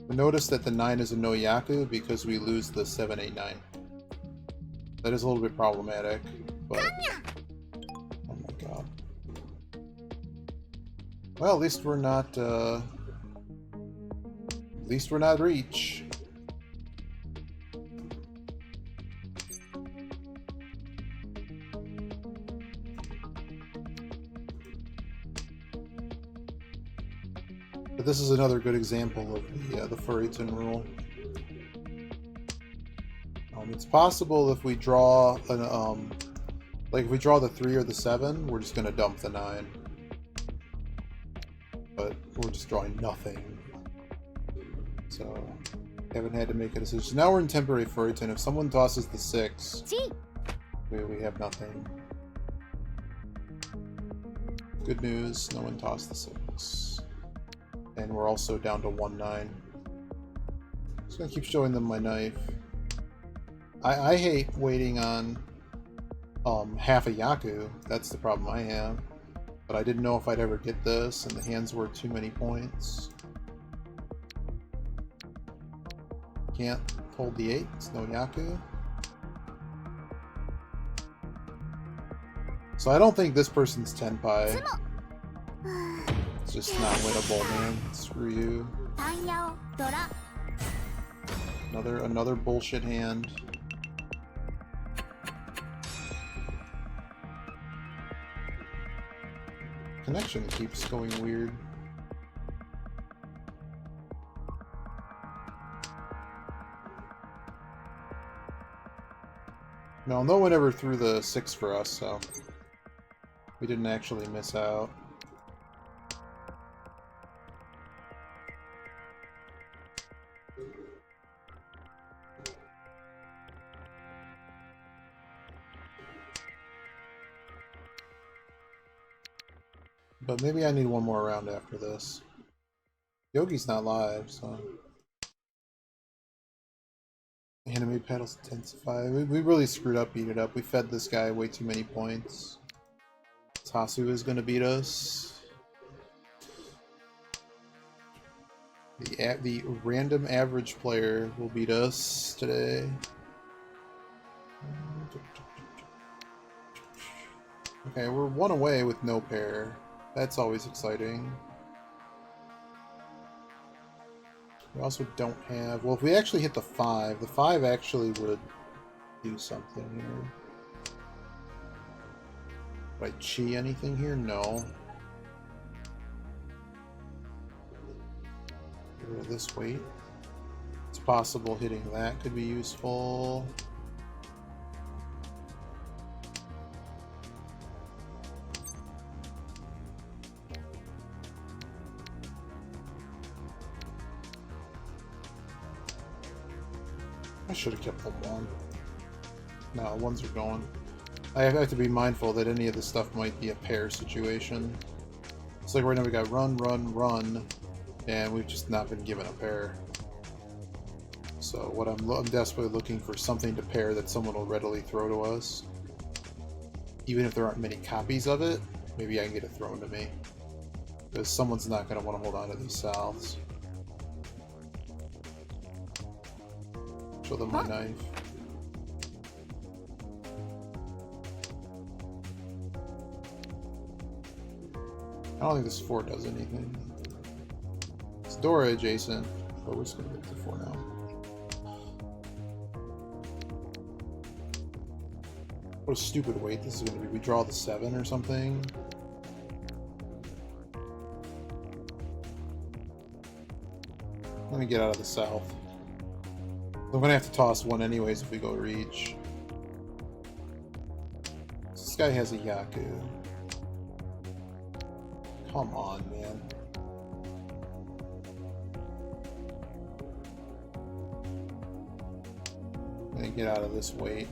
Notice that the 9 is a no Yaku because we lose the 7-8-9. That is a little bit problematic, but oh my god. Well, at least we're not reach. this is another good example of the Furryton rule. It's possible if we draw an like if we draw the 3 or the 7, we're just gonna dump the 9. But we're just drawing nothing. So haven't had to make a decision. Now we're in temporary Furryton. If someone tosses the 6, we have nothing. Good news, no one tossed the 6. And we're also down to 1-9. Just gonna keep showing them my knife. I hate waiting on half a Yaku. That's the problem I have. But I didn't know if I'd ever get this, and the hands were too many points. Can't hold the 8, it's no Yaku. So I don't think this person's Tenpai. It's just not winnable, man. Screw you. Another bullshit hand. Connection keeps going weird. No one ever threw the 6 for us, so we didn't actually miss out. But maybe I need one more round after this. Yogi's not live, so... Anime pedals intensify. We really screwed up, beat it up. We fed this guy way too many points. Tasu is going to beat us. The random average player will beat us today. Okay, we're 1 away with no pair. That's always exciting. We also don't have... Well, if we actually hit the 5, the 5 actually would do something here. Would I chi anything here? No. Get rid of this weight. It's possible hitting that could be useful. I should have kept the 1. No, 1s are going. I have to be mindful that any of this stuff might be a pair situation. It's like right now we got run, run, run, and we've just not been given a pair. So what I'm desperately looking for something to pair that someone will readily throw to us. Even if there aren't many copies of it, maybe I can get it thrown to me. Because someone's not going to want to hold on to these Souths. Show them my knife. I don't think this 4 does anything. It's Dora adjacent, but we're just going to get to 4 now. What a stupid weight this is going to be. We draw the 7 or something. Let me get out of the south. I'm gonna have to toss 1 anyways if we go reach. This guy has a Yaku. Come on, man. I'm gonna get out of this weight.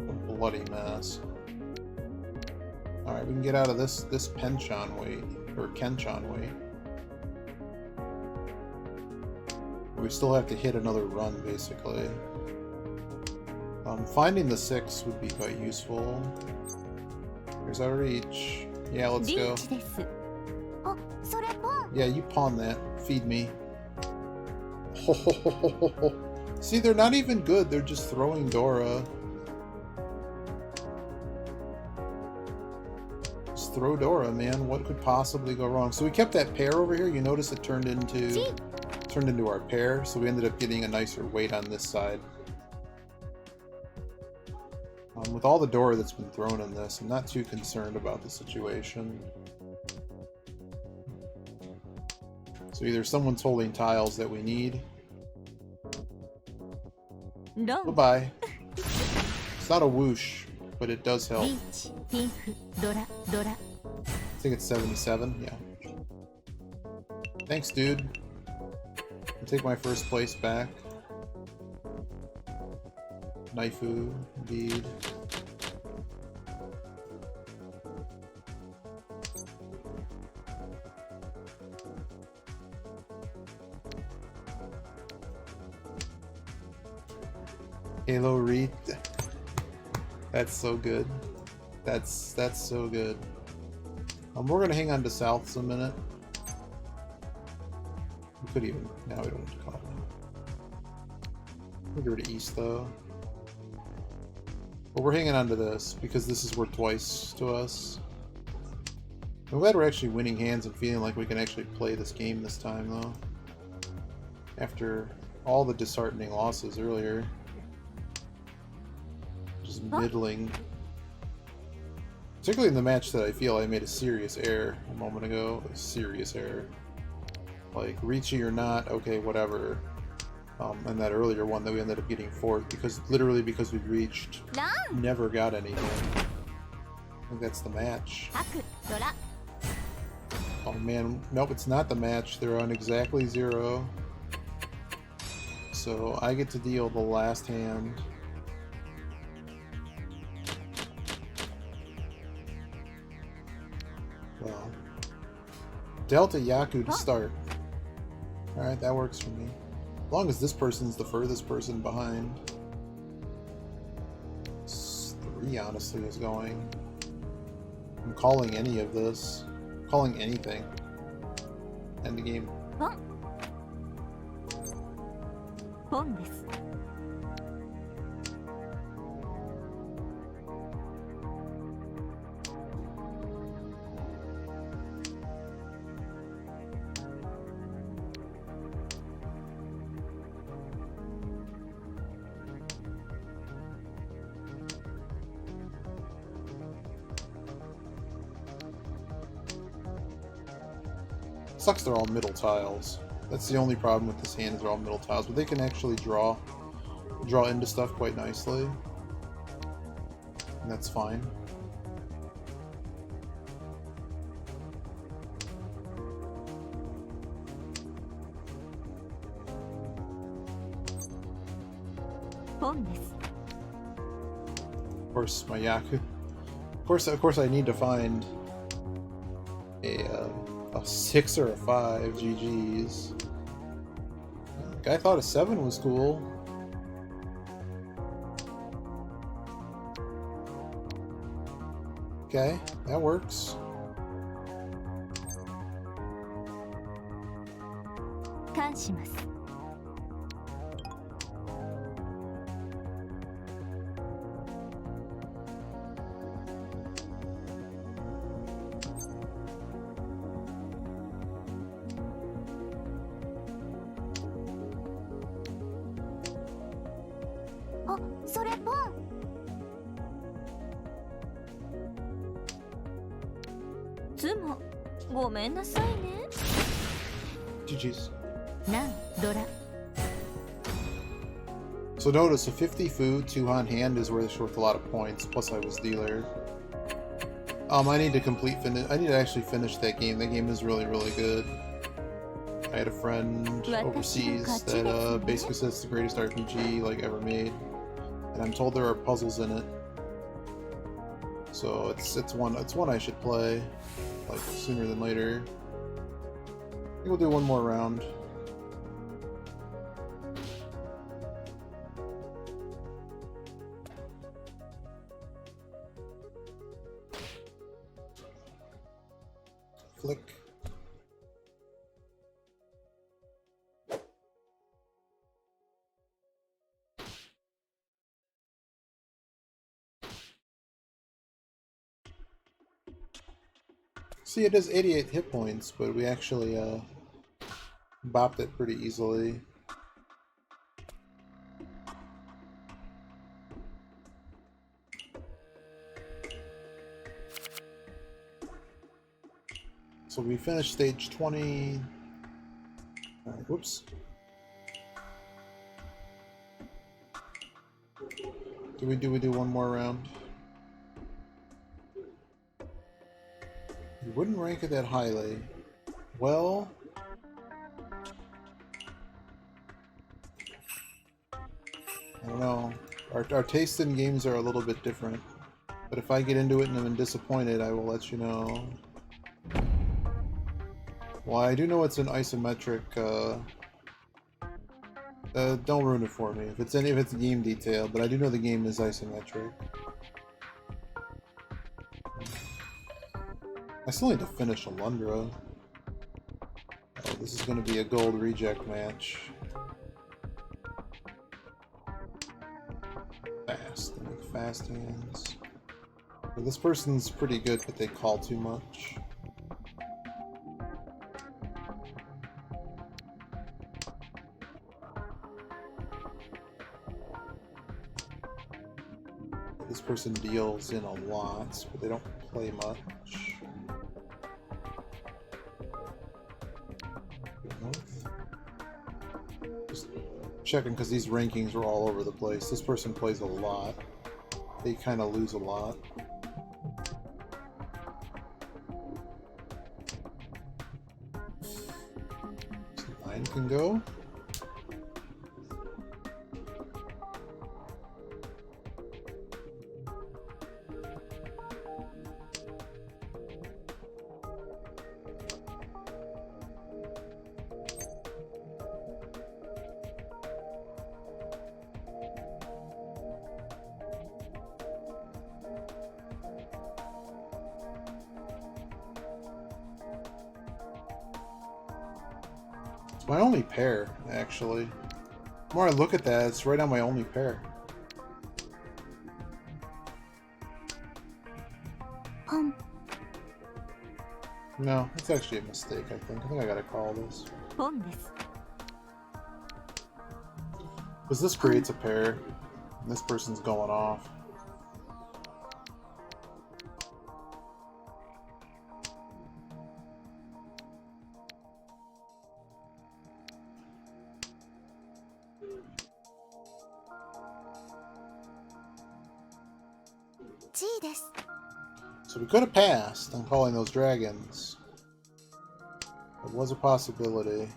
A bloody mess. Alright, we can get out of this Penchon weight, or Kenchon weight. We still have to hit another run, basically. Finding the 6 would be quite useful. Here's our reach. Yeah, let's go. Yeah, you pawn that. Feed me. See, they're not even good. They're just throwing Dora. Just throw Dora, man. What could possibly go wrong? So we kept that pair over here. You notice it turned into our pair. So we ended up getting a nicer weight on this side. With all the door that's been thrown in this, I'm not too concerned about the situation. So either someone's holding tiles that we need. Bye-bye. It's not a whoosh, but it does help. I think it's 77, yeah. Thanks, dude. I'll take my first place back. Naifu, indeed. Halo Reed. That's so good. That's so good. We're gonna hang on to Souths a minute. We could even now we don't have to call it. We'll go to East though. But we're hanging on to this because this is worth twice to us. I'm glad we're actually winning hands and feeling like we can actually play this game this time though. After all the disheartening losses earlier. Just middling. Particularly in the match that I feel I made a serious error a moment ago. A serious error. Like, reaching or not, okay, whatever. And that earlier one that we ended up getting fourth, because literally because we reached, never got anything. I think that's the match. Oh man, nope, it's not the match. They're on exactly 0. So I get to deal the last hand. Well, Delta Yaku to start. Alright, that works for me. As long as this person's the furthest person behind. 3 honestly is going. I'm calling any of this. I'm calling anything. End the game. Sucks they're all middle tiles. That's the only problem with this hand is they're all middle tiles, but they can actually draw into stuff quite nicely. And that's fine. Of course, my Yaku. Of course, I need to find a 6 or a 5. GG's. Guy thought a 7 was cool. Okay, that works. GG's. So notice a 50 food, 2 on hand is worth a lot of points, plus I was dealer. I need to actually finish that game. That game is really, really good. I had a friend overseas that basically says it's the greatest RPG like ever made. And I'm told there are puzzles in it. So it's one I should play, like, sooner than later. I think we'll do one more round. Flick. See, it does 88 hit points, but we actually bopped it pretty easily. So we finished stage 20. Alright, whoops. Do we do one more round? You wouldn't rank it that highly. Well, I don't know. Our taste in games are a little bit different. But if I get into it and I'm disappointed, I will let you know. Well, I do know it's an isometric. Don't ruin it for me if it's game detail. But I do know the game is isometric. I still need to finish Alundra. Oh, this is going to be a gold reject match. Fast. They make fast hands. Well, this person's pretty good, but they call too much. This person deals in a lot, but they don't play much. Just checking because these rankings are all over the place. This person plays a lot. They kind of lose a lot. So 9 can go. My only pair, actually. The more I look at that, it's right on my only pair. No, it's actually a mistake, I think. I think I gotta call this. ポンです。 Because this creates a pair, and this person's going off. G です。 So we could have passed on calling those dragons. It was a possibility.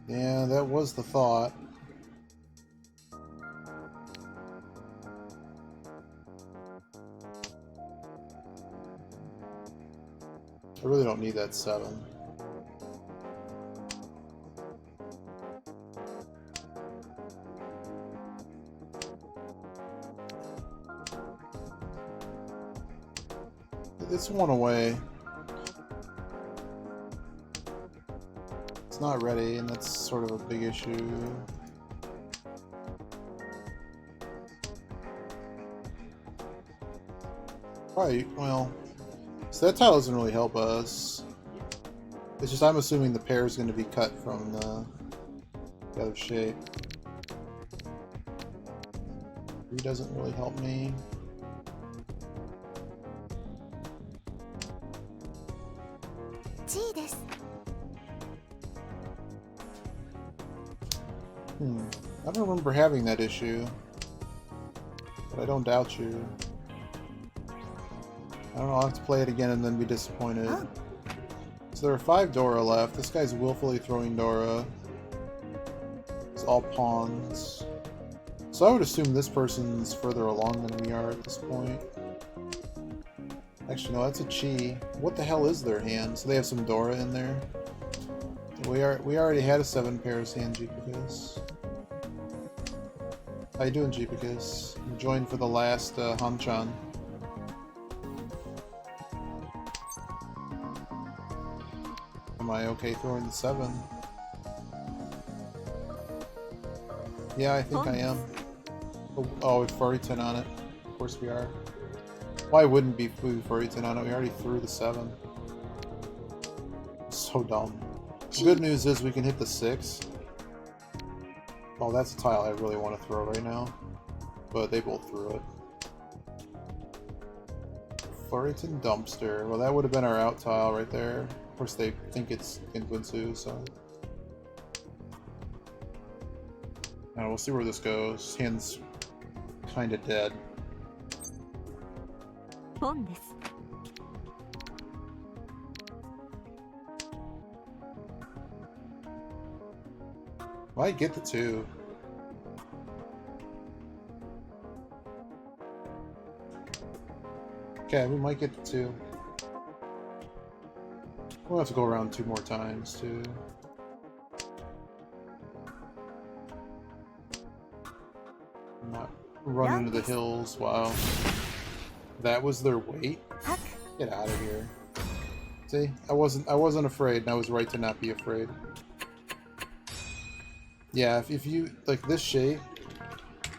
Yeah, that was the thought. I really don't need that 7. It's one away. It's not ready, and that's sort of a big issue. Right, well, so that tile doesn't really help us. It's just I'm assuming the pair is going to be cut from the other shape. 3 doesn't really help me. G です。 I don't remember having that issue, but I don't doubt you. I don't know, I'll have to play it again and then be disappointed. Huh? So there are 5 Dora left. This guy's willfully throwing Dora. It's all pawns. So I would assume this person's further along than we are at this point. Actually, no, that's a Chi. What the hell is their hand? So they have some Dora in there. We already had a 7 pairs hand, Jeepicus. How you doing, Jeepicus? You joined for the last Hanchan. Am I okay throwing the 7? Yeah, I think I am. Oh, with Furryton on it. Of course we are. Why wouldn't be Furryton on it? We already threw the 7. So dumb. The good news is we can hit the 6. Oh, that's a tile I really want to throw right now. But they both threw it. Floritan Dumpster. Well, that would have been our out tile right there. Of course, they think it's Inquinsu, so. Now we'll see where this goes. His hand's kind of dead. ポンです。 Might get the 2. Okay, we might get the 2. We'll have to go around 2 more times, too. Not run into the hills. Wow. That was their weight? はく Get out of here. See? I wasn't afraid, and I was right to not be afraid. Yeah, if you like this shape,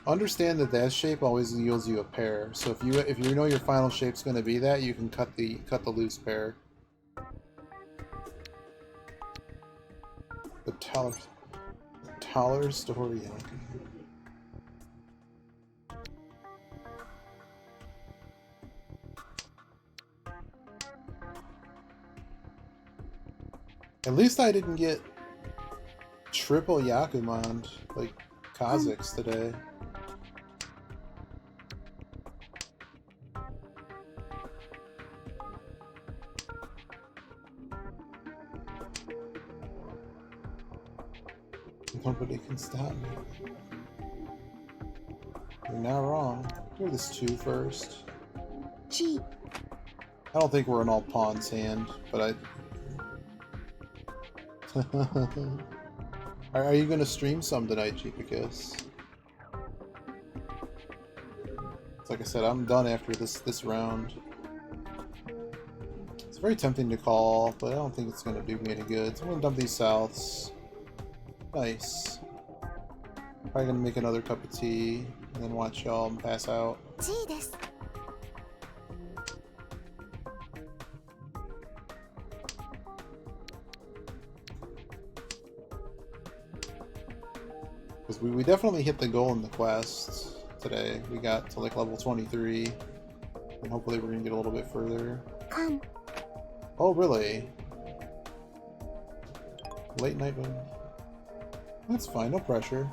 understand that that shape always yields you a pair. So if you know your final shape's going to be that, you can cut the loose pair. The Taller story. At least I didn't get triple Yakuman like Kazakhs today. Nobody can stop me. You're not wrong. We're this 2 first. ち I don't think we're an all pawns hand, but I. Are you gonna stream some tonight, Jeepicus? Like I said, I'm done after this round. It's very tempting to call, but I don't think it's gonna do me any good. So I'm gonna dump these souths. Nice. Probably gonna make another cup of tea and then watch y'all pass out. ちです。 Because we definitely hit the goal in the quest today. We got to like level 23. And hopefully we're gonna get a little bit further. かん Oh, really? Late night one. That's fine, no pressure.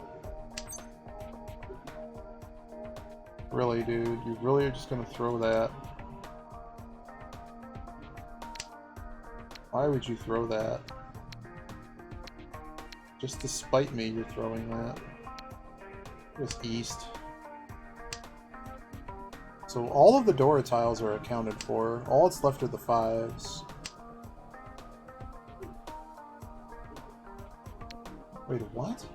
Really, dude? You really are just gonna throw that? Why would you throw that? Just to spite me, you're throwing that. Just east. So all of the Dora tiles are accounted for. All that's left are the 5s. Wait, what?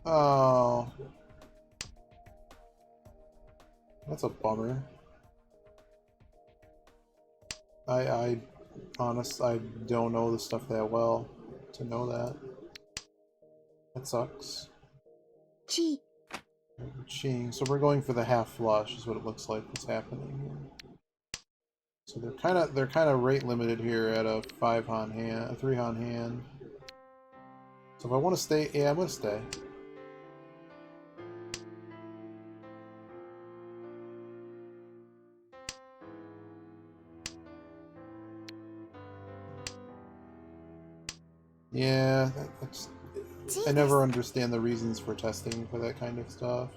Oh. That's a bummer. I don't know the stuff that well to know that. That sucks. ち Ching. So we're going for the half flush is what it looks like what's happening here. So they're kind of rate limited here at a 5-han hand, a 3-han hand. So if I want to stay, yeah, I'm gonna stay. Yeah, that's, ち I never understand the reasons for testing for that kind of stuff.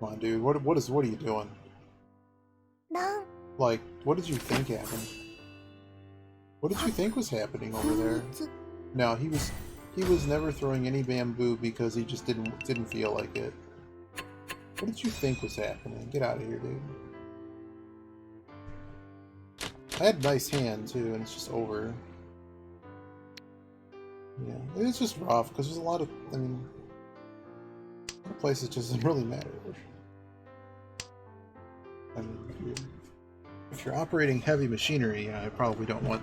Come on, dude. What are you doing? なん Like, what did you think happened? What did you think was happening over there? つ No, he was never throwing any bamboo because he just didn't feel like it. What did you think was happening? Get out of here, dude. I had a nice hand too, and it's just over. Yeah, it's just rough because there's a lot of, I mean, the place it just doesn't really matter. I mean, if you're operating heavy machinery, I probably don't want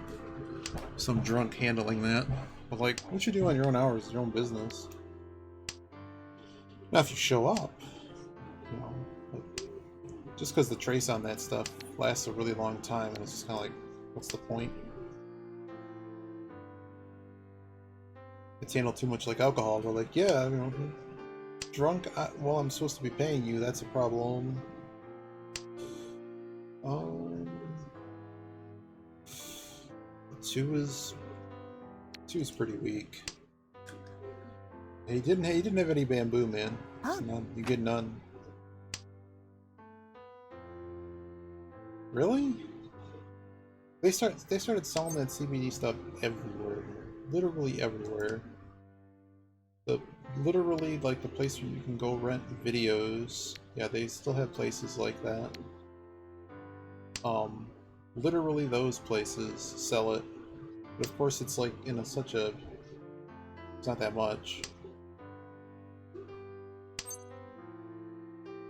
some drunk handling that. But like, what you do on your own hours is your own business. Now, if you show up, you know, like, just because the trace on that stuff lasts a really long time, and it's just kind of like, What's the point? It's handled too much like alcohol. They're like, yeah, you know, drunk while I'm supposed to be paying you, that's a problem. Two is pretty weak. He didn't have any bamboo, man. Huh? None. You get none. Really? They started selling that CBD stuff everywhere. Literally everywhere. Literally like the place where you can go rent videos. Yeah, they still have places like that. Literally those places sell it. But of course it's like in it's not that much.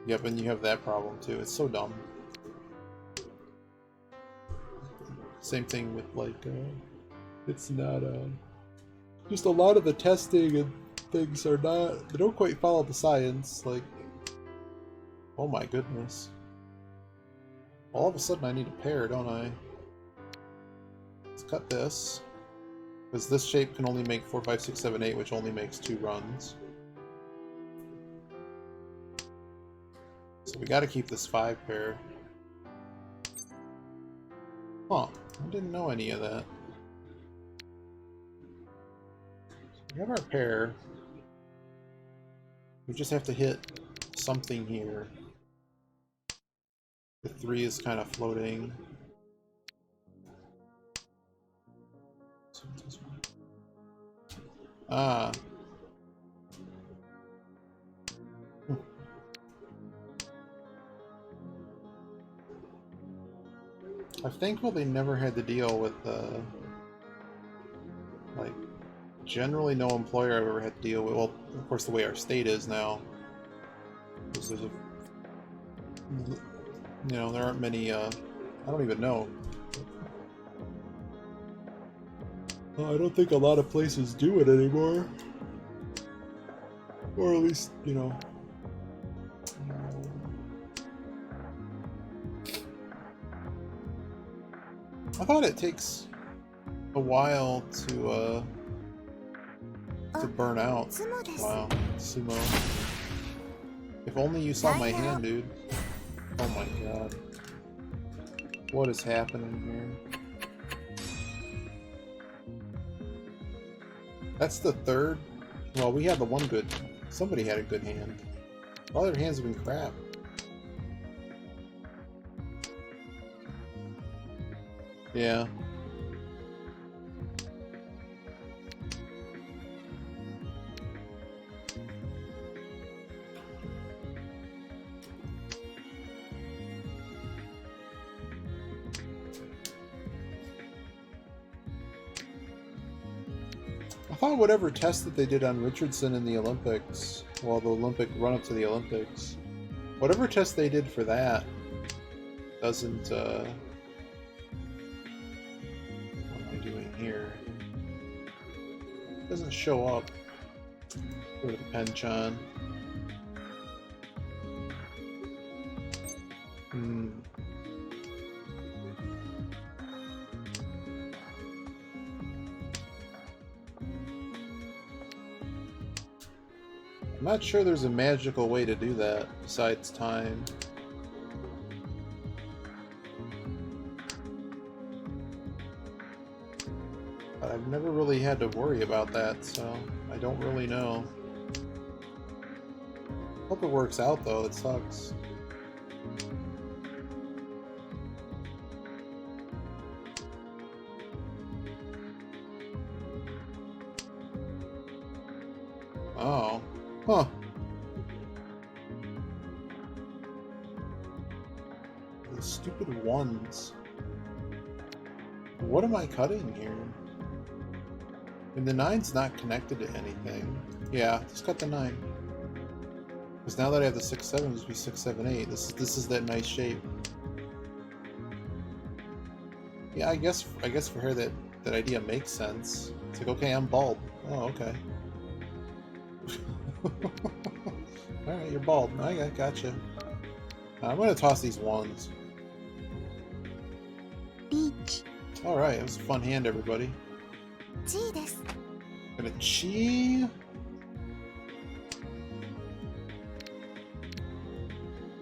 Yep, and you have that problem too. It's so dumb. Same thing with like, it's not, just a lot of the testing and things are not, they don't quite follow the science, like, oh my goodness. All of a sudden I need a pair, don't I? Let's cut this. Because this shape can only make 4, 5, 6, 7, 8, which only makes 2 runs. So we gotta keep this 5 pair. Huh, I didn't know any of that. We have our pair. We just have to hit something here. The 3 is kind of floating. Ah. I've thankfully never had to deal with, like, generally no employer I've ever had to deal with. Well, of course, the way our state is now. Because there's a, you know, there aren't many, I don't even know. I don't think a lot of places do it anymore. Or at least, you know. I thought it takes a while to burn out. Wow, sumo. If only you saw my hand, dude. Oh my god. What is happening here? That's the third? Well, we had the one good... Somebody had a good hand. All their hands have been crap. Yeah. I thought whatever test that they did on Richardson in the Olympics, well, the Olympic run-up to the Olympics, whatever test they did for that doesn't, what am I doing here? Doesn't show up. Go to the penchant. I'm not sure there's a magical way to do that besides time. But I've never really had to worry about that, so I don't really know. Hope it works out though, it sucks. Oh. Huh. The stupid ones. What am I cutting here? And the 9's not connected to anything. Yeah, just cut the 9. Because now that I have the 6, 7, this would be 6, 7, 8. This is that nice shape. Yeah, I guess for her that idea makes sense. It's like, okay, I'm bald. Oh, okay. Alright, you're bald. I gotcha. I'm gonna toss these ones. Beach. Alright, it was a fun hand, everybody. G です Got a chi.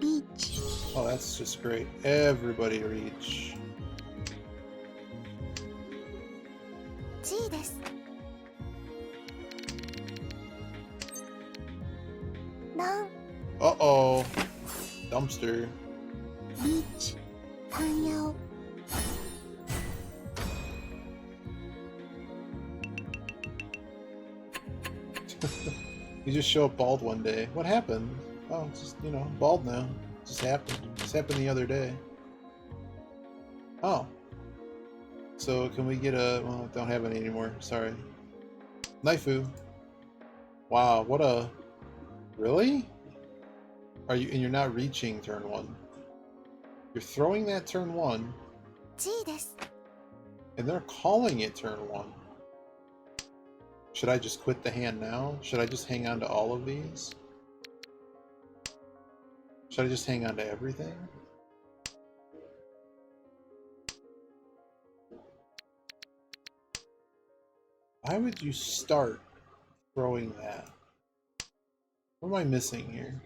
リーチ Oh, that's just great. Everybody reach. G です ラン Uh-oh. Dumpster. リーチタンヤオ You just show up bald one day. What happened? Oh, it's just, you know, bald now. Just happened. Just happened the other day. Oh. So can we get a... Well, I don't have any anymore. Sorry. Naifu. Wow, what a... Really? Are you... And you're not reaching turn 1. You're throwing that turn 1, G です and they're calling it turn 1. Should I just quit the hand now? Should I just hang on to all of these? Should I just hang on to everything? Why would you start throwing that? What am I missing here?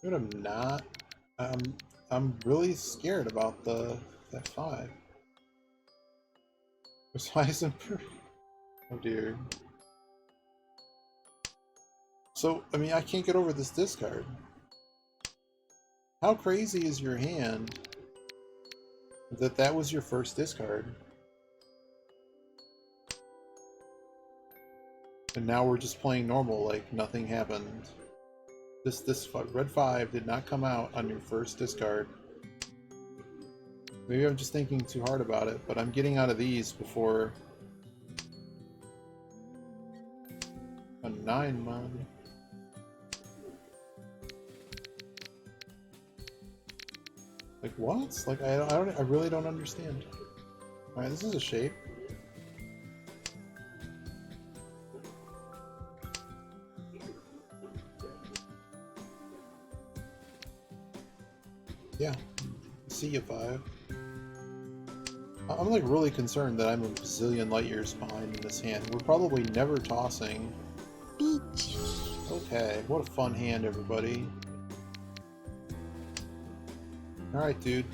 But I'm not. I'm really scared about that 5. Why isn't? Oh dear. So I mean, I can't get over this discard. How crazy is your hand that was your first discard? And now we're just playing normal, like nothing happened. This red 5 did not come out on your first discard. Maybe I'm just thinking too hard about it, but I'm getting out of these before a 9 mon. Like what? Like I really don't understand. All right, this is a shape. Yeah, see you 5. I'm like really concerned that I'm a bazillion light years behind in this hand. We're probably never tossing. リーチ Okay, what a fun hand, everybody. Alright, dude.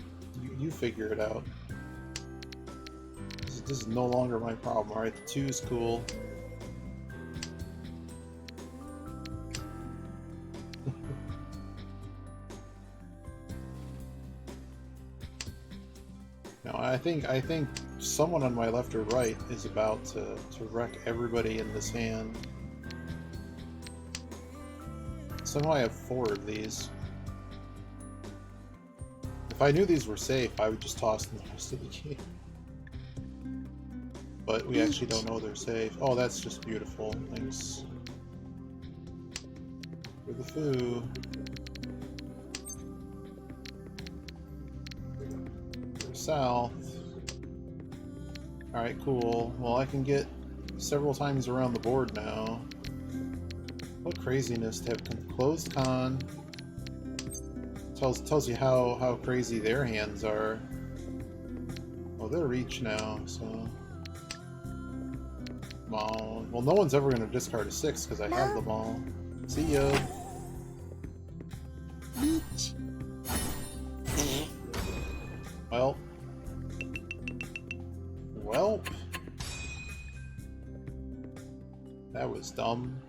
You figure it out. This is no longer my problem. Alright, the 2 is cool. Now, I think someone on my left or right is about to wreck everybody in this hand. Somehow I have 4 of these. If I knew these were safe, I would just toss them the rest of the game. But we actually don't know they're safe. Oh, that's just beautiful. Thanks for the foo. South. Alright, cool. Well, I can get several times around the board now. What craziness to have closed con. Tells you how crazy their hands are. Oh, they're reach now, so... Come on. Well, no one's ever going to discard a 6 because I have them all. See ya. リーチ Well. That was dumb.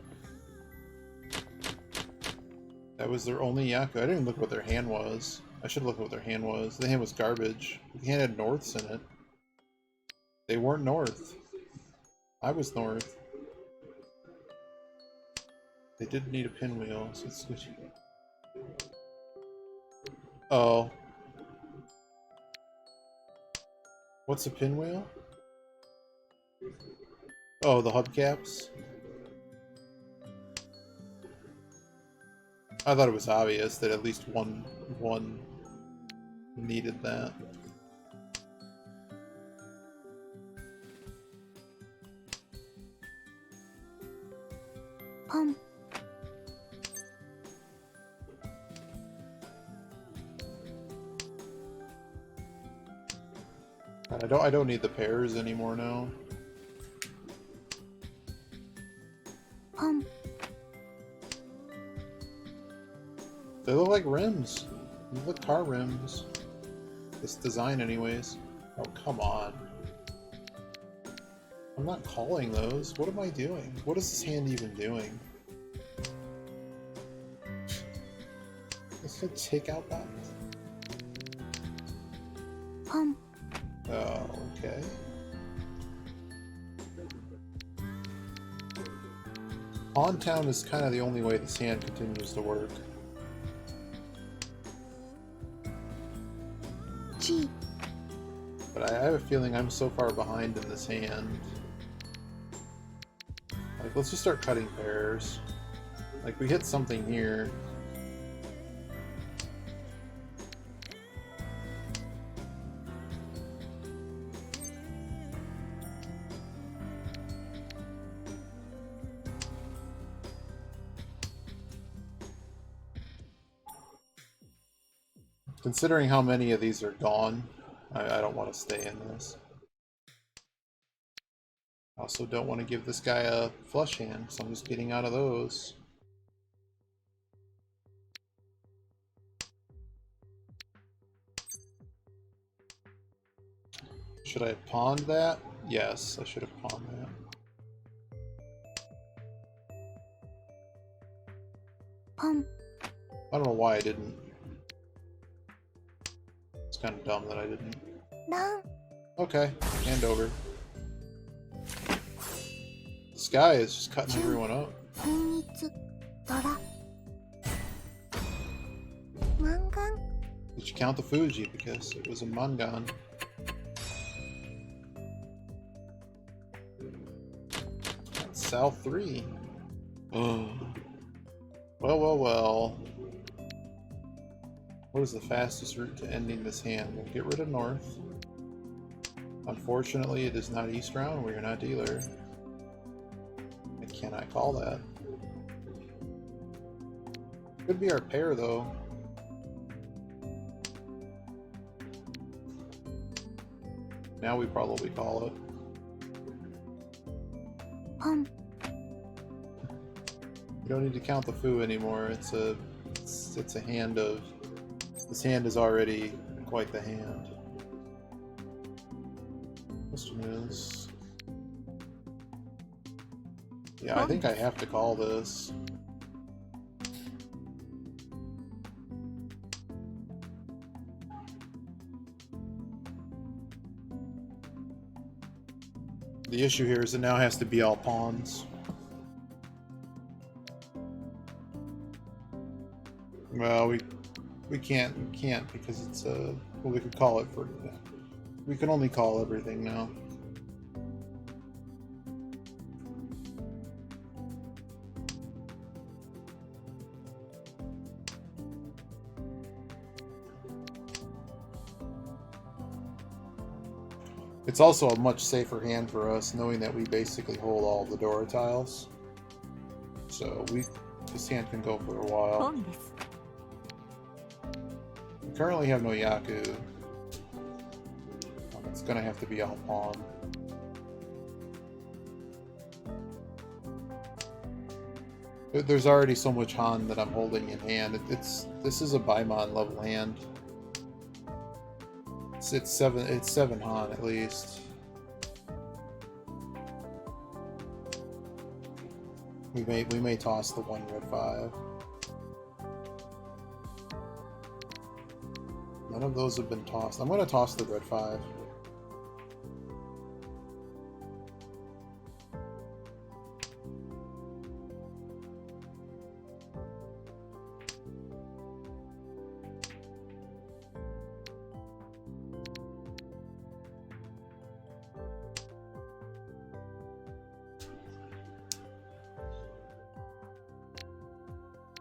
That was their only Yaku. I didn't even look what their hand was. I should look what their hand was. The hand was garbage. The hand had Norths in it. They weren't North. I was North. They did need a pinwheel, so it's good. Oh. What's a pinwheel? Oh, the hubcaps? I thought it was obvious that at least one needed that. ポン I don't need the pairs anymore now. ポン They look like rims. They look car rims. This design anyways. Oh, come on. I'm not calling those. What am I doing? What is this hand even doing? Let's go take out that. ポン Oh, okay. On town is kind of the only way this hand continues to work. チ But I have a feeling I'm so far behind in this hand. Like, let's just start cutting pairs. Like, we hit something here. Considering how many of these are gone, I don't want to stay in this. I also don't want to give this guy a flush hand, so I'm just getting out of those. Should I have pawned that? Yes, I should have pawned that. ポン I don't know why I didn't. It's kind of dumb that I didn't. ラン Okay, hand over. This guy is just cutting everyone up. 均一ドラマンガン Did you count the Fuji? Because it was a Mangan. That's South 3. Oh. Well. What is the fastest route to ending this hand? We'll get rid of North. Unfortunately, it is not East Round. We are not dealer. I cannot call that. Could be our pair, though. Now we probably call it. ポン You don't need to count the foo anymore. It's a hand of. This hand is already quite the hand. Question is, yeah, I think I have to call this. The issue here is it now has to be all pawns. Well, we can't because it's well, we could call it for. We can only call everything now. It's also a much safer hand for us, knowing that we basically hold all the Dora tiles. So this hand can go for a ポ while. ンです We currently have no Yaku. It's gonna have to be all pawn. There's already so much Han that I'm holding in hand. This is a Baimon level hand. It's seven Han at least. We may toss the one red 5. None of those have been tossed. I'm gonna toss the red 5.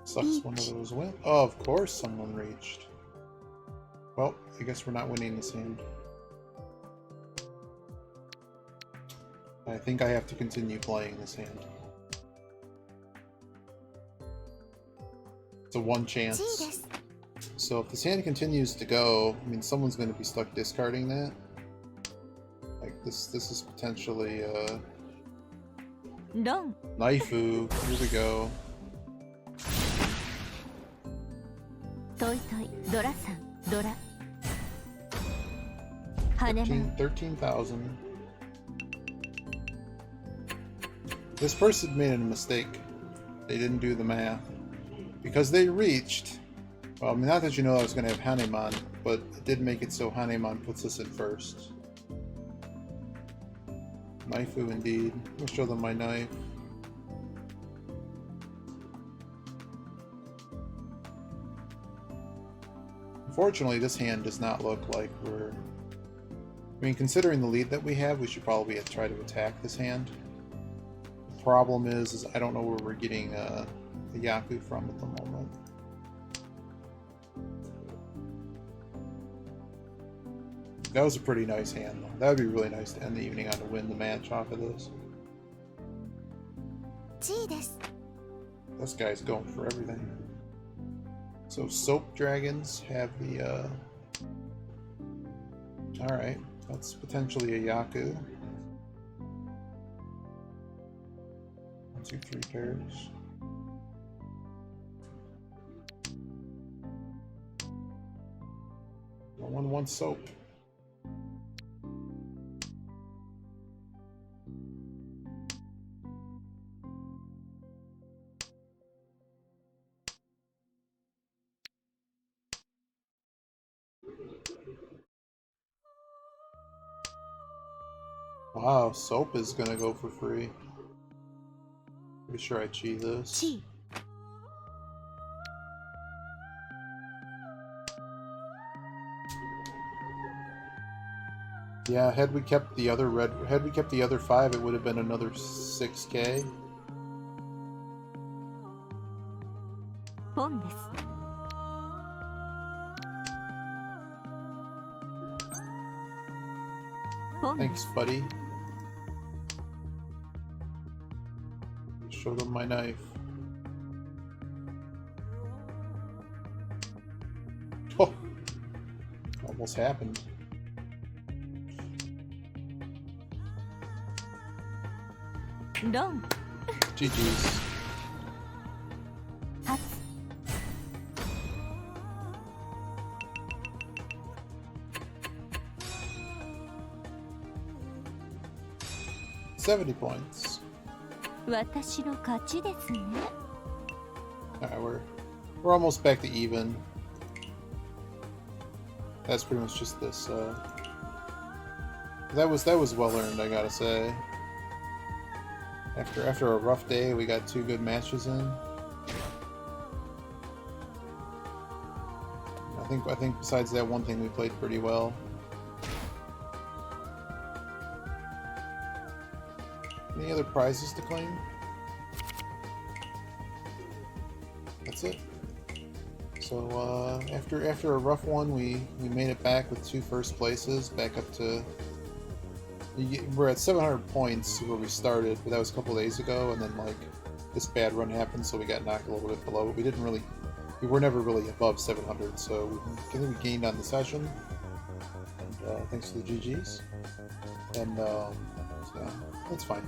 Sucks one of those went. Oh, of course someone reached. Well, I guess we're not winning this hand. I think I have to continue playing this hand. It's a one 1位で chance. す So if this hand continues to go, I mean, someone's going to be stuck discarding that. Like this is potentially ロン Naifu. Here we go. トイトイドラさんドラ羽マン 13,000. This person made a mistake. They didn't do the math. Because they reached... Well, I mean, not that you know I was going to have Haneman, but it did make it so Haneman puts us in first. Naifu indeed. I'll show them my knife. Unfortunately, this hand does not look like we're... I mean, considering the lead that we have, we should probably try to attack this hand. The problem is I don't know where we're getting the Yaku from at the moment. That was a pretty nice hand, though. That would be really nice to end the evening on to win the match off of this. 1位です This guy's going for everything. So soap dragons have the Alright, that's potentially a Yaku. 1, 2, 3 pairs. No one wants soap. Wow, soap is gonna go for free. Pretty sure I cheat this. 地位 Yeah, had we kept the other 5, it would have been another 6K. ポンです ポンで Thanks, す buddy. Show them my knife. Oh, almost happened. ロン GG's. ハツ 70 points. 私の勝ちですね Alright, we're almost back to even. That's pretty much just this. That was well earned, I gotta say. After a rough day, we got 2 good matches in. I think besides that one thing, we played pretty well. Any other prizes to claim? That's it. So after a rough one, we made it back with 2 first places, back up to. We're at 700 points where we started, but that was a couple days ago, and then like this bad run happened, so we got knocked a little bit below. But we were never really above 700, so I think we gained on the session. And thanks to the GGs, and so yeah, that's fine.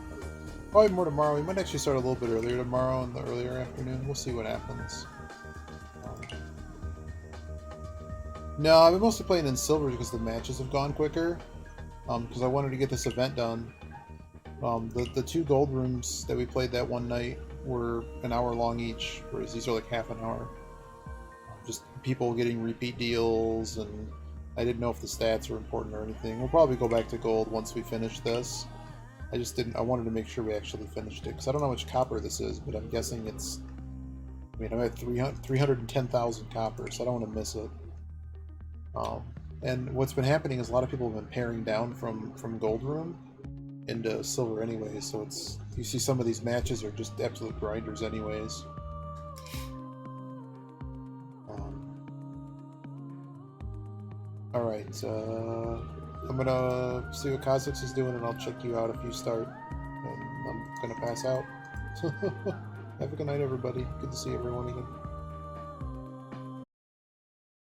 Probably more tomorrow. We might actually start a little bit earlier tomorrow in the earlier afternoon. We'll see what happens. No, I've been mostly playing in silver because the matches have gone quicker. Because I wanted to get this event done. The 2 gold rooms that we played that one night were an hour long each, whereas these are like half an hour. Just people getting repeat deals, and I didn't know if the stats were important or anything. We'll probably go back to gold once we finish this. I wanted to make sure we actually finished it, because I don't know how much copper this is, but I'm guessing it's... I mean, I'm at 310,000 copper, so I don't want to miss it. And what's been happening is a lot of people have been paring down from gold room into silver anyways, so it's... You see some of these matches are just absolute grinders anyways. Alright, I'm gonna see what Kha'Zix is doing, and I'll check you out if you start. And I'm gonna pass out. Have a good night, everybody. Good to see everyone again.